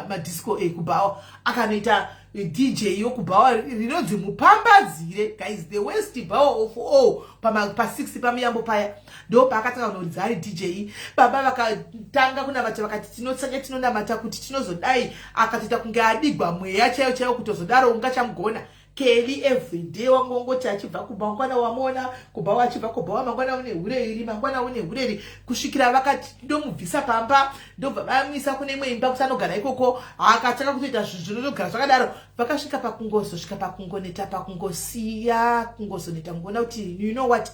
madisco kubawa akanoita DJ yokubawa rinonzi Mupambadzire. Guys, the worst bawa of all pa 6 pamiyambo paya ndo paakatanga kunoridza ari DJ. Baba vakatanga kuna vati vakati tinotsanya tinonamata kuti tinozodai, akatoita kunge adigwa mweya chaiyo kutozodaro ungachamugona. Kelly everyday wangongoti achibva kubva mangwana wamona kubva achibva kubva mangwana une hureri mangwana une hureri kusvikira vakati ndomubvisa pamba ndobva vamisa kune imwe imba kuti anogara ikoko. Akatanga kutoita zvinogara zvakadaro vakasvika pakungozosvika pakungoneta pakungosiya kungozoneta ngona kuti you know what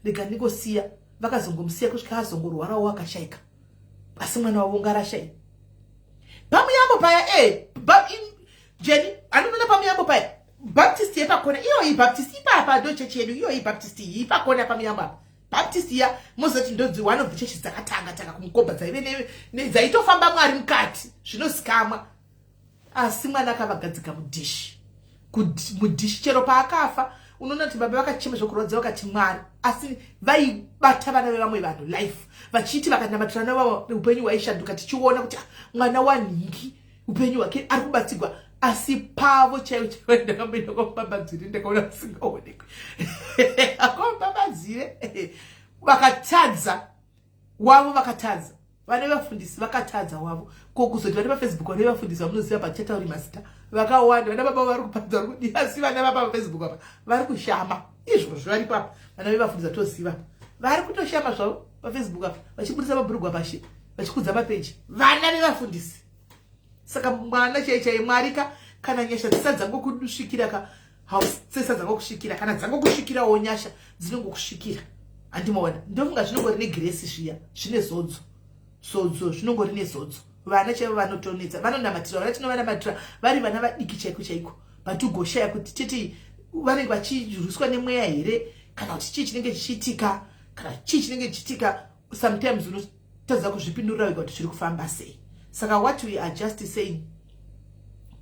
rega ndingosiya. Vakazongomusiya kusvika azongorwarawo wakashayika, asi mwana wavo ngarashai pamuyambo paya Jenny anonona pamuyambo paya Baptist yepakona iyo Baptist ipapa ndo chechi yedu iyo Baptist ipakona pamuyamba Baptist ya mozoti ndodzi one of the churches dzakatanga kumukomba dzaive dzaitofamba Mwari mukati zvinosikamwa. Asi mwana akavagadzika mudishi chero paakafa unoona kuti baba vakachema zvokurodza vakati Mwari, asi vaibata vana vevamwe vanhu life vachiti vakanamatira navo upenyu hwaishanduka tichiona kuti mwana wanhingi upenyu hwake ari kubatsirwa. Asi pavo chaiwo ndakamboenda kwaMupambadzire ndakaona kusingaonekwi. kwaMupambadzire vakatadza wavo, vakatadza vane vafundisi vakatadza wavo kokuzoti vane paFacebook vane vafundisi vamunoziva pachatauri mazita vakawanda. Vana baba vari kupadza vari kudi, asi vana baba paFacebook apa vari kushama izvo zvari papa. Vana vevafundisi toziva vari kutoshama zvavo pafacebook apa vachibudisa mabhurugwa pashi vachikudza mapeji vana nevafundisi. Saka mwana chaichai mwarika kana nyasha dzisadzangokusvikira ka hausesadzangokusvikira kana dzangokusvikirawo nyasha dzinongokusvikira. Andimoona ndofunga zvinongori negresi zviya zvine zodzo zvinongori nezodzo. Vana chaivo vanotonetsa vanonamatira vana tinovanamatirwa vari vana vadiki chaiko chaiko vatugoshaya kuti titi vanenge vachirwiswa nemweya here kana kuti chii chinenge chichiitika kana chii chinenge chichiitika. Sometimes unotadza kuzvipindurira wega kuti zviri kufamba sei. Saka what we are just saying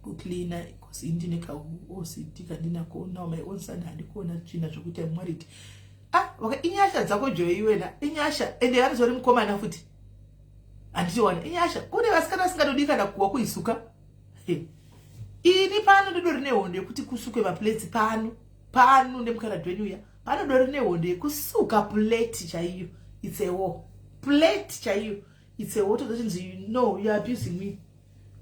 kucleana because indine kaOCD kandinako now my own son handikuona zvina zvokuti I'm worried. Inyasha dzako Joy iwena inyasha ende vanozori mukomana futi anditiwana inyasha kune vasikana vasingatodi kana kuwa kuisuka. Ini pano ndodori nehondo yekuti kusukwe maplates pano nemukaradhi wenyu uya pano ndodori nehondo yekusuka plate chaiyo. It's a war plate chaiyo. It's a war to the you know you are abusing me.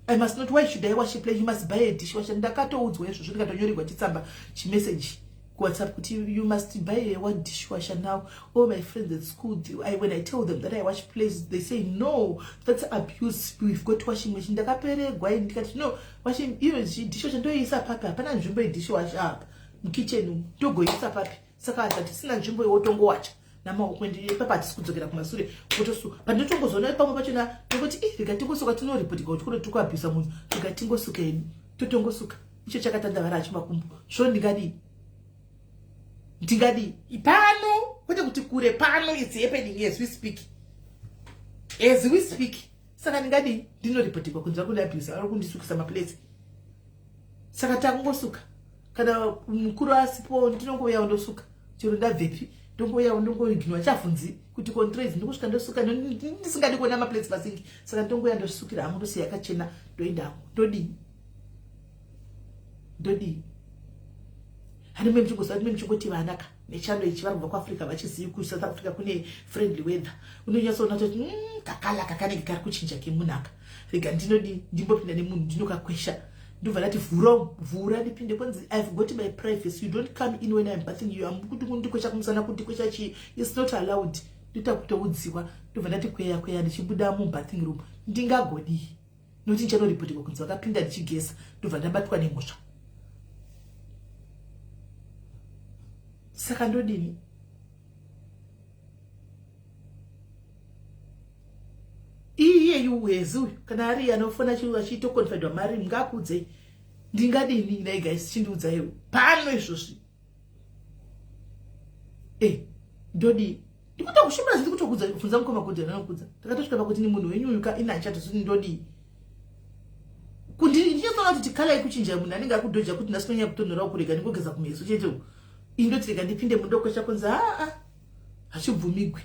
I must not. Why should I wash a plate? You must buy a dishwasher. Ndakatoudzwa izvo ndikatonyorerwa chitsamba chimessage WhatsApp kuti you must buy one dishwasher now. All my friends at school, when I tell them that I wash plates, they say no, that's abuse. We've got washing machine. Ndakaperegwa ndikati no, washing even dishwasher ndoisa papi hapana nzvimbo yedishwasher apa mukitchen togoisa papi. Saka ati sina nzvimbo yotongowacha namaoko ndipepa tisikudzokera kumashure kutosu pandotongozona pamwe pachona ndikuti rikatingosuka tinoreportika kuti kuno tikuabvisa munhu rikatingosuka inu totongosuka icho chakatanda vara achimakumbo svo ndingadi pano kwete kuti kure pano it's happening as we speak saka ndingadi ndinoreportika kunzwa kundiabvisa vari kundisukisa maplates. Saka tangosuka kana mukuru asipo ndinongouya ndosuka chero ndabvepi ndongoya ndongoiginwa chafunzi kuti contrails ndingosvika ndosuka ndisingadi kuona maplates pasingi. Saka ndongoya ndosukira hangu ndosiya yakachena ndoenda hangu ndodi hanimwe mchingoti vanaka nechando ichi vari kubva kuAfrica vachizivi kuti South Africa kune friendly weather unonyatsoona kuti kakanenge kari kuchinja kemunaka rega ndinodi ndimbopinda nemunhu ndinokakwesha ndobva ndati vhura ndipinde kwanzi I've got my privacy. You don't come in when I'm bathing you. Kuti kundikwesha kumusana kuti kwesha chi it's not allowed. Nditakutoudziwa ndobva ndati kweya ndichibuda mubathing room ndingagodi noti ndichanoreportika kunzi vakapinda ndichigesa ndobva ndabatwa nemhosva. Saka ndodini iyeyu wezi uyu kana ari anofona chiuva achitokonfidwa mari mungakudzei ndingadini nai guys chindiudza iwe pano izvozvi ndodi ndikuta kushimira zviri kutokudza kufunza mukoma kuti anokudza takatosvika pakuti ni munhu wenyu uyu ina achatozi ndodi kuti ndinoona kuti kala ikuchinja munhu anenge akudhoja kuti ndasinonya kutonhora kurega ndingogeza kumeso chete indoti rega ndipinde mudoko kunzi hachibvumigwi.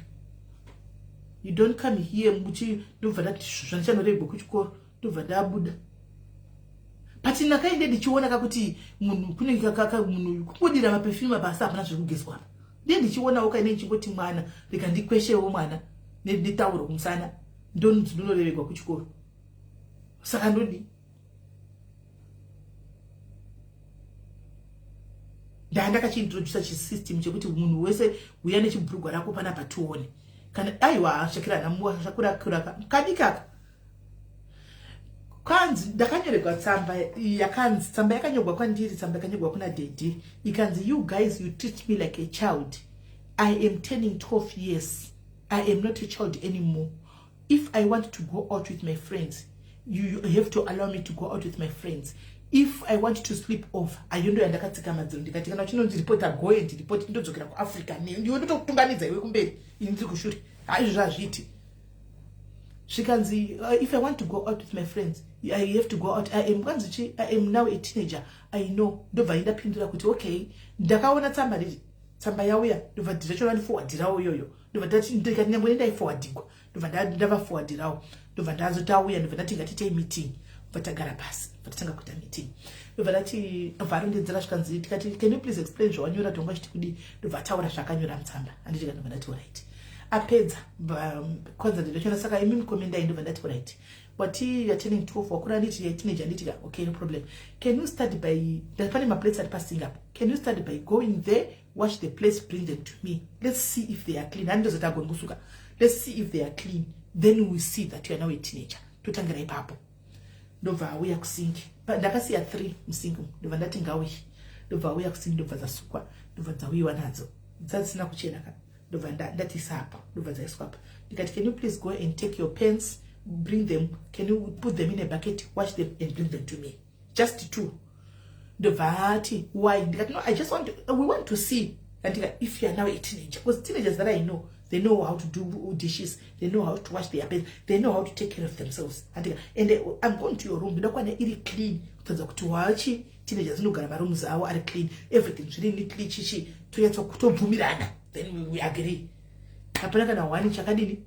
You don't come here muchi ndobva ndati zvandichanoregwa kuchikoro ndobva ndabuda. But ndakaende ndichiona kakuti munhu kunenge munhu kubudira maperfume basa hapana zviri kugezwa apa. Ndichiona ukaine nchingoti mwana rega ndikweshewo mwana netauro kumusana ndinoregwa kuchikoro. Saka ndodi ndakachintroduce chisystem chekuti munhu wese uya nechibhurugwa rako pana patuone kana aiwa shakira namuwa shakura kadikaka kanzi ndakanyorerwa tsamba yakanzi tsamba yakanyorwa kwandiri tsamba yakanyorwa kuna Dedi ikanzi you guys you treat me like a child. I am turning 12 years. I am not a child anymore. If I want to go out with my friends, you have to allow me to go out with my friends. If I want to sleep off, ayondo yandakatsika madziro ndikati kana chinonzi report go and report ndodzokera kuAfrica ndiyo ndokutunganidza iwe kumberi ini ndiri kushuri haizvo zvazviti zvikanzi if I want to go out with my friends I have to go out. I am now a teenager. I know. Ndobva ndapindura kuti okay ndakaona tsamba yauya ndobva ndachona ndiforwardirawo yoyo ndobva ndikati nyangwe ndaiforwardigwa ndobva ndavaforwardirawo ndobva ndazotauya ndobva ndati ngatitei meeting vatagara pasi vatanga kuita meeting ndobva ndati varondedzera zvikanzi tikati can you please explain zvawanyora tonga chitikudi ndobva taura zvakanyora mutsamba handiti ndobva ndati alright apedza kwanza ndinochona saka imi mukomendai ndobva ndati alright but you're turning 12 wakura nditi teenager nditi okay no problem can you start by pane maplates ari passing up can you start by going there wash the plates, bring them to me. Let's see if they are clean. Let's see if they are clean. Then we see that you are now a teenager. Tutangira ipapo. Ndova awuya kusinki. Ndakasiya 3 msingu. Ndova ndati ngawi. Ndova awuya kusinki, ndova zasukwa. Ndova dzawiwa nadzo. Dzasina kuchena ka. Ndova ndati sapa. Ndova dzaiswa apa. Ndikati, can you please go and take your pens, bring them, can you put them in a bucket, wash them and bring them to me? Just 2. Ndovati, why? Ndikati, no, I just want to, we want to see. And if you are now a teenager, because teenagers that I know, they know how to do dishes, they know how to wash their pens, they know how to take care of themselves. And I'm going to your room, really clean. Teenagers no gara rooms are clean, everything's really neatly chichi. Then we agree. Hapana kana wani chakadini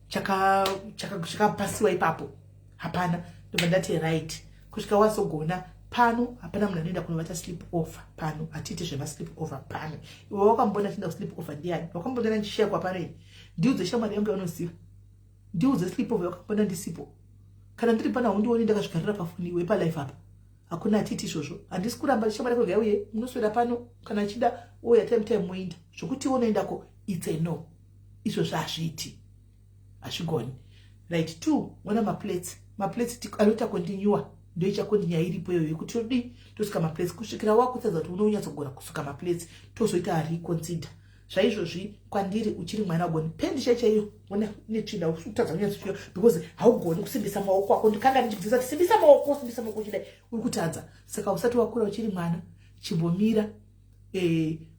chaka pasiwa ipapo. Hapana, ndo ndati right. Kushika waso gona pano hapana mnaenda kunavata sleep over pano atite zvema sleep over pano. Iwe wakambona tinda sleep over ndiani? Wakambona nchishia kwa pano. Ndiuze shamari yangu yanosira. Ndiuze sleep over wakambona ndisipo. Kana ndiri pana undioni ndakazvigarira pafuni iwe pa life hapa. Hakuna atiti shosho. Andisi kuramba shamari yako ngauye munoswera pano kana chida oya time muinda. Zvokuti unoenda ko it's a no. Izvo zvazviti. Ashigoni. Right, 2, wana maplates alota continue. Ndio ichakondinya iripo yoyo kuti odi tosika maplates kusvikira wakutadza kuti unonyatsogona kusuka maplates tozoita ari consider. Zvaizvozvi kwandiri uchiri mwana wagoni pendisha chaiyo ona netsvina utadza kunyatsofika because haugoni kusimbisa maoko ako ndikanga ndichibvisa simbisa maoko chidai uri kutadza. Saka usati wakura uchiri mwana chimbomira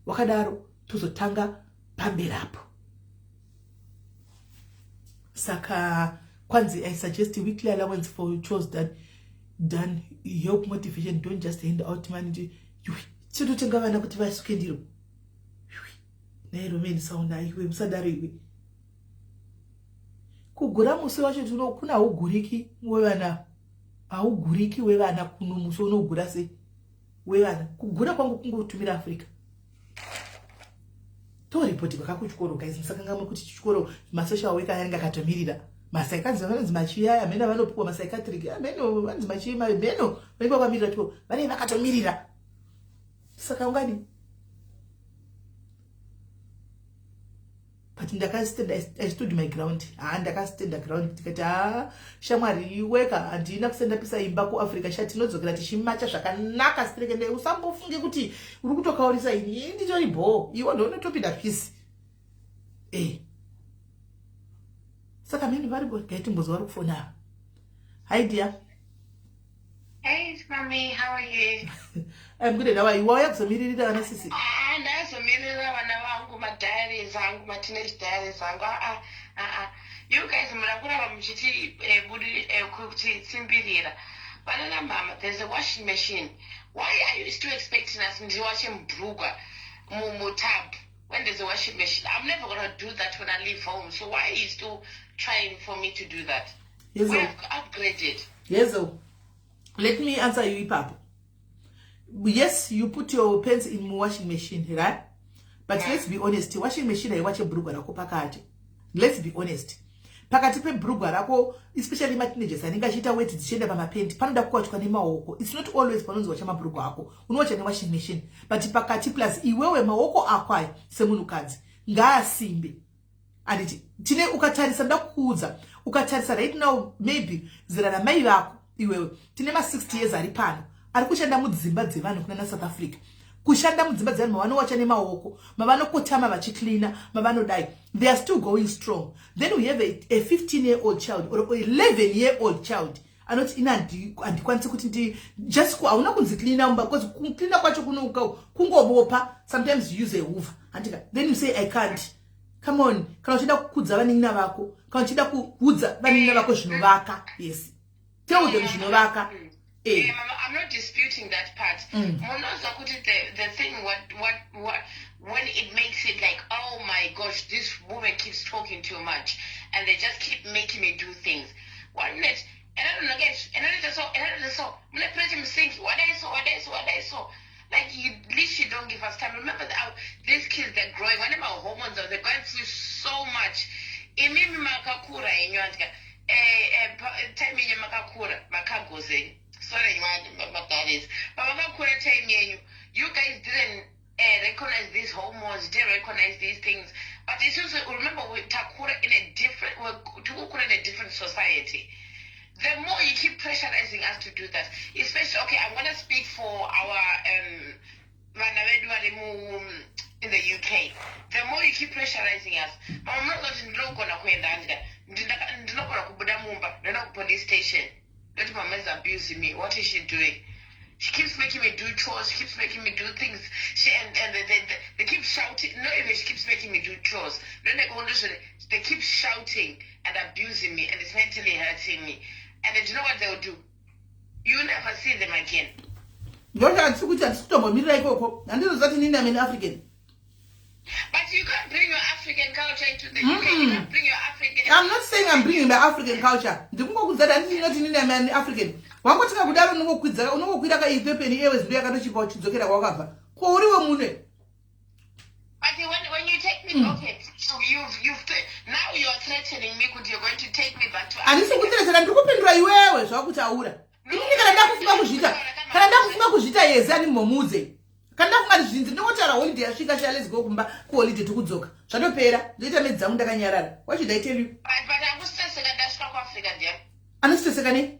wakadaro tozotanga pamberapo. Saka kwanzi I suggest a weekly allowance for chores done help motivation. Don't just hand out money. Chitotenga vana kuti vasuke ndiro. Nairo meni sauna iwe musadaro iwe. Kugura musi wacho kuna hauguriki wevana. Hauguriki wevana kuno musi unogura sei. Wevana. Kugura kwangu kungotumira Afrika. Toripoti vakakuchikoro guys musakangamwe kuti chikoro masocial worker yanga katomirira masaikanzi vanonzi machiya amene vanopuwa masaicatric amene vanonzi machiya meno vanenge vakamirira tipo vane vakatomirira. Saka ungani but I stood my ground. Ndakastenda ground tikati shamwari weka handina kusenda pisa imba kuAfrica shatinodzokera tichimacha zvakanaka streke usambofunge kuti uri kutokaurisa ini nditori bho iwe ndo unotopinda pisi. Saka mimi vari gaiti mbozo vari kufona. Hi dear. Hey mommy, how are you? I'm good. How are you? Why kuzomiririra vana sisi? Ndazomirira vana vangu madiaries angu mateenage diaries angu. You guys murakuramba muchiti budi kuti tsimbirira. Banana mama, there's a washing machine. Why are you still expecting us to wash Mbrugwa Mutab when there's a washing machine? I'm never gonna do that when I leave home. So why are you still trying for me to do that? Yes, we have upgraded. Yes, let me answer you, Papa. Yes, you put your pens in washing machine, right? But let's be honest, washing machine I watch a Brugwa rako pakati. Let's be honest. Pakati pe Brugwa rako, especially my teenagers, aninga chita wait dzichenda pa mapendi, panoda kuwachwa ne maoko. It's not always panonzi wacha mabrugwa ako. Unowacha ne washing machine. But pakati plus iwewe maoko akwai semunukadzi. Ngaasimbe. And tine ukatarisa ndakuudza. Ukatarisa right now maybe zira na mai vako iwewe. Tine ma 60 years ari pano. Ari kushanda mudzimba dzevanhu kuna South Africa. Kushanda mudzimba dzevanhu mavanowacha ne maoko, mavanokotama vachicleaner, mavanodai. They are still going strong. Then we have a 15-year-old child or 11-year-old child. Anoti inandi andikwanisi kuti ndi just ku auna kunzicleaner because kucleaner kwacho kunoka kungobopa. Sometimes you use a hoover. Andika then you say I can't. Come on, kana uchida kukudza vanina vako, kana uchida kuudza vanina vako zvinovaka. Yes. Tell them zvinovaka. Yeah, Mama, I'm not disputing that part. The thing what when it makes it like, oh my gosh, this woman keeps talking too much and they just keep making me do things. One minute, and I don't know, and I just saw, I'm like, what I saw. Like, you literally don't give us time. Remember that these kids, they're growing. When my hormones are, they're going through so much. Imimi makakura inywantika. Time yenye makakura, makagoze. Sorry, my dad is. But makakura time yenyu. You guys didn't recognize these hormones, they recognize these things. But it's also, remember, we're in a different society. The more you keep pressurizing us to do that, especially, okay, I'm going to speak for our in the UK. The more you keep pressurizing us, I'm not going to police station. Let my mother's abusing me. What is she doing? She keeps making me do chores. She keeps making me do things. They keep shouting. Not even she keeps making me do chores. Then they keep shouting and abusing me, and it's mentally hurting me. And then, do you know what they'll do? You never see them again. I'm African. But you can't bring your African culture into the UK. You can't bring your African. I'm not saying I'm bringing my African culture. I'm not African. But when you take me, okay, so now you're threatening me because you're going to take me back to Africa. Kana kumari zvinzi ndinotara holiday yasvika let's go kumba ku holiday tikudzoka zvatopera ndoita medzi dzangu ndakanyarara. What should I tell you? But akuseseka ndasvika ku Africa ndiye anoseseka ne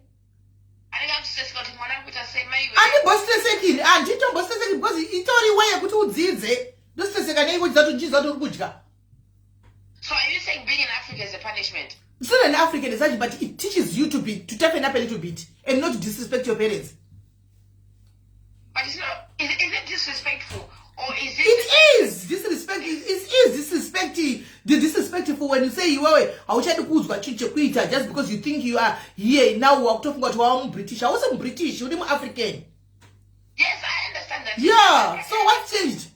akuseseka kuti mwana kuita sema iwe ani bostesekini andito bostesekini because itori way yekuti udzidze ndoseseka ne kuti zatochiza tori kudya. So are you saying being in Africa is a punishment? It's not an African as such, but it teaches you to toughen up a little bit and not disrespect your parents. But it's not. Is it disrespectful, or is it? It is disrespect. It is disrespectful when you say you are just because you think you are here now. We're talking about I'm British. I wasn't British. You're African. Yes, I understand that. Yeah. So what changed?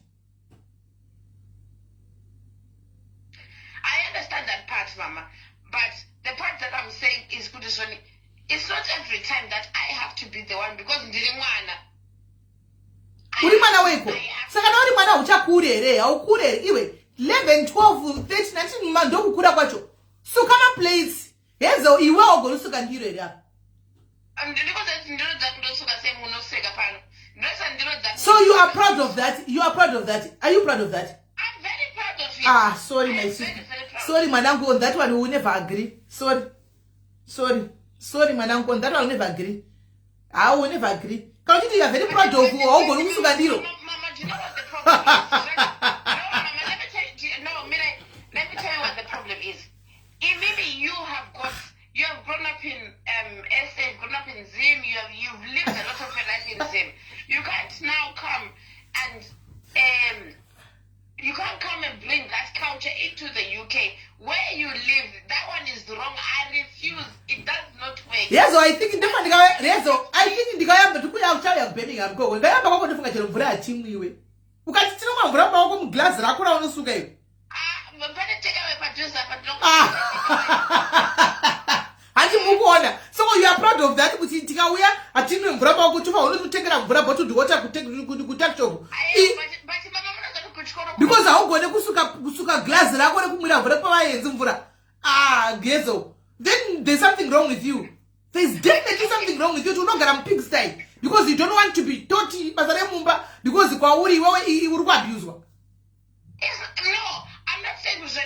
I understand that part, Mama. But the part that I'm saying is good. It's not every time that I have to be the one because uri mwana weko saka nauri mwana uchakure here haukure here iwe 11 12 13 19 mando kukura kwacho so kama place hezo iwe ogorusuka ndiro here apa so you are proud of that. Are you proud of that? I'm very proud of you. Sorry my sister. Sorry manangu, on that one we will never agree. Sorry manangu, on that one we will never agree. I will never agree. Because you are very proud of you. Mama, do you know what the problem is? Let me tell you what the problem is. Maybe you have grown up in SA, grown up in Zim, you've lived a lot of your life in Zim. You can't now come and bring that culture into the UK. Where you live, that one is wrong. I refuse. It does not work. Yes, I think different. I think the guy but to outside Birmingham go. When I am going to forget your bread, you can still have a glass rakura on the sugar. But take away producer, but don't. And you move on. So you are proud of that? With Tigawea, I think you go to take it up to do what I could take good job. Because I'm going to suka glass and I'm going to put Gezo. Then there's something wrong with you. There's definitely something wrong with you to know that I'm pigsty. Because you don't want to be taught because the Kawuri will abuse one. No, I'm not saying it's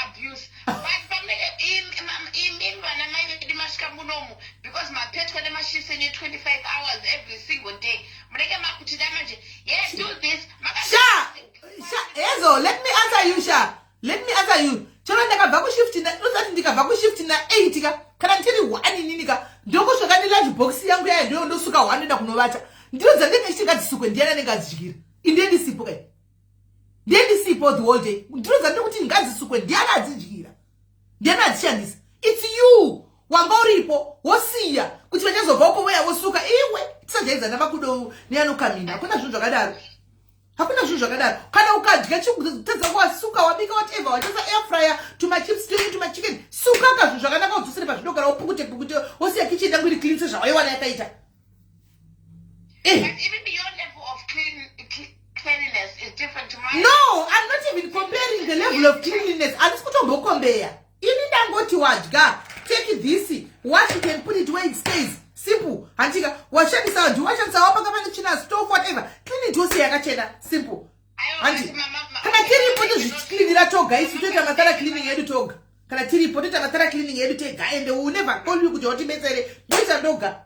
abuse. Because my pet for them she's sending 25 hours every single day. Yes, do this. Ezo, let me answer you, Sha. Let me answer you. Chana ndakabva shift na ndikabva shift na 8 ka kana ndiri 1 nini ka ndoko shoka ndi large box yangu ya ndo suka 1 nda kunovata ndiro dzandenge chika dzisukwe ndiyana ndingadzikira indeni sipo kai ndeni sipo the whole day ndiro dzandenge kuti ngadzisukwe ndiyana adzijira ndiyana adzishandisa it's you wanga uripo wosiya kuti vachazobva uko weya wosuka iwe tisajaiza namakudo neanokamina hakuna zvinhu zvakadaro. Hakuna zvinhu zvakadaro. Kana ukadya chikudza wasuka wabika whatever wachaisa air fryer tuma chips tuma chicken suka ka zvinhu zvakanaka udzosere pazvinogara upukute wosiya kitchen yangu iri clean zvawaiwana yakaita. But even your level of cleanliness is different to mine. No, I'm not even comparing the level of cleanliness. Andisi kutombokombeya. Ini ndangoti wadya, take this, wash it and put it where it stays. simple. Antika washandisa vantu washandisa wapaka pane china stove whatever. Clean it wose yakachena simple. Anti kana tiri poto zvicleanira toga isi toita matara cleaning yedu toga. Kana tiri poto toita matara cleaning yedu tega and we will never call you kuti watibetsere moita doga.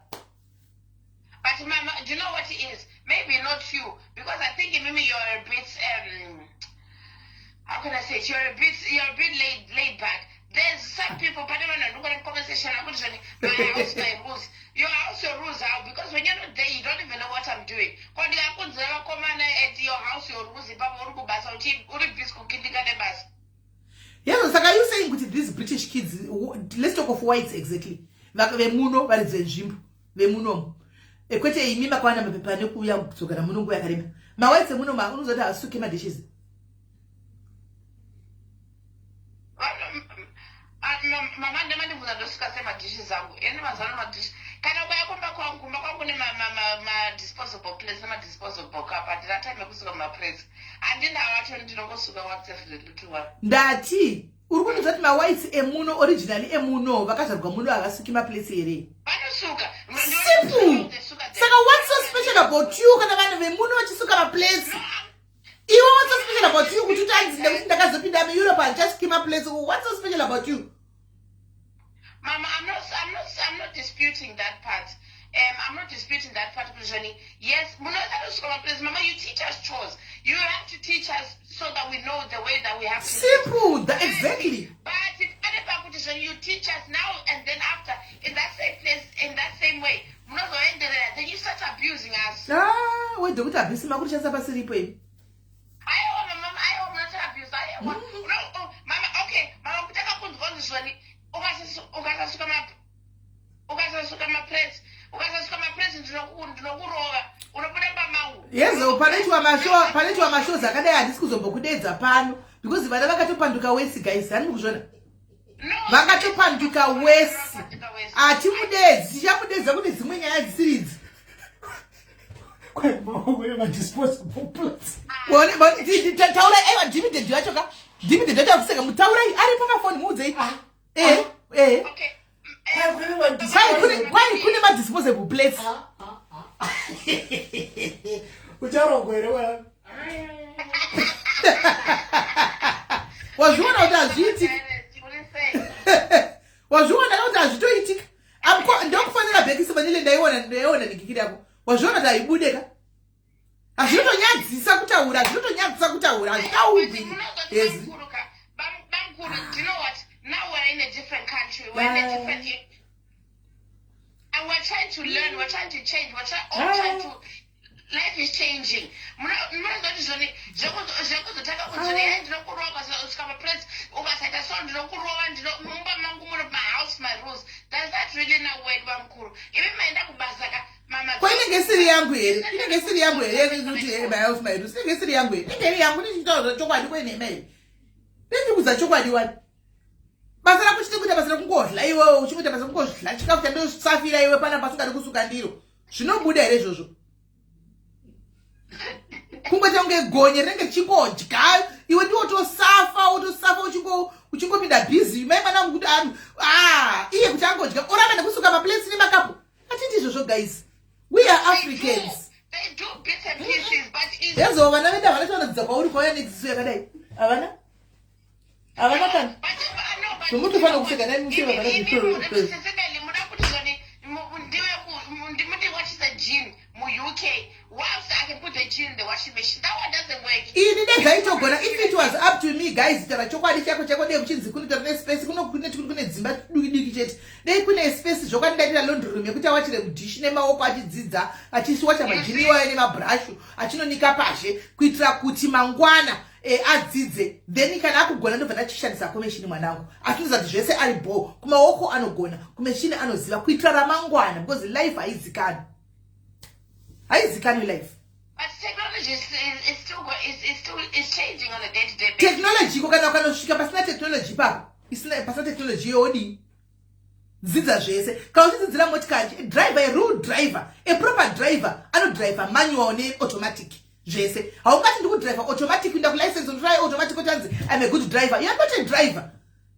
But mama, do you know what it is? Maybe not you, because I think maybe you're a bit how can I say it? You're a bit laid back. There's some people, but when I look at a conversation, I'm going to say, my house, my rules. Your house, your rules out, because when you're not there, you don't even know what I'm doing. When you come at your house, your rules, yes, so are you saying with these British kids, let's talk of whites exactly. Like the muno, but it's a gym, the muno. Ekwete imima kwana mapepa neku ya kutoka munungu ya karima. Mawaitse muno maunu zote asuke ma dishes. Mama ndemani muzandosuka sema dishes zangu. Eni mazana ma dish. Kana kwa kumba kwangu ne ma disposable plates na disposable cup. At that time kusuka ma plates. Andina wacho ndinokusuka whatsapp the little one. Ndati urikuti zati mawaitse emuno originally emuno vakazarwa muno akasuki ma plates here. Vanosuka. Simple. Saka what's so special about you kana vanhu vemuno vachisuka ma plates? Iwo what's so special about you kuti utanzinde kuti ndakazopinda mu Europe and just keep my place? What's so special about you? Mama, I'm not disputing that part. I'm not disputing that part, Johnny. Yes, Mama, you teach us chores. You have to teach us so that we know the way that we have to. Simple, exactly. But if you teach us now and then after, in that same place, in that same way, then you start abusing us. Ah, wait, don't abuse me. I'm going to say something. I hope not abuse. Mama, okay, Mama, kutaka kunzwa Johnny. Yezo paleti wa mashows akadai handisi kuzombokudedza pano because vana vakatopanduka wesi guys hani kuzvona vakatopanduka wesi atimudedzi chamudedza kuti dzimwe nyaya dzisiridzi taura eva dividend yacho ka dividend yacho akuseka mutaurai ari pamafoni muudzei kwai kune ma-disposable plates wazviona kuti hazviitika wazviona kuti hazvitoitika ndokufanira bhekisi vanile ndaiona nikikiri yako wazviona kuti haibudeka hazvinotonyadzisa kutaura hazvitauri Now we're in a different country. We're in a different, and we're trying to learn. We're trying to change. We're trying to. Life is changing. My rules. Does that really not work, Bamkuru? Even my Nakubasaka, Mama. Why didn't get silly young way? You didn't get silly young way. My house, my rules. You get silly young way. You get young way. You don't know what you made. Then you was a chocolate one. Basara kuchikuta basara kungohla iwe uchikuta basara kungohla chikafu cha ndo safira iwe pana pasuka kusuka ndiro zvinobuda ere izvozvo kungota unge gonye renge chingodya iwe ndiwo tosafa uchingopinda busy mai mana kuti iye kuti angodya oramba nekusuka maplates nemakapu atiti izvozvo guys we are Africans. They do bits and pieces but is yezo vana vedu havanotauradzidza kwauri kwauya nedziso yakadai havana kana somuti fana kuseka nai museva kana ini negaitogona if it was up to me guys tara chokwadi chako dei kuchinzi kune space kune dzimba diki chete dei kune space zvokandidatira laundry room yekuti awachire mudishi nemaoko achidzidza achisiwacha majini wayo nemabhrashu achinonika pashe kuitira kuti mangwana adzidze then kana akugona ndobva ndachishandisa komeshini mwanangu atinoza kuti zvese ari bo kumaoko anogona komeshini anoziva kuitira ramangwana because life haizikani life. But technology is changing on a day-to-day basis. Technology kana ukanosvika pasina technology papo pasina technology yodi dzidza zvese kana uchidzidzira motikari a road driver a proper driver anodriver manual ne automatic zvese haungati ndikudriver automatic inda kulicense undotry automatic otanzi I'm a good driver. You are not a driver.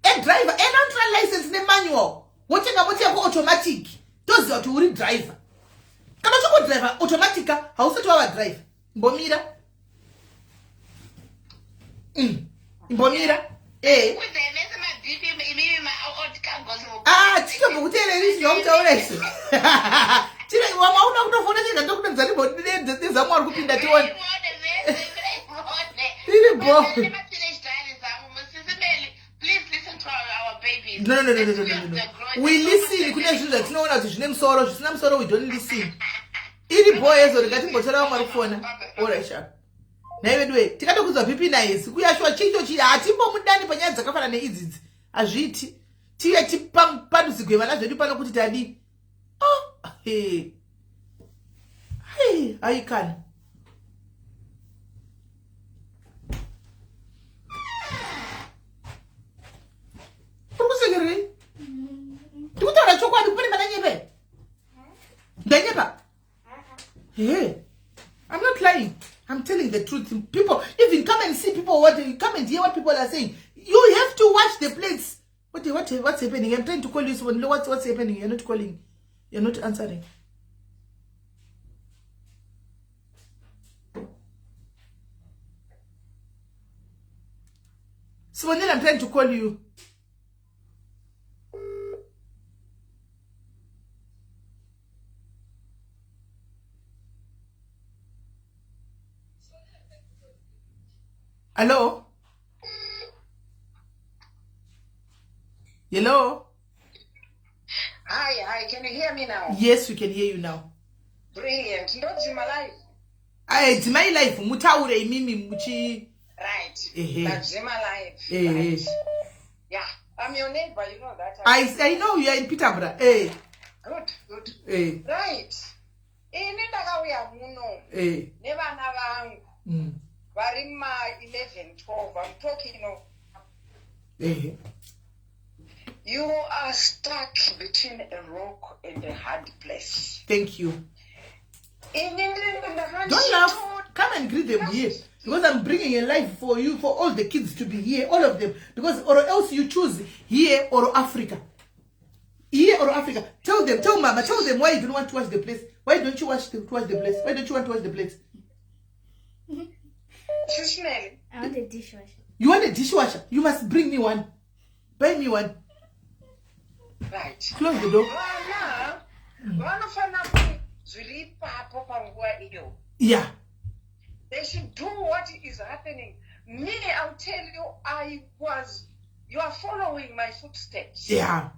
A driver a non-license ne manual wotenga moti yako automatic toziva kuti uri driver. Kana choko driver automatica hausati wava driver. Mbomira. Mbomira. Chiko kuteererisi nokutaura isu. Chile wamauna kutofona chega ndokutenza ribo ndezamwe ari kupinda tione. Iri bo. No. We listen kune zvinhu zvatinoona kuti zvine musoro zvisina musoro we don't listen. Iri bo yezo ringatimbotora vamwe ari kufona. Alright sharp. Naivedwe tikatokuzwa pipi naisi kuyashwa chicho chi hatimbo mudani panyaya dzakafanana neidzidzi. Azviti. Tiye tipandudzigwe vana zvedu pano kuti tadi. Hey, aikana. Kurukusegerei? Tikutaura chokwadi kupani mananyepe? Ndanyepa? Hey, I'm not lying. I'm telling the truth. People even come and see people come and hear what people are saying. You have to watch the plates. What's happening? I'm trying to call you someone. What's happening? You're not calling. You're not answering. So then I'm trying to call you. Hello? Hello? Hi, can you hear me now? Yes, we can hear you now. Brilliant. Not in my life. It's my life. Mutaure imimi muchi. Right. That's in my life. Right. Yeah. I'm your neighbor, you know that. I know you are in Peterborough. Good. Right. Ndakauya muno. Nevana vangu. Varima 11, 12. I'm talking of. You are stuck between a rock and a hard place. Thank you. Don't laugh. Come and greet them here. Because I'm bringing a life for you, for all the kids to be here, all of them. Because or else you choose here or Africa. Here or Africa. Tell Mama, tell them why you don't want to watch the place. Why don't you watch the place? Why don't you want to watch the place? I want a dishwasher. You want a dishwasher? You must bring me one. Buy me one. Right. Close the door. Yeah. They should do what is happening. Me, I'll tell you, you are following my footsteps. Yeah.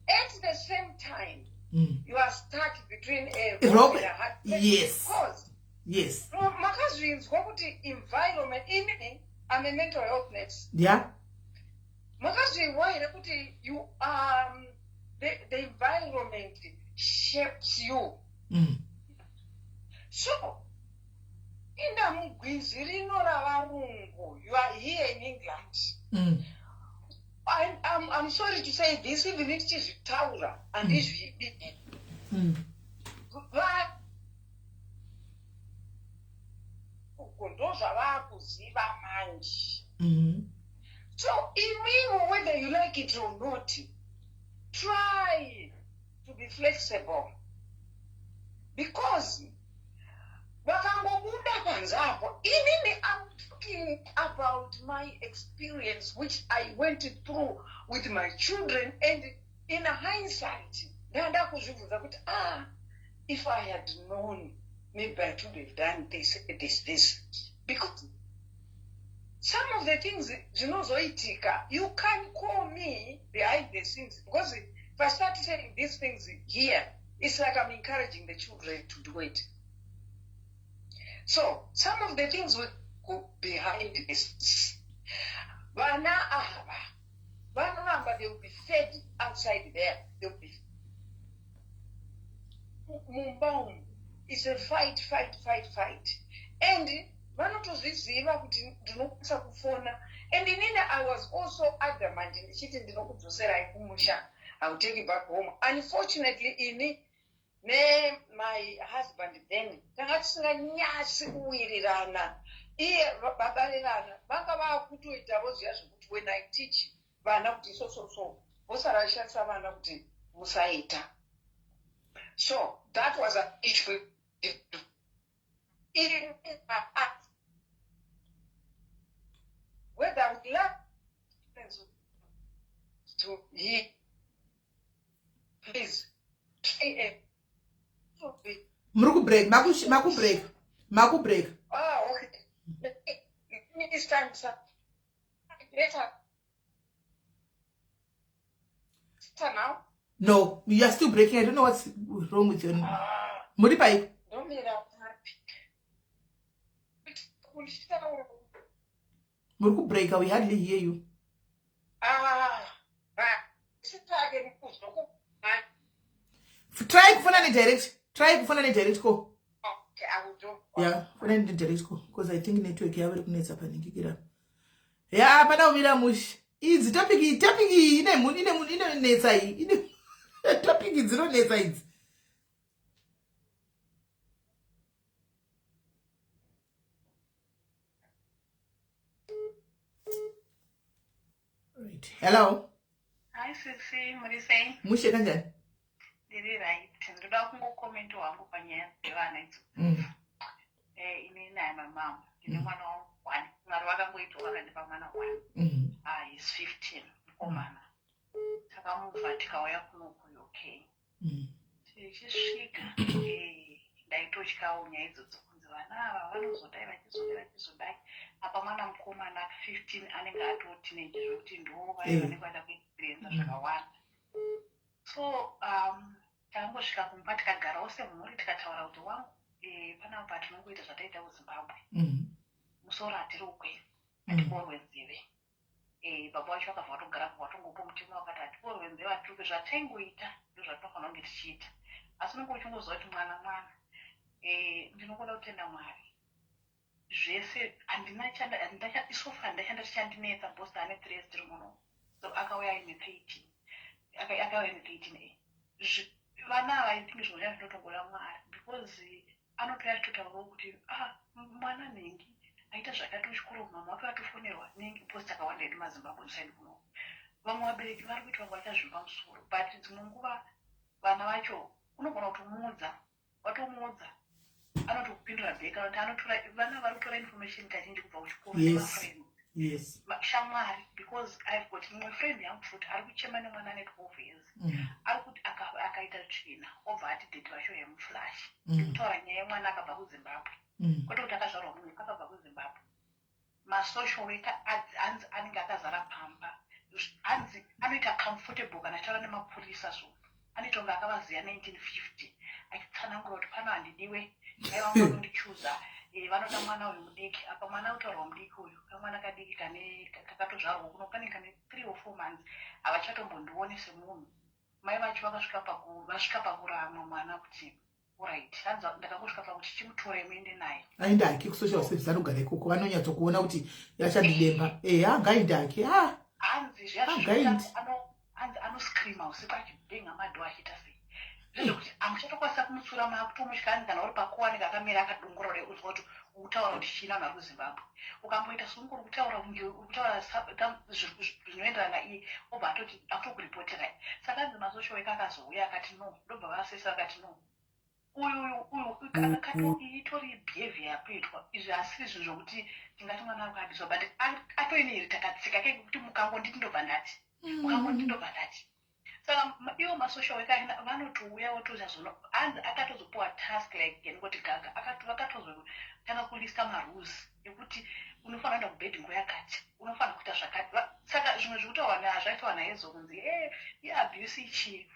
At the same time, you are stuck between a rock and a hard place. Yes. Because yes. Makazvin's environment in I'm a mental health nurse. Yeah. Makazvi why you the environment shapes you. So you are here in England. I'm sorry to say this, even if it is Taura and this so even whether you like it or not, try to be flexible, because I'm talking about my experience which I went through with my children, and in hindsight, if I had known, maybe I should have done this. Because some of the things, Zoitika, you can call me behind the scenes, because if I start saying these things here, it's like I'm encouraging the children to do it. So some of the things will go behind this. They will be fed outside there. They'll be Mumbaum is a fight. And and I was also adamant in the cheating I will take it back home. Unfortunately, my husband then when I teach so So that was an issue. Whether I would love to he please Muruku break. Maku break. Oh, okay. It's time, sir. Later. Now? No, you are still breaking. I don't know what's wrong with your Muripai. Don't be that happy. Muruku break. We hardly hear you. Try kufuna direct. Go. Okay, I will do. Yeah, kufuna direct go because I think network yawe kunetsa panikira. Yeah, pana umira mushi. Is topic ine netsa ine topic zero netsa idzi. Right. Hello. Hi Sisi, what are you saying? Mushe kanjani? Diri right. Ndoda kungokomenti wangu panyaya dzevana idzi. Ini naye mama. Ine mwana wangu 1. Mwari wakangoita wakandipa mwana 1. He's 15. Mukomana. Takamubva tikauya kuno kuUK. Tichisvika. Ndaitotyawo nyaya idzodzo kunzi vana ava vanozodai vachizodai. Apa mwana mukomana 15 anenge atoo teenage zvekuti ndo vaya vanenge vada kuexperiensa zvakawanda. So takangosvika kumba tikagarawo semhuri tikataura kuti wangu panapa tinongoita zvataita kuZimbabwe. Musoro hatiri ukwe hatiborwe nzeve. Baba vacho vakabva vatogara kwatongopa mutima wakati hatiborwe nzeve hatiri zvataingoita ndo zvatinofanira kunge tichiita. Asi unenge uchingoziva kuti mwana ndinokoda kutenda Mwari. Zvese isofa handachanda chichandinetsa bhosi ane 3 tiri muno. So akauya aine 13. Akauya aine 13 vana ava I think zvinhu zvinotongoda Mwari because anotoya achitotaurawo kuti mwana nhengi aita zvakati kuchikoro mama wake atofonerwa nhengi bhosi takawanda edi maZimbabwe side kuno. Vamwe vabereki vari kuita vanga vachazvimba musoro but dzimwe nguva vana vacho unogona kutomuudza watomuudza anotokupindura bheka kuti anotora vana vari kutora information kazhinji kubva kuchikoro nemafriend. Yes. Shamwari because I've got mumwe friend yangu futi ari kuchema nemwana ane 12 years. Ari kuti akaita tsvina obva ati date vasho yemuflash. Kutaura nyaya yemwana akabva kuZimbabwe. Kwete kuti akazvarwa munhu akabva kuZimbabwe. Masocial worker anenge akazara pamba. Anoita comfortable kana taura nemapurisa so. Anoita kunge akavaziya 1950. Achitsanangura kuti pano handidiwe. Aiva vanondichuza. Vanoda mwana uyu mudiki. Apa mwana utaurwa mudiki uyu. Kamwana kadiki kakatozvarwa kuno kanenge kane 3 or 4 months. Havachatombondione semunhu. Mai vacho vasvika pakuramwa mwana kuti alright. Hanza ndakangosvika pakuti chimutore muende naye. Aindaki kusocial service anogara ikoko vanonyatsokuona kuti yachadidemba. Ngaindaki. Hanzi zviya anoscreama usiku achibhenga madho achita sei. Zvekuti amuchatokwanisa kumutsura makutomusvikani kana uri pakuwanika akamira akadongorora uzwa kuti utaura kuti china vari kuZimbabwe. Ukamboita sunguru kutaura zvinoenderana iye obva atoti akutokuripotera. Saka nzi masocial worker akazouya akati no ndobva vasesa akati no uyu itori behavior yakuitwa izvi asiri zvinhu zvokuti tingati mwana wangu adiswa but atoine takatsika kekuti mukangonditi ndobva ndati saka iwo masocial worker vanotouya wotoza zvono hanzi akatozopuwa task like ngoti gaga vakatozwa tanga kulista marules ekuti unofanira kuenda kubhedhi nguva yakati unofanira kuita zvakati. Saka zvimwe zvekutaura nazvaitawa nayezo kunzi abuse ichii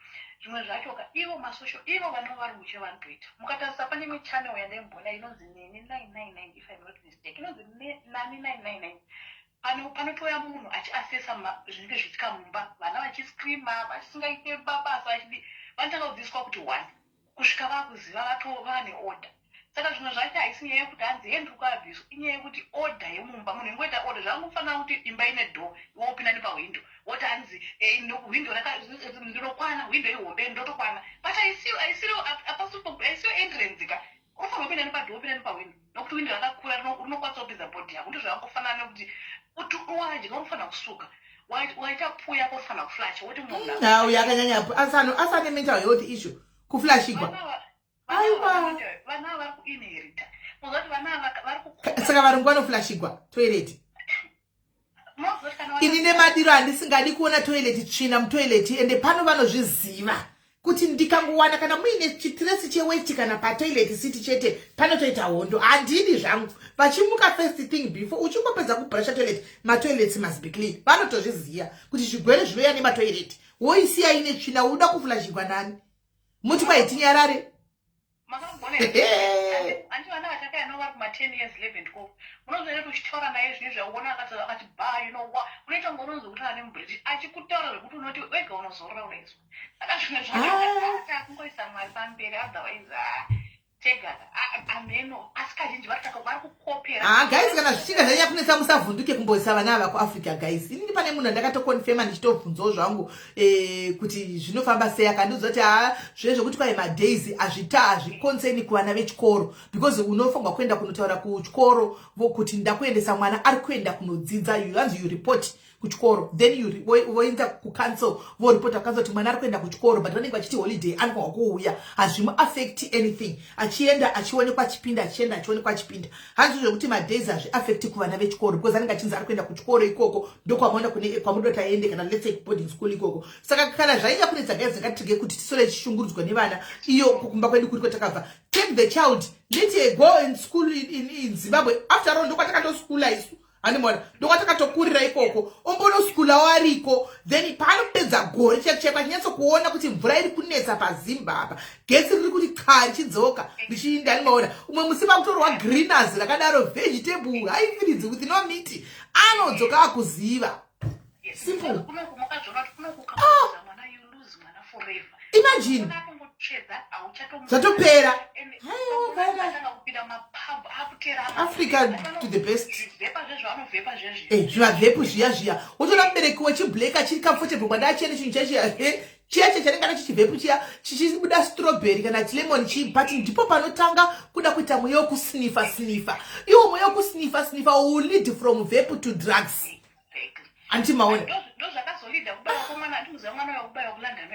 zvimwe zvacho ivo masocial ivo vanova vari muche vanotoita. Mukatarisa pane imwe channel yandaimboona inonzi Neni 999 if I'm not mistaken inonzi Nani 999. Panotoya munhu achiasesa zvinenge zvichiitika mumba vana vachiscreama vachisingaite mabasa vachidi vanotanga kudzidziswa kuti 1 kusvika vakuziva vatova neorder. Saka zvimwe zvacho haisi nyaya yekuti hanzi ndiri kuabhisa inyaya yekuti order yemumba munhu ingoita order zvakangofanira kuti imba ine door wopinda nepahwindo woti hanzi hwindo ndinokwana hwindo ihombe ndotokwana but haisiyo entrance ka unofanira kupinda nepadhoo wopinda nepahwindo nokuti hwindo rakakura rinokwanisa kupinza bhodhi yako ndizvo zvakangofanana nekuti kuti uwadye unofanira kusuka waita puu yako unofanira kuflash woti munhu uyu akanyanya asane mental health issue kuflashigwa vana vari kuinherita muzoti vana vari saka varungu vanoflashigwa toilet. Ini nemadiro handisingadi kuona toilet tsvina mutoilet ende pano vanozviziva kuti ndikangowana kana muine chitiresi cheweti kana patoilet seat chete panotoita hondo. Handidi zvangu vachimuka first thing before uchingopedza kubrusha toilet, matoilets must be clean. Vanotozviziva kuti zvigwere zvinoya nematoilet. Woisiya ine tsvina uda kuflashigwa nani? Muti kwaitinyarare anti vana vatakayano vari kuma10 years 11 12 unozoenda kuti uchitaura naye zvinhu zvauona akati ba you know what unoita ngo unonzi kuti ane mubritish achikutaura zvekuti unoti wega unozorora unaizwa saka zvimwe zvakungoisa mwari pamberi otherwise tega ameno asi kazhinji vari kukopera guys kana zvichinga zvanyanya kunetsa musavhunduke kumboisa vana ava kuafrica guys. Inini pane munhu ndakatokonfirma ndichitobvunzawo zvangu kuti zvinofamba sei akandizoti zvezvo kuti kwai madays hazvikonseni kuvana vechikoro because unofanirwa kuenda kunotaura kuchikoro kuti ndakuendesa mwana ari kuenda kunodzidza hanzi you report kuchikoro then voenda kucancel voripota kucancel kuti mwana ari kuenda kuchikoro but vanenge vachiti holiday anofanirwa kuuya hazvimu affect anything achienda achionekwa chipinda achienda achionekwa chipinda hanzi zvokuti madays hazviaffect kuvana vechikoro because anenge achinzi ari kuenda kuchikoro ikoko ndokwamaona kwamudoti aende kana let's say boarding school ikoko. Saka kana zvainya kunetsa guys ngatitige kuti tisore chishungurudzwa nevana iyo kukumba kwedu kuri kwatakabva. Take the child, let go in school in Zimbabwe. After all ndokwatakatoskula isu animona ndokwatakakurira ikoko ombonoskula wariko then panopedza gore chekchekwa chinyatso kuona kuti mvura iri kunetsa paZimbabwe getsi riri kuti kari chidzoka richiinda animaona umwe musiba kutorwa greeners rakadaro vegetable haifiridzi with no meat anodzoka akuziva simple. Imagine zatopera Africa to the best. Zvivabvepu zviya wotoona mubereki wechiblack achiri comfortable kwanda achiende chinhu chiya chanengana chichibvepu chiya chichibuda strawberry kana chilemon but ndipo panotanga kuda kuita mweya wokusnifa iwo mweya wokusnifa will lead from vape to drugs. Anti maona ndozvakazolida kubaya komana ndikuziva mwana wakubaya kuLondon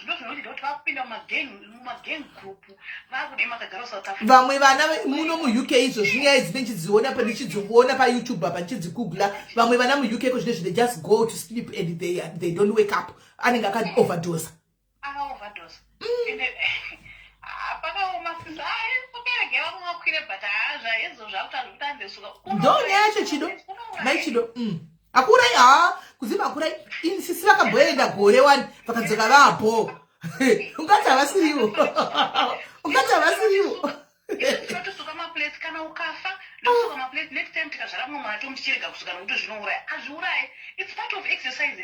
ndozvinolida kuti vakupinda mumagang group vakude makagara South Africa. Vamwe vana muno mu-UK izvo zvinyaya idzi ndichidziona ndichidziona paYouTube apa ndichidzigugula vamwe vana mu-UK ko zvine they just go to sleep and they don't wake up anenge akati overdose pakaomafisa kukeregera kumakwire but zvaizvo zvakutazvikutandesuka ndonyaya yacho chido maichido akurai kuziva akurai insisi vakamboenda gore 1 vakadzoka vapo ungati havasiriwo totosuka maplate kana ukafa ndokusuka maplate next time tikazvara mumwe mwana tomuchirega kusuka nokuti zvinouraya hazviurayi. It's part of exercise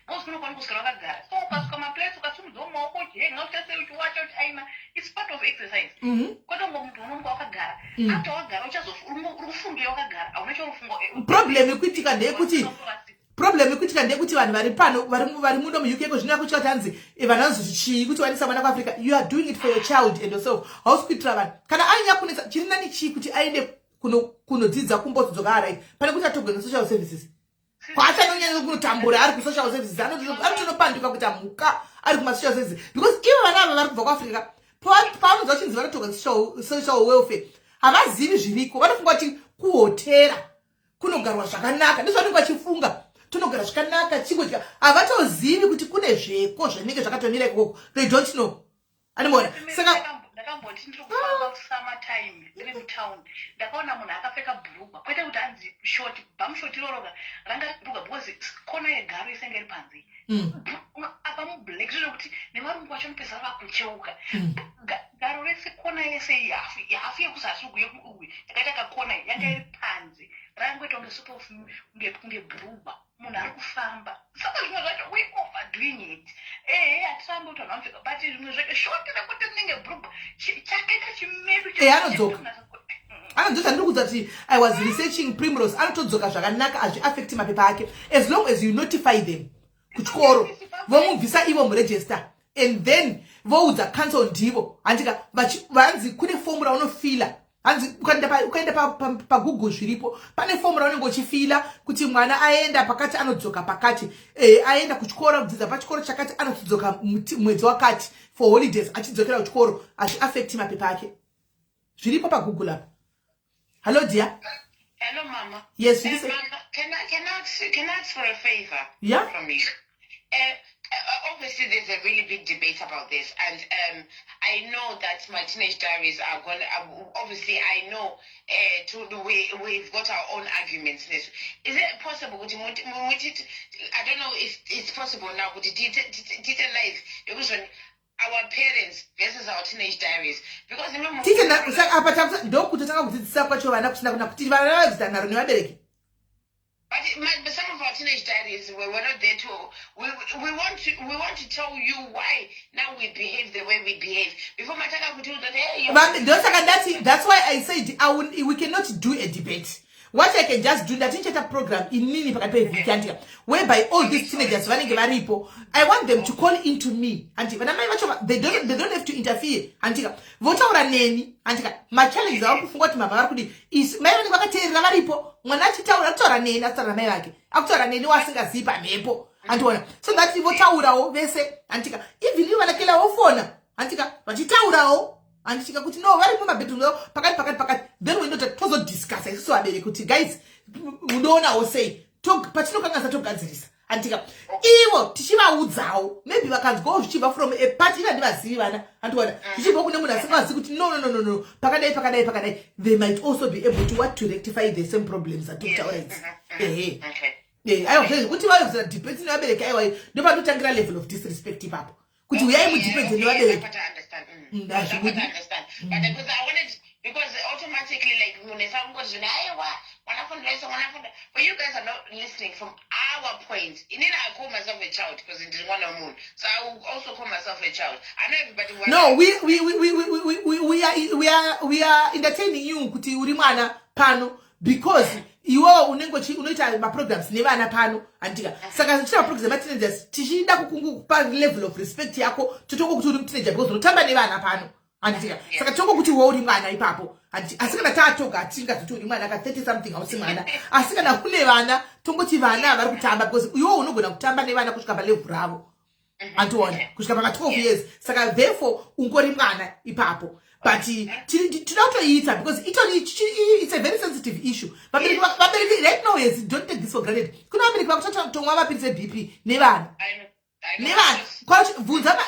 most unokwana kusukira wakagara so ukasuka maplate ukasimudzawo maoko jenga uchase uchiwacha kuti aina it's part of exercise kwete ngo muntu unonga wakagara after wagara uchazofungira wakagara hauna chaufunga. Problem ikuitika ndeyekuti vanhu vari pano vari muno mu-UK ko zvinoya kuchika kuti hanzi vanhu vanozoti chii kuti wanisa mwana kuAfrica you are doing it for your child and yourself hausi kuitira vanhu kana ainya kunetsa chiri nani chii kuti aende kunodzidza kumbotodzoka arai pane kuti atogona social services kwaachanonyanya kunotambura ari kusocial services anotonopandika kuita mhuka ari kumasocial services because ivo vana ava vari kubva kuAfrica pavanonzwa chinzi vanotoga social welfare havazivi zviriko vanofunga kuti kuhotera kunogarwa zvakanaka ndizvanenge vachifunga tunogara zvakanaka chingodya havatozivi kuti kune zveko zvinenge zvakatomira ikoko they don't know animona saka ndakamboti ndirikufamba kusummertime ndiri mutown ndakaona munhu akapfeka bhurugwa kwete kuti anzi shoti bhamushoti iroroga ranga bhurugwa because kona yegaro isenge iri panze apa mublack zvinokuti nevarungu vacho nopesa vakucheuka garo rese kona yese yahafu yekuzasi ugu yekuuwi yakaita kakona yanga iri panze rangoita kunge sotofu kunge bhurugwa munhu ari kufamba saka zvimwe zvacho we overdoing it hatirambi kuti vanhu vanopfeka but zvimwe zvacho shoti rekuti rinenge bhurugwa chakaita chimedu anodzoka ndiri kudza kuti I was researching Primrose anotodzoka zvakanaka hazviaffecti mapepa ake as long as you notify them kuchikoro vomubvisa ivo muregister and then voudza council ndivo handika vanzi kune fomu raunofila hanzi ukaenda pa Google zviripo pane form raunenge uchifila kuti mwana aenda pakati anodzoka pakati aenda kuchikoro kudzidza pachikoro chakati anodzoka mwedzi wakati for holidays achidzokera kuchikoro achiaffect mapepa ake zviripo pa Google apo. Hello dear. Hello mama. Yes, mama, can I ask for a favor? Yeah. From you? Obviously, there's a really big debate about this, and I know that my teenage diaries are going. Obviously, I know we've got our own arguments. Is it possible? I don't know if it's possible now. But did live because when our parents versus our teenage diaries, because remember. But some of our teenage diaries we're not there to. We want to tell you why now we behave the way we behave. Before Mataka could do that, hey, that's why I said we cannot do a debate. What I can just do that in a program in Nini whereby all these teenagers running maripo, I want them to call into me. They don't have to interfere. Vote our name. My challenge is what Mama is my maripo. When I tell her name after a American, after a name was a zip and maple. And so that's the vote they say, Antica, if you want to kill our phone, Antica, but it's out. And she could know very much packet. Then we know that also discuss. So I mean, guys, we don't know say talk, but look at the talk as this. Antica, Ewo, Tishiba Woodzao, maybe I can go Shiba from a party that was Sivana and what Shiba no, Pakade. They might also be able to rectify the same problems that took our heads. I don't know what you are depending on America. Nobody to a level of disrespect. Could you able to depend on the I understand. But because I wanted, because automatically, like, when someone goes, but you guys are not listening from our point. In it, I call myself a child because it is one on moon. So I will also call myself a child. I know everybody wants. No, we are entertaining you, Kuti Urimana Pano, because you are unoita my programs never na pano antika saka chira programs teenagers tishinda kukungupa level of respect yako tutoko kuti uri teenager because unotamba nevana pano antika saka tutoko kuti wewe uri mwana ipapo asikana tatoka atinga kuti uri mwana ka 30 something ausi mwana asikana kune vana tongoti vana vari kutamba because iwo unogona kutamba nevana kusvika pa level ravo antiona kusvika pa 12 years saka therefore ungori mwana ipapo. But tinotoita because it's a very sensitive issue. But right now, yes, don't take this for granted. Kuna America kutomwa mapilisi BP nevana. Nevana. Kwacho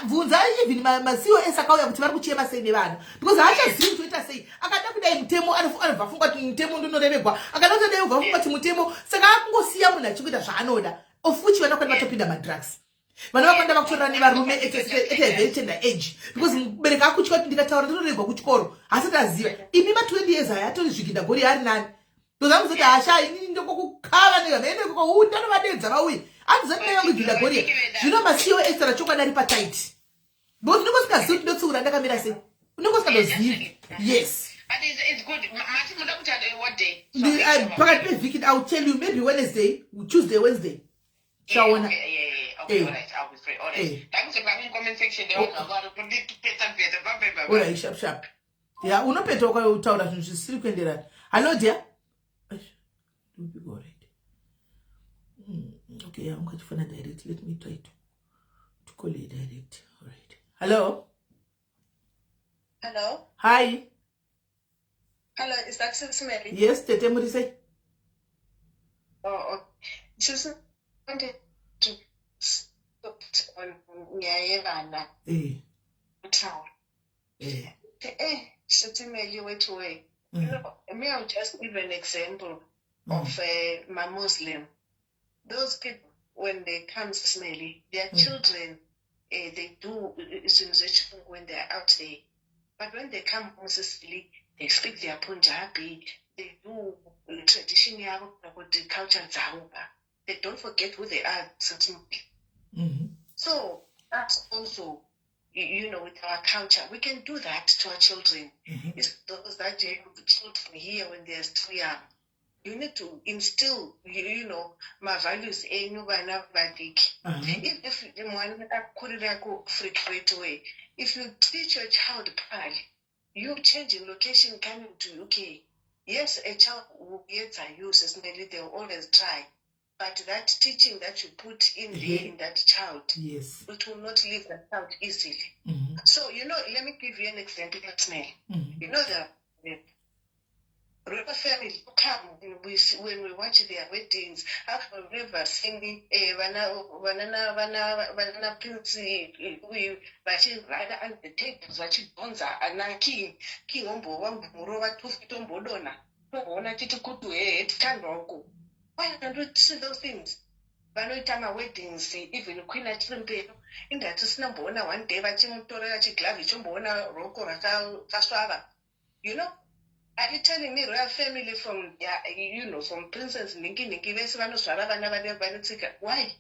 vunza even masiwo esakauya kuti vari kuchema sei nevana. Because haachazivi kuita sei. Akada kudai mutemo anovafunga kuti mutemo ndonoreregwa. Akada kudai uvafunga kuti mutemo saka akungosiya munhu achikuita zvaanoda. Of which vanokwana vatopinda madrugs. Vana vakwanda vakutorana nevarume at a very tender age because mubereka akutya kuti ndikataura ndinoregwa kuchikoro asati aziva imi ma 20 years aya atori zvikinda gori ari nani ndozamuzoti asha inini ndokukukava nevamene kukounda novadedza vauye andizati nayo kuginda gori zvino masiyo extra chokwadi ari patight because ndingosingazivi kuti ndotsiura ndakamira sei unongosingadozivi. Yes. But it's good. Mati muda kuti what day? Pakati pevhiki I'll tell you maybe Wednesday, Tuesday, Wednesday. Shawana. Okay, all right, I'll be free. All right. Thanks for coming comment section. All right, sharp. Yeah, unopeta utaura zvinhu zvisiri kuenderana. Hello dear. Will be all right. Okay, I'm going to phone direct. Let me try to call you direct. All right. Hello. Hello. Hi. Hello, is that Smelly? Yes, Tete Murise. Oh, just wanted to stop on Yayevana. Town. Smelly went away. May I just give an example of my Muslim? Those people, when they come smelly, their children, they do when they're out there. But when they come mostly, they speak their Punjabi, they do tradition, the culture, they don't forget who they are. So that's also, with our culture, we can do that to our children. It's those that children here when they're still young. You need to instill, my values in you by nobody. If the one that could go freak right away, if you teach your child properly, you changing location coming to UK. Yes, a child will get a use, as maybe they'll always try. But that teaching that you put in there in that child, yes, it will not leave the child easily. So, let me give you an example, You know the River family come when we watch their weddings. After River singing, banana prince, we rather and the tapes, bonza, and king ombo, one murova, two tombo dona. No, I did go to it, can't go. Why don't you see those things? But no time our weddings, even Queen at Limpe, in that is number one day, but Jim Torah, Glavish, Bona, Rocco, Casava. Are you telling me royal family from from Princess Ninki why?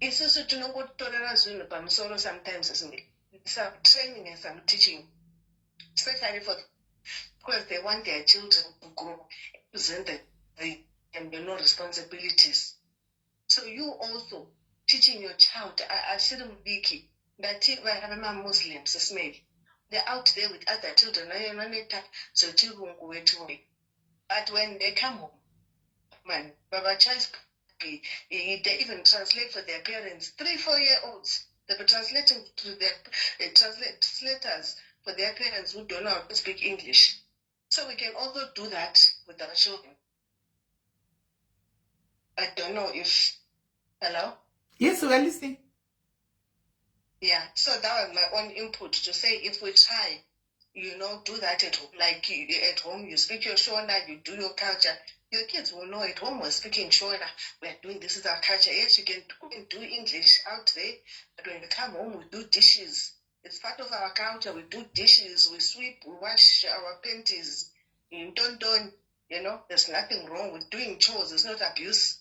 It's also to know what tolerance in the solo sometimes isn't it? Some training and some teaching. Especially because they want their children to grow, present and no responsibilities. So you also teaching your child, I shouldn't be key that if I have a Muslims, it's maybe. They're out there with other children, so children go away. But when they come home, man, Baba Chance, they even translate for their parents. 3-4-year-olds, they were translating to their translators for their parents who don't know how to speak English. So we can also do that with our children. I don't know if. Hello? Yes, we are listening. Yeah, so that was my own input to say if we try, do that at home. Like at home, you speak your Shona, you do your culture. Your kids will know at home we're speaking Shona. We're doing this is our culture. Yes, you can do English out there, but when we come home, we do dishes. It's part of our culture. We do dishes, we sweep, we wash our panties. Don't, there's nothing wrong with doing chores. It's not abuse.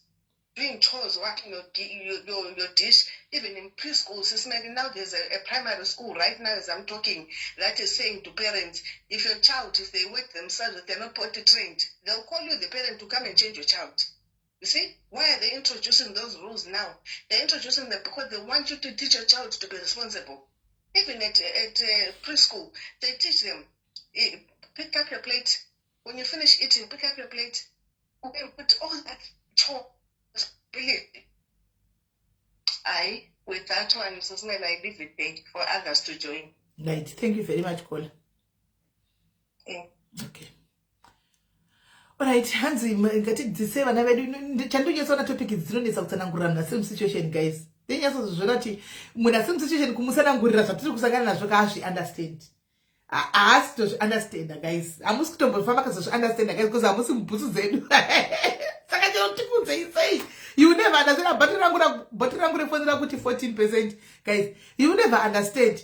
Doing chores, washing your dish, even in preschools. It's maybe now there's a primary school right now as I'm talking that is saying to parents, if your child, if they wet themselves, if they're not potty trained, they'll call you, the parent, to come and change your child. You see? Why are they introducing those rules now? They're introducing them because they want you to teach your child to be responsible. Even at preschool, they teach them, pick up your plate. When you finish eating, pick up your plate. Okay, put all that chore. With that one, I leave it there for others to join. Right. Thank you very much, Cole. Yeah. Okay. Alright, Hansi, ngati vana vedu chandoyesona topic dzinonesa kutsanangurira na same situation, guys. Then zvona kuti muna same situation kumusanangurira zvatiri kusangana nazvo kaazvi understand. Haasi kutozvi-understanda, guys. Hamusi kutombofamba kazozvi-understanda, guys, because hamusi mubhutsu dzedu. Saka chero tikunzei sei. You never understand. Bhati rangu refonera kuti 14%. Guys, you never understand.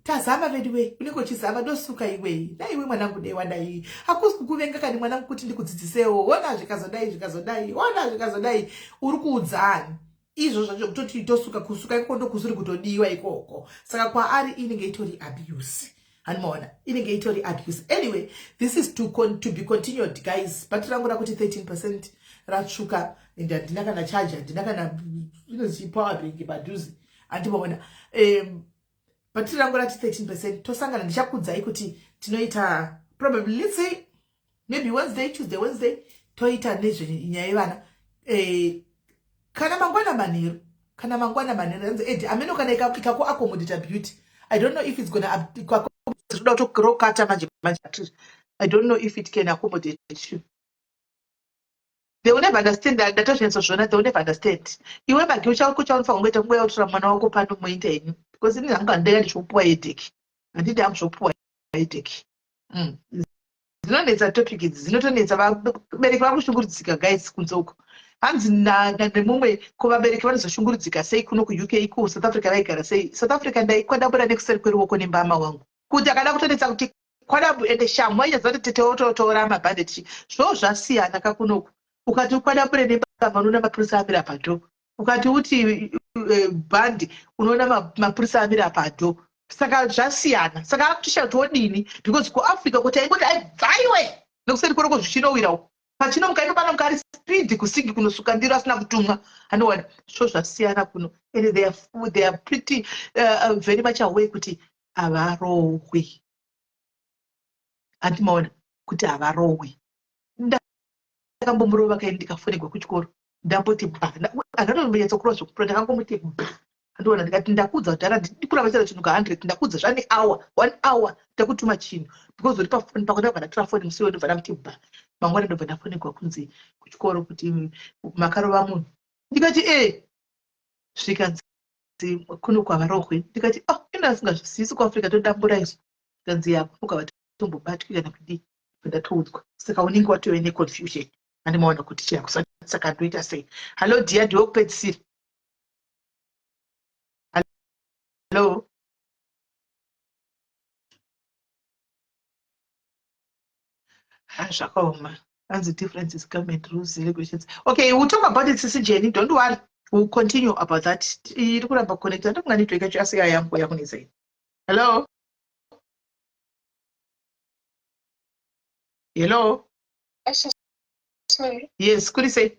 Tazama vediwe, unenge uchizama dosuka iwe. Na iwe mwanangu dei. Hakusi kukuvenga kani mwanangu kuti ndikudzidzisewo. Ona zvikazodai. Uri kuudzani. Izvo zvacho kutoti dosuka kusuka ikondo kusuri kutodiwa ikoko. Saka kwaari inenge itori abuse. Hanmona, inenge itori abuse. Anyway, this is to be continued, guys. Bhati rangu rakuti 13% ratsvuka. Ndina kana charger, ndina kana power bank padhuze. Andimaona. Bhati rangu rati 13%. Tosangana ndichakudzai kuti tinoita probably, let's say maybe Tuesday, toita nezve nyaya yevana. Kana mangwana manheru edi ameno kana ikaku accommodate beauty. I don't know if it's gonna I don't know if it can accommodate you. They will never understand that they will never understand. You ever give child from wait and wait from an uncle panu maintain because in the day show poetic. And did I'm so poetic. It's a topic, it's not only about medical sugar guys kunzoko. Hands na mumwe kuva bereki vanozo shungurudzika sei kuno ku-UK ku South Africa vaigara sei. South Africa ndaikwadabura nekuseri kweruoko nembama wangu. Kuti akada kutodetsa kuti kwadabu ende shamwa ichazati teteototora mabhandage. Zvo zvasiyana kakunoku. Ukati ukwadabure nembama unoona mapurisa amira padho. Ukati uti bhandi unoona mapurisa amira padho. Saka zvasiyana. Saka akutisha todini because ku-Africa kuti aingoti aibvaiwe nekuseri kweruoko zvichinowira uko. Pachino mukaino pano mukari speed kusingi kunosuka ndiro asina kutumwa. Anowana zvo zvasiyana kuno. And they are pretty very much aware kuti avarohwe. andimaona kuti havarohwe. Ndakambomurova kai ndikafonegwa kuchikoro ndamboti andatombonyatsokurwa zvokupura ndakangomuti andoona ndikati ndakudza kudhara ndikurava chero chinhu ka100 ndakudza zvane hour 1 hour ndakutuma chinhu because uri pafoni pako ndabva ndatora foni musi ndobva ndamuti mangwana ndobva ndafonegwa kunzi kuchikoro kuti makarova munhu. Ndikati svikanzi kuno kwavarohwe. Ndikati ina asingazvisisi kuafrica todambura izvo. Kanzi yakunuka vatombobatwi kana kudii ndatoudzwa. Saka unenge watove neconfusion. Andimaona kuti chiyakusana saka ndoita sei. Hello dear, ndiwokupedzisira. Hello. Zvakaoma. And the differences government rules, regulations. Okay, we'll talk about it, Sister Jenny. Don't worry. We'll continue about that. Hello. Hello. Yes, could you say?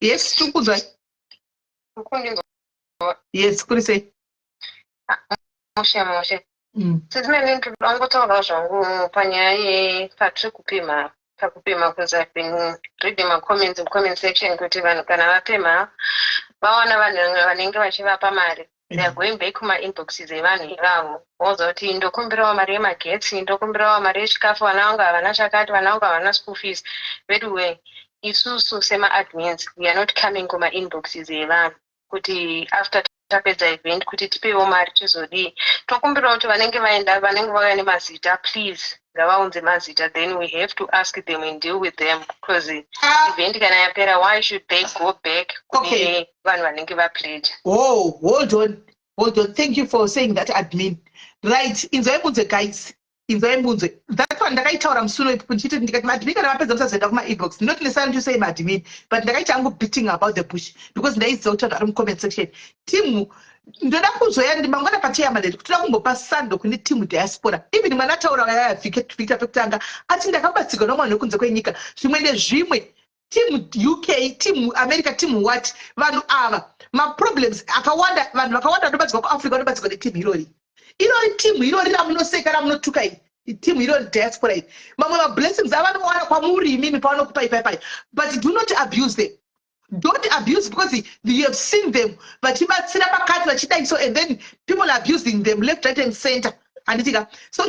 Yes, yes, could you say? Sezimene ndongotaura zvangu panyaya yepatiri pakupima because I've been reading my comments in comment section kuti vanhu kana vapema vaona vanhu vanenge vachivapa mari. They are going back kuma inboxes evanhu ivavo voudza kuti ndokumbirawo mari yemagetsi, ndokumbirawo mari yechikafu, vana vangu havana chakati, vana vangu havana school fees. By the way, isusu sema-admins, we are not coming kuma inboxes evanhu kuti after tapedza event kuti tipewo mari chizodii. Tokumbirawo kuti vanenge vaenda vanenge vauya nemazita, please ngavaunze mazita, then we have to ask them and deal with them because event kana yapera, why should they go back kune vanhu vanenge vapledge? Hold on. Thank you for saying that, admin. Right, inzoibunze guys. That's one ndakaitaura musuno ipo ndichiti ndikati madmin kana vapedza musazoenda kuma inbox. Not necessarily to say madmin, but ndakaita angu beating about the bush because ndaiziva kuti ari comment section. Timu ndoda kuzoya ndimangwana pateya madeti kuti toda kumbopa sando kune timu diaspora. Even mwana taura yaya Victor pekutanga ati ndakabatsirwa nomwana wekunze kwenyika. Zvimwe nezvimwe team UK, team America, team what vanhu ava ma problems akawanda vanhu vakawanda vanobatsirwa kuAfrica vanobatsirwa neteam irori. Irori team irori ramunoseka ramunotuka team irori diaspora iyi. Mamwe ma blessings avanowana kwamuri mimi pavanokupa ipai. But do not abuse them. Don't abuse because you have seen them. But and then people are abusing them left, right, and center. So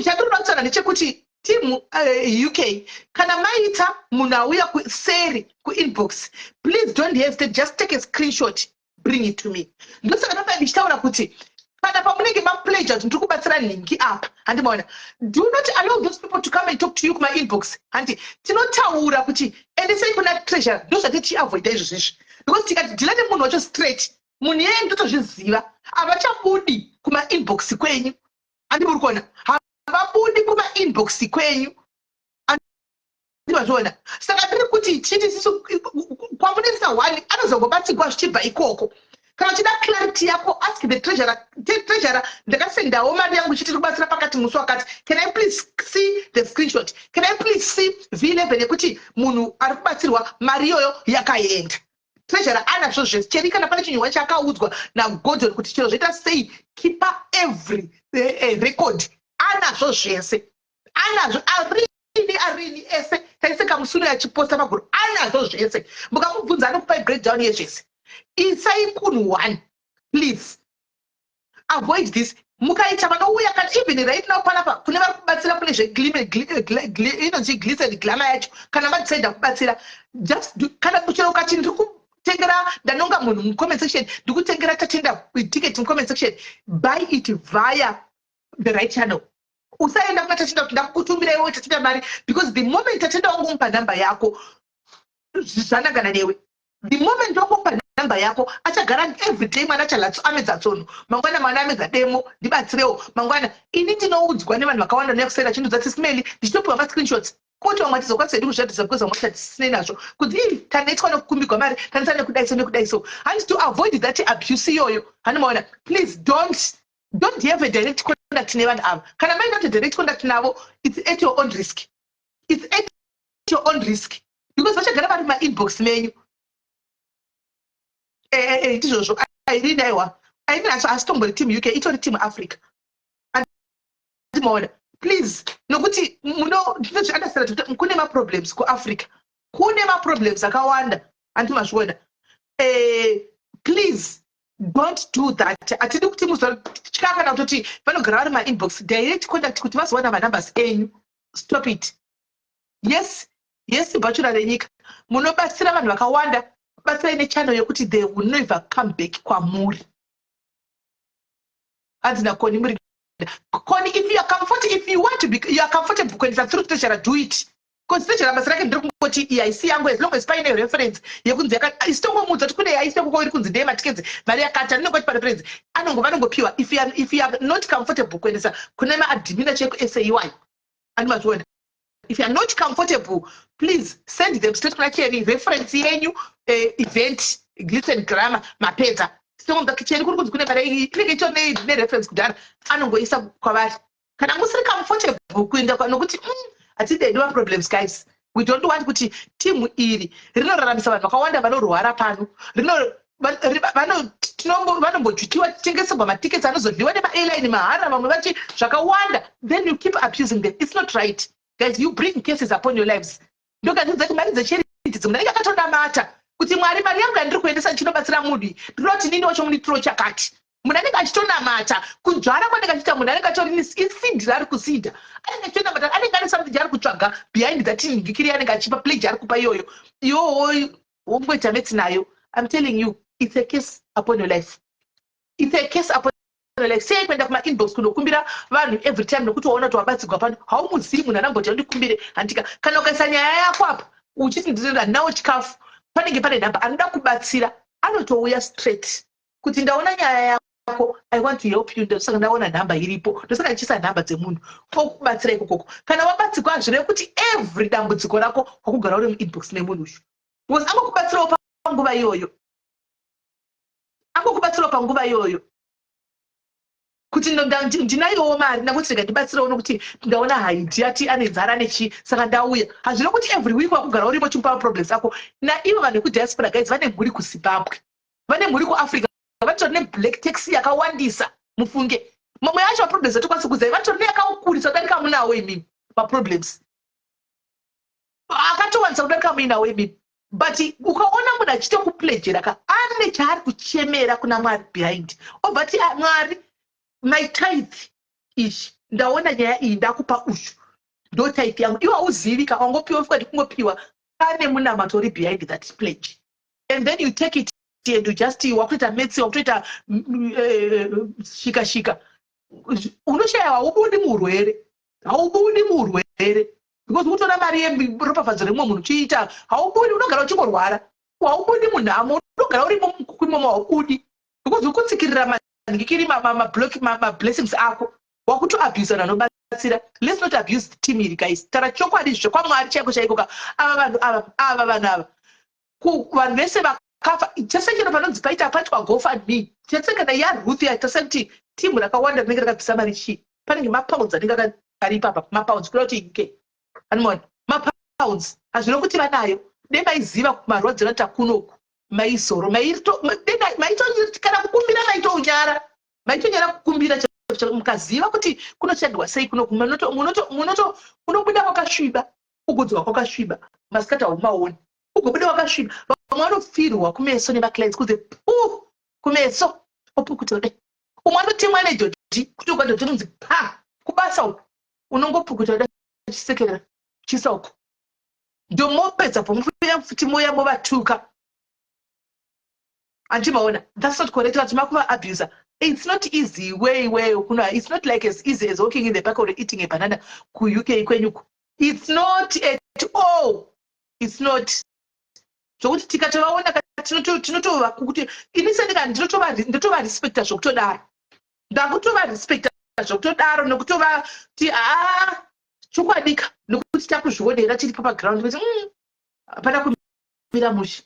team UK kana maita munauya seri ku inbox, please don't hesitate, just take a screenshot, bring it to me. Ndosaka namba ndichitaura kuti kana pamunenge mapledge ndiri kubatsira linki up andimaona, do not allow those people to come and talk to you kuma inbox. Andi tinotaura kuti ende sei kuna treasure ndosati tiavoid izvozvo because tikati ndila nemunhu wacho straight munhu yeye ndotozviziva avachabudi kuma inbox kwenyu. Andi muri kuona havabudi kuma inbox kwenyu andivazviona. Saka ndiri kuti chiti sisu kwamunesa 1 anozongobatsirwa zvichibva ikoko. Kana uchida clarity yako, ask the treasurer. Treasurer ndakasendawo mari yangu chiti kubatsira pakati musi wakati. Can I please see the screenshot? Can I please see V11 yekuti munhu ari kubatsirwa mari iyoyo yakaenda? Treasurer anazvo zvese. Cheri kana pane chinhu chakaudzwa naGordon kuti chero zvoita sei, keeper every record. Anazvo zvese. Anazvo arini ese. Taise kamusuno yachiposta maguru. Anazvo zvese. Mukamubvunza anokupa breakdown yezvese. Inside kun 1, please avoid this. Mukaita vanouya kana even right now panapa kune vari kubatsira kune inonzi glisten glamour yacho kana vadecida kubatsira, just kana kuchero kati ndiri kutengera ndanonga munhu mucomment section, ndiri kutengera tatenda ticket mucomment section, buy it via the right channel. Usaenda kuna tatenda kuti ndakutumbira iwe tatenda mari because the moment tatenda wangu mupa namba yako zvanangana newe. The moment wakupa namba yako achagara every day mwana chalatso amedza tsono mangwana mwana amedza demo ndibatsirewo mangwana ini ndinoudzwa nevanhu vakawanda nekusera chinhu dzatismeli ndichitopiwa ma screenshots kuti vamwe tizokwanisa hedu kuzvadisa because vamwe tatisine nazvo kuti tanoitwa nekukumbirwa mari tanisa nekudaiso and to avoid that abuse iyoyo hanimaona, please don't have a direct contact nevanhu ava. Kana maina kuti direct contact navo, it's at your own risk. It's at your own risk because vachagara vari ma inbox menyu. Ndizvozvo airinaiwa asitombori team UK itori team Africa andimoona please nokuti ndinoziunderstand kune maproblems kuAfrica kune maproblems akawanda andimazviona please don't do that atidi kuti muzotya kana kutoti vanogara vari mainbox direct contact kuti vazowana manumbers enyu stop it yes bachura renyika munobatsira vanhu vakawanda batsirai nechannel yokuti they will never come back kwamuri andina Koni muri Koni if you want to be you are comfortable kuendesa through station do it because station basa rake ndiri kungoti EIC yangu as long as paine reference yekunzi isitongomuudza kuti kune EIC yako iri kunzi ndeye matikedzi mari yakata ndinongoti pa reference vanongopiwa if you are not comfortable kuendesa kune maadmin cheko SAY andimazviona if you are not comfortable please send them straight kuna cheni reference yenyu event glitz and grammar mapedza stonga kicheni kuri kunzi kune mari inenge itori nereference kudhara anongoisa kwavari kana musiri comfortable kuenda nokuti atidediwa problems guys we don't want kuti team iri rinoraramisa vanhu vakawanda vanorwara pano vanombojutiwa tengeserwa matickets anozodliwa nemaairline mahara vamwe vachi zvakawanda then you keep abusing them. It's not right guys. You bring cases upon your lives. Ndokanzati mari dzecharity dzimwe ndinenge akatonamata kuti mwari mari yangu yandiri kuendesa ndichinobatsira mudi ndinoti nini wacho munitiro chakati munhu anenge achitonamata kunzvara kwandinge achiita munhu anenge atori isindi raari kusidha anenge achitonamata anenge ane something ari kutsvaga behind that ngikiri anenge achipa pledge ari kupa iyoyo wongoita metsi nayo. I'm telling you it's a case upon your life. It's a case upon your life. Sei kuenda kuma inbox kunokumbira vanhu every time nokuti waona kuti wabatsirwa pano haumuzivi munhu anamboti andikumbire handika kana ukaisa nyaya yako apa uchiti ndinoda nawo chikafu panenge pane nhamba anoda kubatsira anotouya straight kuti ndaona nyaya yako I want to help you ndosaka ndaona nhamba iripo ndosaka ndichisa nhamba dzemunhu okubatsira ikokoko kana wabatsirwa hazvirevi kuti every dambudziko rako wakugara uri muinbox nemunhu uyu because angokubatsirawo panguva iyoyo kuti ndinayowo mari nakuti rega ndibatsirawo nokuti ndaona haidi ati ane nzara nechi saka ndauya hazvino kuti every week wakugara uripo chimupa problems ako naivo vanhu vekudiaspora guys vane mhuri kuZimbabwe vane mhuri kuAfrica vatori neblack taxi yakawandisa mufunge mamwe yacho maproblems atokwanisa kuzai vatori neyakaukurisa kudarika munawo imimi maproblems akatowandisa kudarika muinawo imimi but ukaona munhu achiita kuplejera ka ane chaari kuchemera kuna mwari behind obva ti mwari my tithe ishi ndaona nyaya iyi ndakupa ushu ndo tithe yangu iwe hauzivi ka wangopiwa fukati kungopiwa ane munamato uri behind that pledge and then you take it and you just wakutoita metsi wakutoita shika unoshaya haubudi murwere because utora mari yeropafadzo remwe munhu uchiita haubudi unogara uchingorwara haubudi munhamo unogara uri kuimomo haubudi because ukutsikirira mandikiri mablessings ako wakutoabhusa nanobatsira. Let's not abuse the team iri guys. Tara chokwadi zvekwamwari chaiko chaiko ava vanhu vanhu vese vakafa chasengero panonzi paita apaitwa GoFundMe chasengana yaRuth yatasati timu rakawanda rinenge rakabvisa mari chii panenge mapounds anenge ari papa mapounds kuda kuti UK animona mapounds hazvino kuti vanayo nemaiziva kumarwadzi rata kunoku maizoro maitonyara kukumbira maitonyara kukumbira mukaziva kuti kunochandwa sei kunoku unobuda wakasviba ugodzwa kwakasviba masikati haumaoni ugobuda wakasviba vamwe vanofirwa kumeso nemaclients kunze kumeso opukutode umwe anotemwa nedhodhi kuti ukadhodhi unonzi pa kubasa uku unongopukutode chisekera chisa uku ndomopedza pomufira futi moya movatuka antimaona. That's not correct. Makuva abuser. It's not easy way it's not like as easy as walking in the park or eating a banana ku UK kwenyuku. It's not at all. It's not. So kuti tikatovaona tinotova kuti inisendika ndinotova respecta zvokutodaro ndakutova respecta zvokutodaro nokutova ti chokwadika nokuti takuzvionera tiri papaground kuti hapana kumira mushi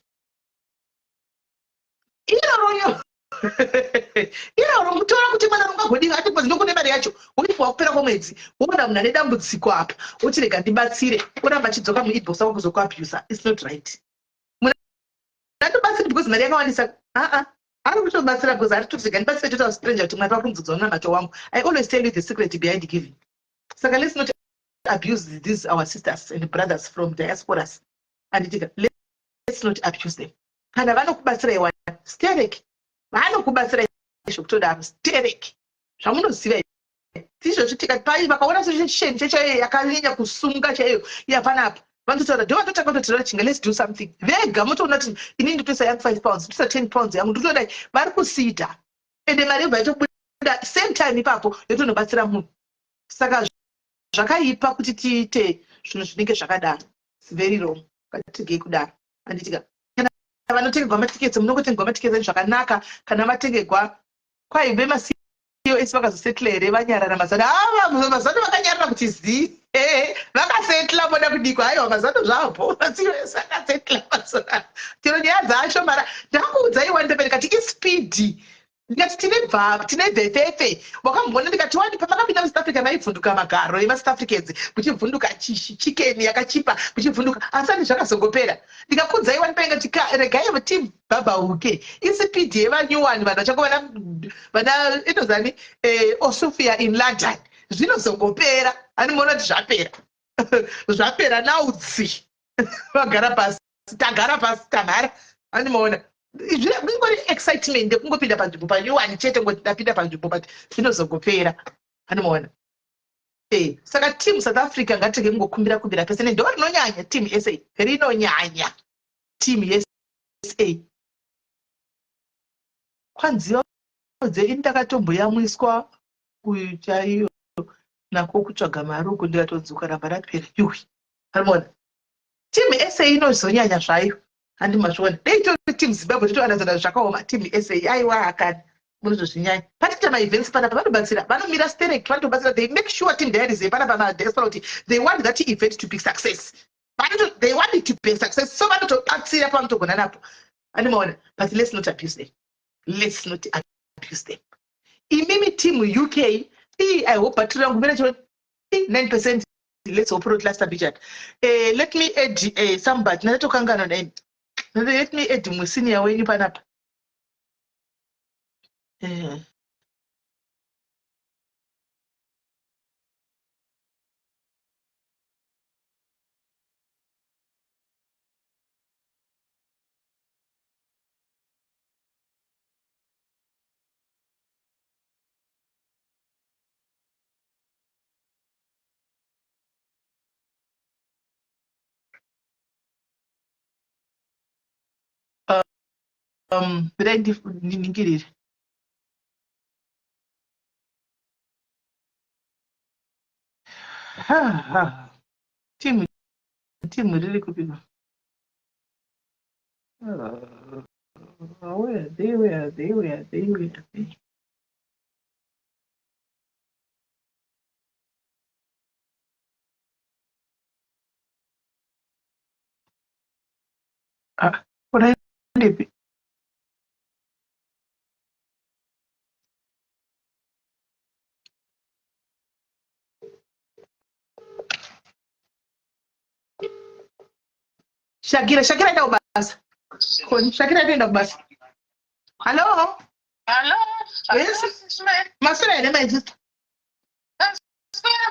iroro mutora kuti mwana ungagodika ati kwazi ndokune mari yacho uifa kupera kwemwedzi woona munhu ane dambudziko apa woti rega ndibatsire oramba achidzoka muinbox wako kuzokuabhusa. It's not right. Munhu andobatsira because mari yakawandisa I don't know because I took the gun, but I was stranger to my problems on I always tell you the secret behind giving. So let's not abuse these our sisters and brothers from diasporas. And let's not abuse them. And I want to one steric. I know Kubatsra to them steric. Shamuno Sive. Tisho to take a pie, but I want to change Yakalinia Kusunga Yapanap. Want to tell the don't go to church, let's do something. There, Gamoto not in need to say 5 pounds, 10 pounds. I'm doing like Marco Sita. And the Maria by that same time, Papo, you don't know Batsramu. Saga Jaka Pakutite, Shunika Shakada. It's very wrong. But to get that. And it's vanotenge gwamatikedza munongotenge gwamatikedza zvakanaka kana matenge kwaibve masiyo esi vakazosetla here vanyarara mazano mazano vakanyarara kuti zii vakasetla moda kudikwa aiwa mazano zvapo masiyo esi vakasetla mazano tino nyaya dzacho mara ndakakuudzaiwa ndepereka tiki spidi ndikati tine vhefefe wakambona ndikati wani pavakapinda musouth africa vaibvunduka magaro emasouth africans kuchibvunduka chikeni yakachipa kuchibvunduka asi andi zvakazongopera ndikakuudzaiwa ndipainga regai team babauke isipidi yevanyuwani vanhu vachangova vana inozani osofia in london zvinozongopera andimoona kuti zvapera zvapera naudzi vagara pasi tagara pasi tamhara andimoona ingori excitement yekungopinda panzvimbo panyuwani chete ngoti ndapinda panzvimbo but zvinozongopera anomaona saka team south africa ngatenge kungokumbira pese ndo rinonyanya team SA rinonyanya team SA kwanziwa dzeini ndakatomboyamwiswa kuchaiyo nako kutsvaga mari uku ndikatodzuka ramba rapera yuhi anomaona team SA inozonyanya zvayo handi mazvona deito team Zimbabwe totoanadzana zvakaoma team SA aiwa akani munozozvinyanya patita maevents panapa vanobatsira vanomira sterek vanotobatsira they make sure team there is a panapa madespera kuti they want that event to be success they want it to be a success so vanotobatsira pavanotogona napo andimaona but let's not abuse them imimi team UK I hope batiri rangu mene chiro 9% let's hope not last budget let me add somebody natokangana naye. Let me add Musinia when you pan up. But I didn't get it. Team really could be. Where they were. What I did. Shakira enda kubasa. Shakira enda kubasa. Hello? Yes. Maswera ene my sister.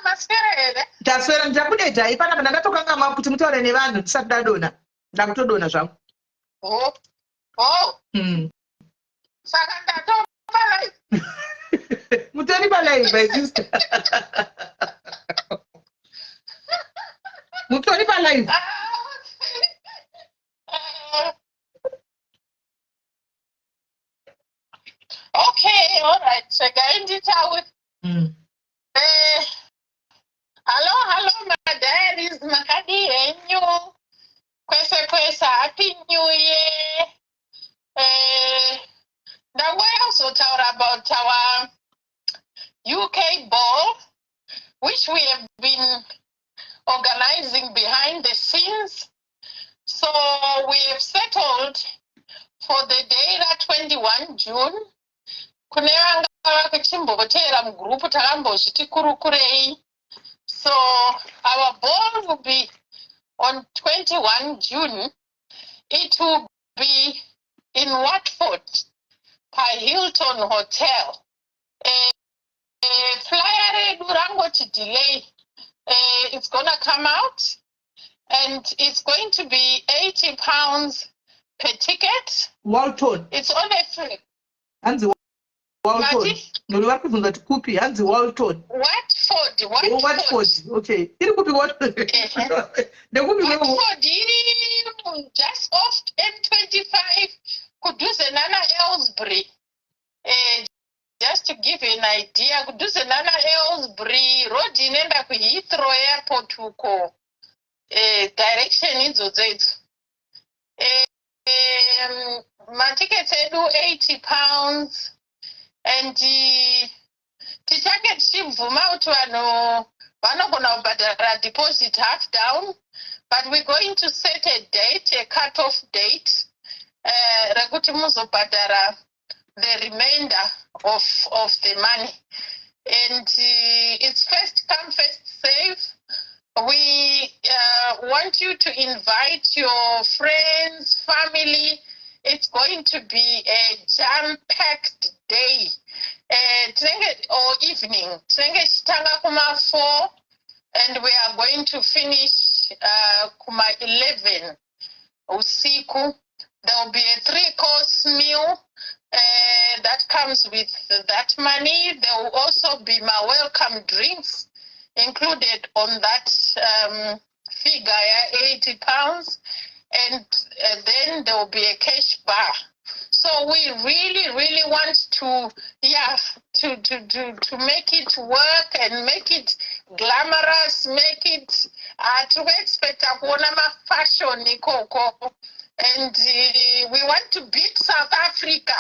Maswera. Taswera ndakudeta ipana kana ndatokanga makuti mutaure nevanhu ndisati ndadona. Ndakutodona zvangu. Oh. Saka ndatopa live. Mutori pa live my sister. Mutori pa live. Okay, all right. Shakaindi tawe. Hello, my daddies, makadi enyu. Kwesa, happy new year. Now we also talk about our UK ball, which we have been organizing behind the scenes. So we have settled for the day that 21 June. Kunevanga vakuchimbotera mugrupu takambozviti kurukurei. So our ball will be on 21 June. It will be in Watford, Hilton Hotel. Flyer redu rangoti delay. It's gonna come out, and it's going to be £80 per ticket. Walton. It's only free. And the Walton. No, you are that copy. And the Walton. Watford. Okay. It could be what? There could be Watford. Just off M25. Could do the Nana Aylesbury. Just to give you an idea, could do the Nana Aylesbury road in Heathrow Airport to go. Direction into that. My tickets do £80, and ticket chibvuma kuti vanogona kubhadhara deposit half down, but we're going to set a date, a cut-off date, rekuti muzobhadhara the remainder of the money, and it's first come, first save. We want you to invite your friends, family. It's going to be a jam-packed day or evening. Chitanga kuma 4, and we are going to finish kuma 11 usiku. There will be a 3-course meal that comes with that money. There will also be my welcome drinks included on that figure, £80, and then there will be a cash bar. So we really want to make it work and make it glamorous, make it to expect a fashion ikoko. And we want to beat South Africa.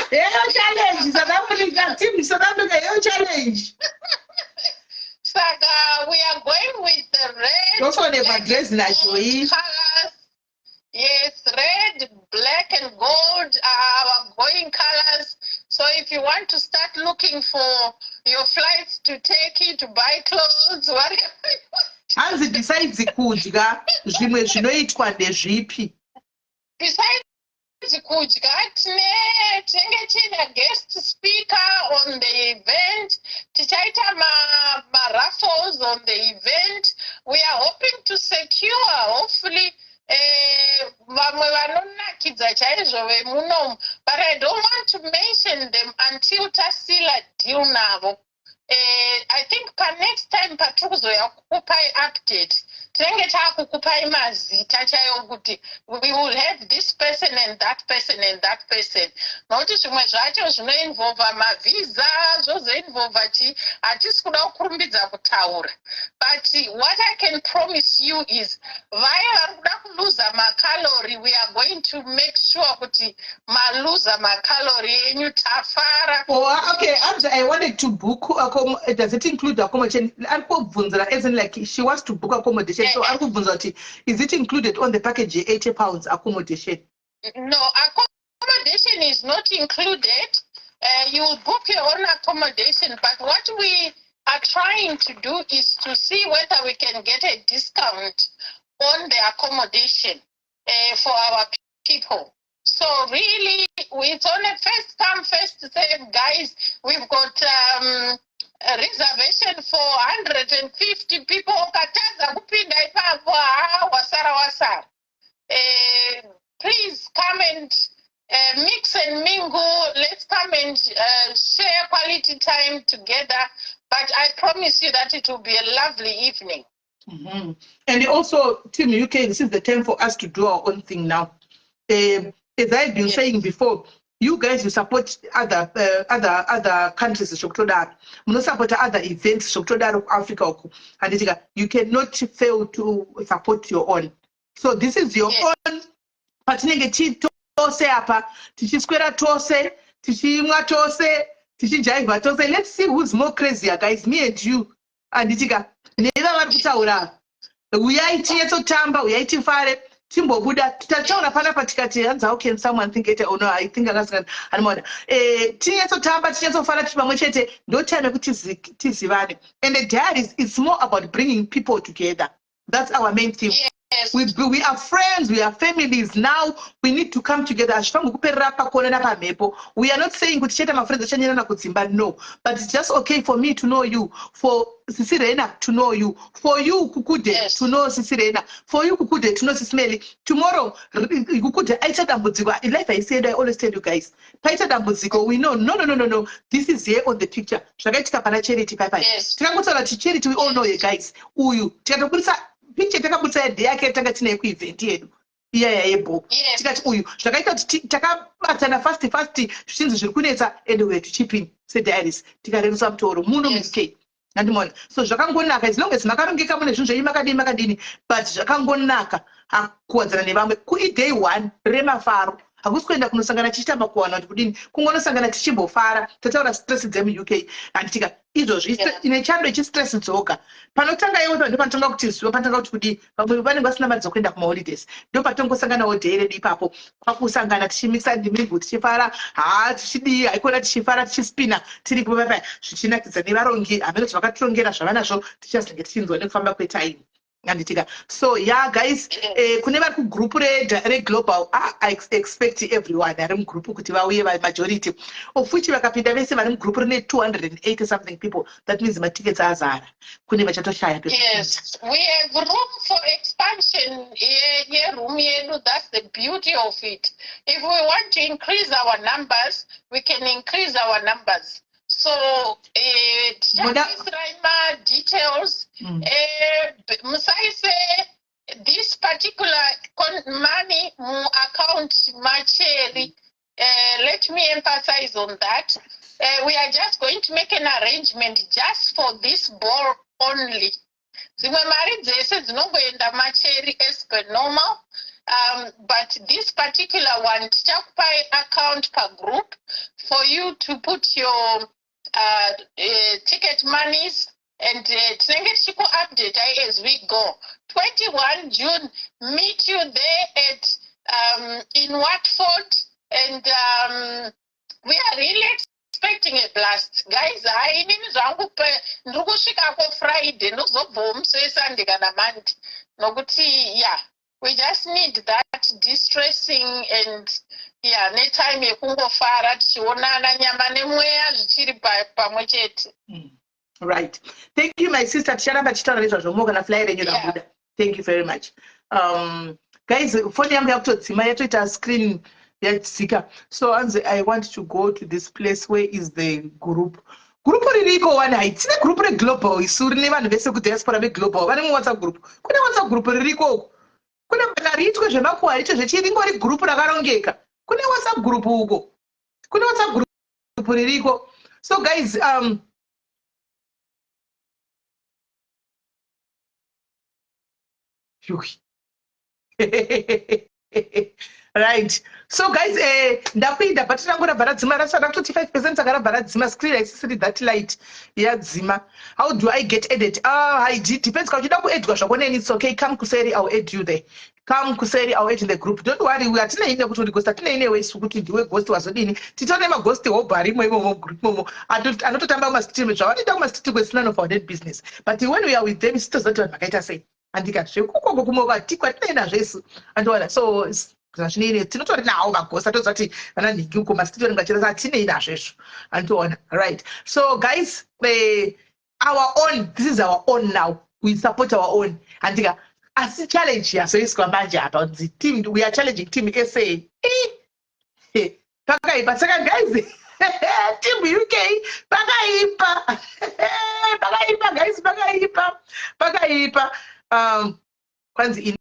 Challenge, South Africa, team South Africa, your challenge. Saga, we are going with the red. Also, never dress like colors. Yes, red, black, and gold are our going colors. So if you want to start looking for your flights to take you to buy clothes, whatever you want. Hanzi besides kudya zvimwe zvinoitwa ndezvipi? Besides kudya tinenge tina guest speaker on the event, tichaita ma raffles on the event. We are hoping to secure, hopefully, vamwe vanonakidza chaizvo vemunomu, but I don't want to mention them until tasila deal navo. I think next time patruzoya kukupai update, tinenge takukupai mazita chaiwo kuti we will have this person and that person and that person. Nokuti zvimwe zvacho zvinoinvolva mavisa, zvozoinvolva hatisi kuda kukurumbidza kutaura. But what I can promise you is vaya vari kuda kuluza macalorie, we are going to make sure kuti maluza macalorie enyu tafara. Oh, okay, I wanted to book. Does it include accommodation? As in, like, she wants to book accommodation. So, is it included on the package? £80 accommodation? No, accommodation is not included. You will book your own accommodation. But what we are trying to do is to see whether we can get a discount on the accommodation for our people. So really, it's on a first come, first serve, guys. We've got a reservation for 150 people. Please come and mix and mingle. Let's come and share quality time together. But I promise you that it will be a lovely evening. Mm-hmm. And also, Team UK, this is the time for us to do our own thing now. As I've been saying before, you guys, you support other countries, you support other events, Africa, and you cannot fail to support your own. So this is your own. Let's see who's more crazier, guys, me and you. And we are eating tamba, we are eating fire. Timbo Buddha, Tachona Panapa Tikati, how can someone think it? Oh no, I think I got and more. Tiaso Tamba, Tiaso Falachipa Mochete, don't tell me what is Tisivani. And the dad is it's more about bringing people together. That's our main thing. Yes. We are friends, we are families. Now we need to come together. We are not saying no, but it's just okay for me to know you, for Sisirena to know you, for you Kukude to know Sisirena, for you Kukude to know Sismeli. Tomorrow, Kukude, like I said, I always tell you guys, we know, no. This is here on the picture. Charity, Yes. Charity, we all know you guys. Uyu, picture takabutsa yadhe yake tanga tine kuevent yedu iya yayebo tikati uyu zvakaita kuti takabatana fast zvichinzi zviri kunetsa and we to chip in sediaries tikarerusa mutoro muno muuk andimona so zvakangonaka as long as makarongeka mune zvinhu zvenyu makadini but zvakangonaka hakuwadzana nevamwe kuiday 1 remafaro hakusi kuenda kunosangana tichitamba kuwana kuti kudini kungonosangana tichimbofara tataura stress dzemuuk handitika izvozvi ine chando ichistress dzoga panotanga iwe ndo panotanga kuti ziva panotanga kuti kudii vamwe vanenge vasina mari dzokuenda kumaholidays ndo patongosanganawo dhei redu ipapo pakusangana tichimisa ndimimbu tichifara tichidii haikona tichifara tichispina tiri kupapaya zvichinakidza nevarongi havenoti vakatirongera zvavanazvo tichazenge tichinzwa nekufamba kwetime anditika so yeah guys kune vari kugroup reglobal I expect everyone ari mugroup kuti vauye majority of which vakapinda vese vari mugroup rine 280 something people. That means matickets azara kune vachatoshaya. Yes, we have room for expansion here room yedu. That's the beauty of it. If we want to increase our numbers, we can increase our numbers. So, details. Musai say this particular money account macheri. Let me emphasize on that. We are just going to make an arrangement just for this ball only. Normal. But this particular one, Chakpai account per group, for you to put your ticket monies and update as we go. 21 June, meet you there at in Watford, and we are really expecting a blast, guys. I Friday, no Sunday, yeah. We just need that distressing and yeah, time fara tshionana nyama nemweya zvichiri pamwe chete. Right. Thank you, my sister. Thank you very much. Guys, phone yangu yakutodzima yatoita screen yatsika. So I want to go to this place. Where is the group? Group ririko one height. Sine group re global isuri nevanhu vese ku diaspora be global. Vane mu WhatsApp group. Kune WhatsApp group ririko. Kuna makaritwe zvemakwari zvechiringori group rakarongeka. Kune WhatsApp group uko. Kune WhatsApp group ririko. So guys, right. So guys, ndakuida but ndangora bharadzima rasara 25% akara bharadzima screen isisiri that light yadzima. How do I get added? It depends. Ka uchida kuedwa zvakone, it's okay. Come kuseri, I'll add you there. Come kuseri, I'll add in the group. Don't worry, we are tina ine kuti ndi ghost, tina ine way kuti ndiwe ghost wazodini. Titone ma ghost hobari mo group mo. Anototamba ma stream zvavanoita kuma stream kwesina no founded business. But when we are with them, sitozoti vanhu vakaita sei. Andika zvekuko kumoka tikwa tinaenda zvesu. Andoona so zvinini tinotori nawo magosa tozati vana nhingi uko masititori ngachira tinei nazvezvo andiona. Right. So guys, our own, this is our own now. We support our own. Andika asi challenge yasoiswa manje apa the team, we are challenging team SA. Pakaipa saka guys. Team UK pakaipa. Pakaipa guys, pakaipa. Kwanzi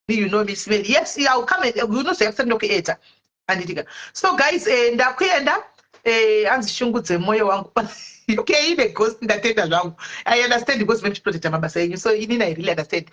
you know this well. Yes, I'll come and you know say no creator. So guys, ndakuenda anzishungudze moyo wangu. Okay, the ghost ndatenda zvangu. I understand because maybe project mabasa yenyu. So inini I really understand.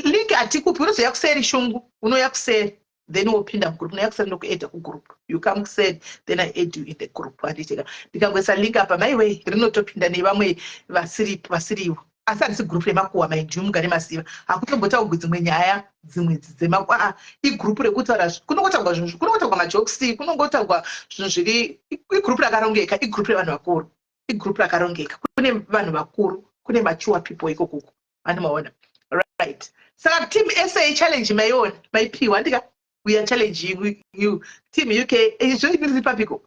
Link atikupi unozoya kuseri shungu, unoya kuseri, then wopinda mgroup, unoya kuseri nokueda ku group. You come kuseri, then I add you in the group. Ndikangwesa link apa my way, rinotopinda nevamwe vasiriwo. Asari group remakuwa maindi mugare masiva akutombotaurwa dzimwe nyaya dzimwe dzemakwa igroup rekutaura kunogotaurwa zvinhu kunogotaurwa majokes kunogotaurwa zvinhu zviri igroup rakarongeka igroup revanhu vakuru igroup rakarongeka kune vanhu vakuru kune mature people ikoko vanhu maona. Right. Saka team SA challenge my own, my P one. We are challenging you. Team UK is showing the Papico.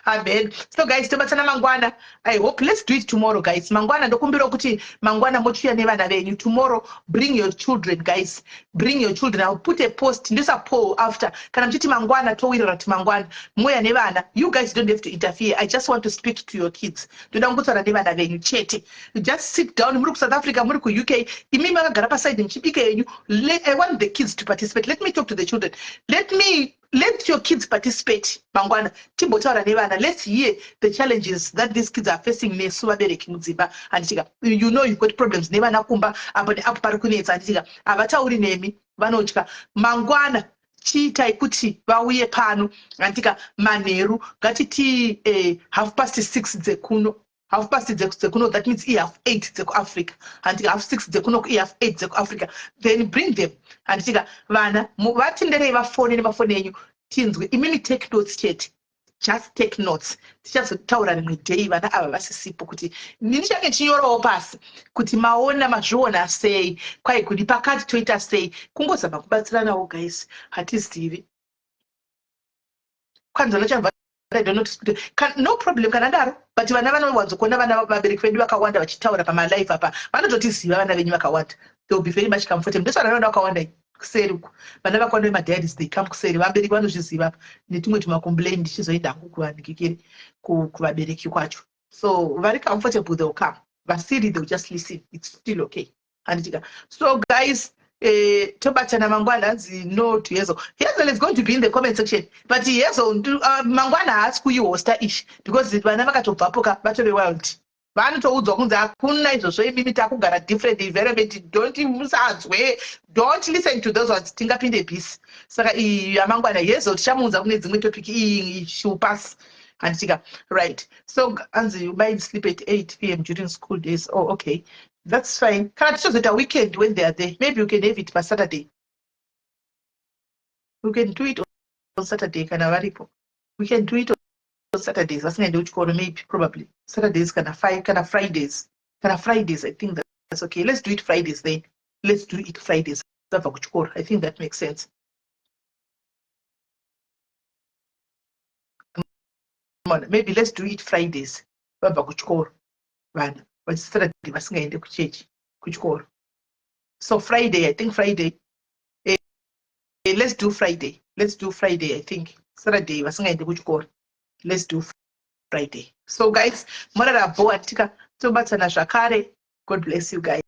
Amen. So guys, Tomatana Mangwana. I hope let's do it tomorrow, guys. Mangwana dokumbiro kuti Mangwana mochia never venue. Tomorrow, bring your children, guys. Bring your children. I'll put a post in this a poll after. Kanamchiti Mangwana to Wirat Mangwana. Moya nevana. You guys don't have to interfere. I just want to speak to your kids. You don't go to the never venue. Chete. You just sit down. Muruku South Africa, Muruku UK. Imima garapa side in Chipike. I want the kids to participate. Let me talk to the children. Let your kids participate. Mangwana, Timbotara Nevana. Let's hear the challenges that these kids are facing. And you know you've got problems. Nevana kumba aparukune santiga. Avata uri nemi vanochka. Mangwana chita ikuti vauye pano antika maneru gatiti 6:30 dzekuno. 6:30 dzekuno, that means E8 dzeku Africa. And 6 dzekuno E8 dzeku Africa. Then bring them. And vana vatindere vafone nemafone enyu tinzwe. Imini take notes chete. Just take notes. Tichazotaura rimwe day vana ava vasisipo kuti ndichange chinyorawo pasi kuti maona mazviona sei kwai kuti pakati toita sei kungozama kubatsiranawo guys hatizivi kwanzana chabva I don't know no problem kana daro but vana vanowanzo kuona vana vabereki vedu vakawanda vachitaura pamalife apa vanototiziva vana venyu vakawanda they will be very much comfortable ndisvo vana vakawanda kuseri uku vana vakawanda vemadadis they come kuseri vabereki vanozviziva netumwe tumacomplain ndichizoenda hangu kuvanikikiri kuvabereki kwacho so very comfortable they will come vasiri they will just listen it's still okay and so guys Tobatana Mangwana no to Yezo. Yezo is going to be in the comment section. But Yezo Mangwana ask who you hosta ish because it was never got to Papuka, but the world. Van to Zonza, Kuna, so maybe Takugara different environment. Don't way. Don't listen to those ones. Think up in the piece. So Mangwana Yezo, Shamuza needs me to pick shoe pass. And right. So Anzi, you might sleep at 8 p.m. during school days. Oh, okay. That's fine. Can I choose it a weekend when they are there? Maybe you can have it by Saturday. We can do it on Saturday. We can do it on Saturdays. That's maybe probably Saturdays. Fridays. I think that's okay. Let's do it Fridays then. Let's do it Fridays. I think that makes sense. Maybe let's do it Fridays. But Saturday vasingaende kuchechi kuchikoro. So Friday, I think Friday. Let's do Friday. I think Saturday vasingaende kuchikoro. Let's do Friday. So guys, morara bo atika tobatsana zvakare. God bless you guys.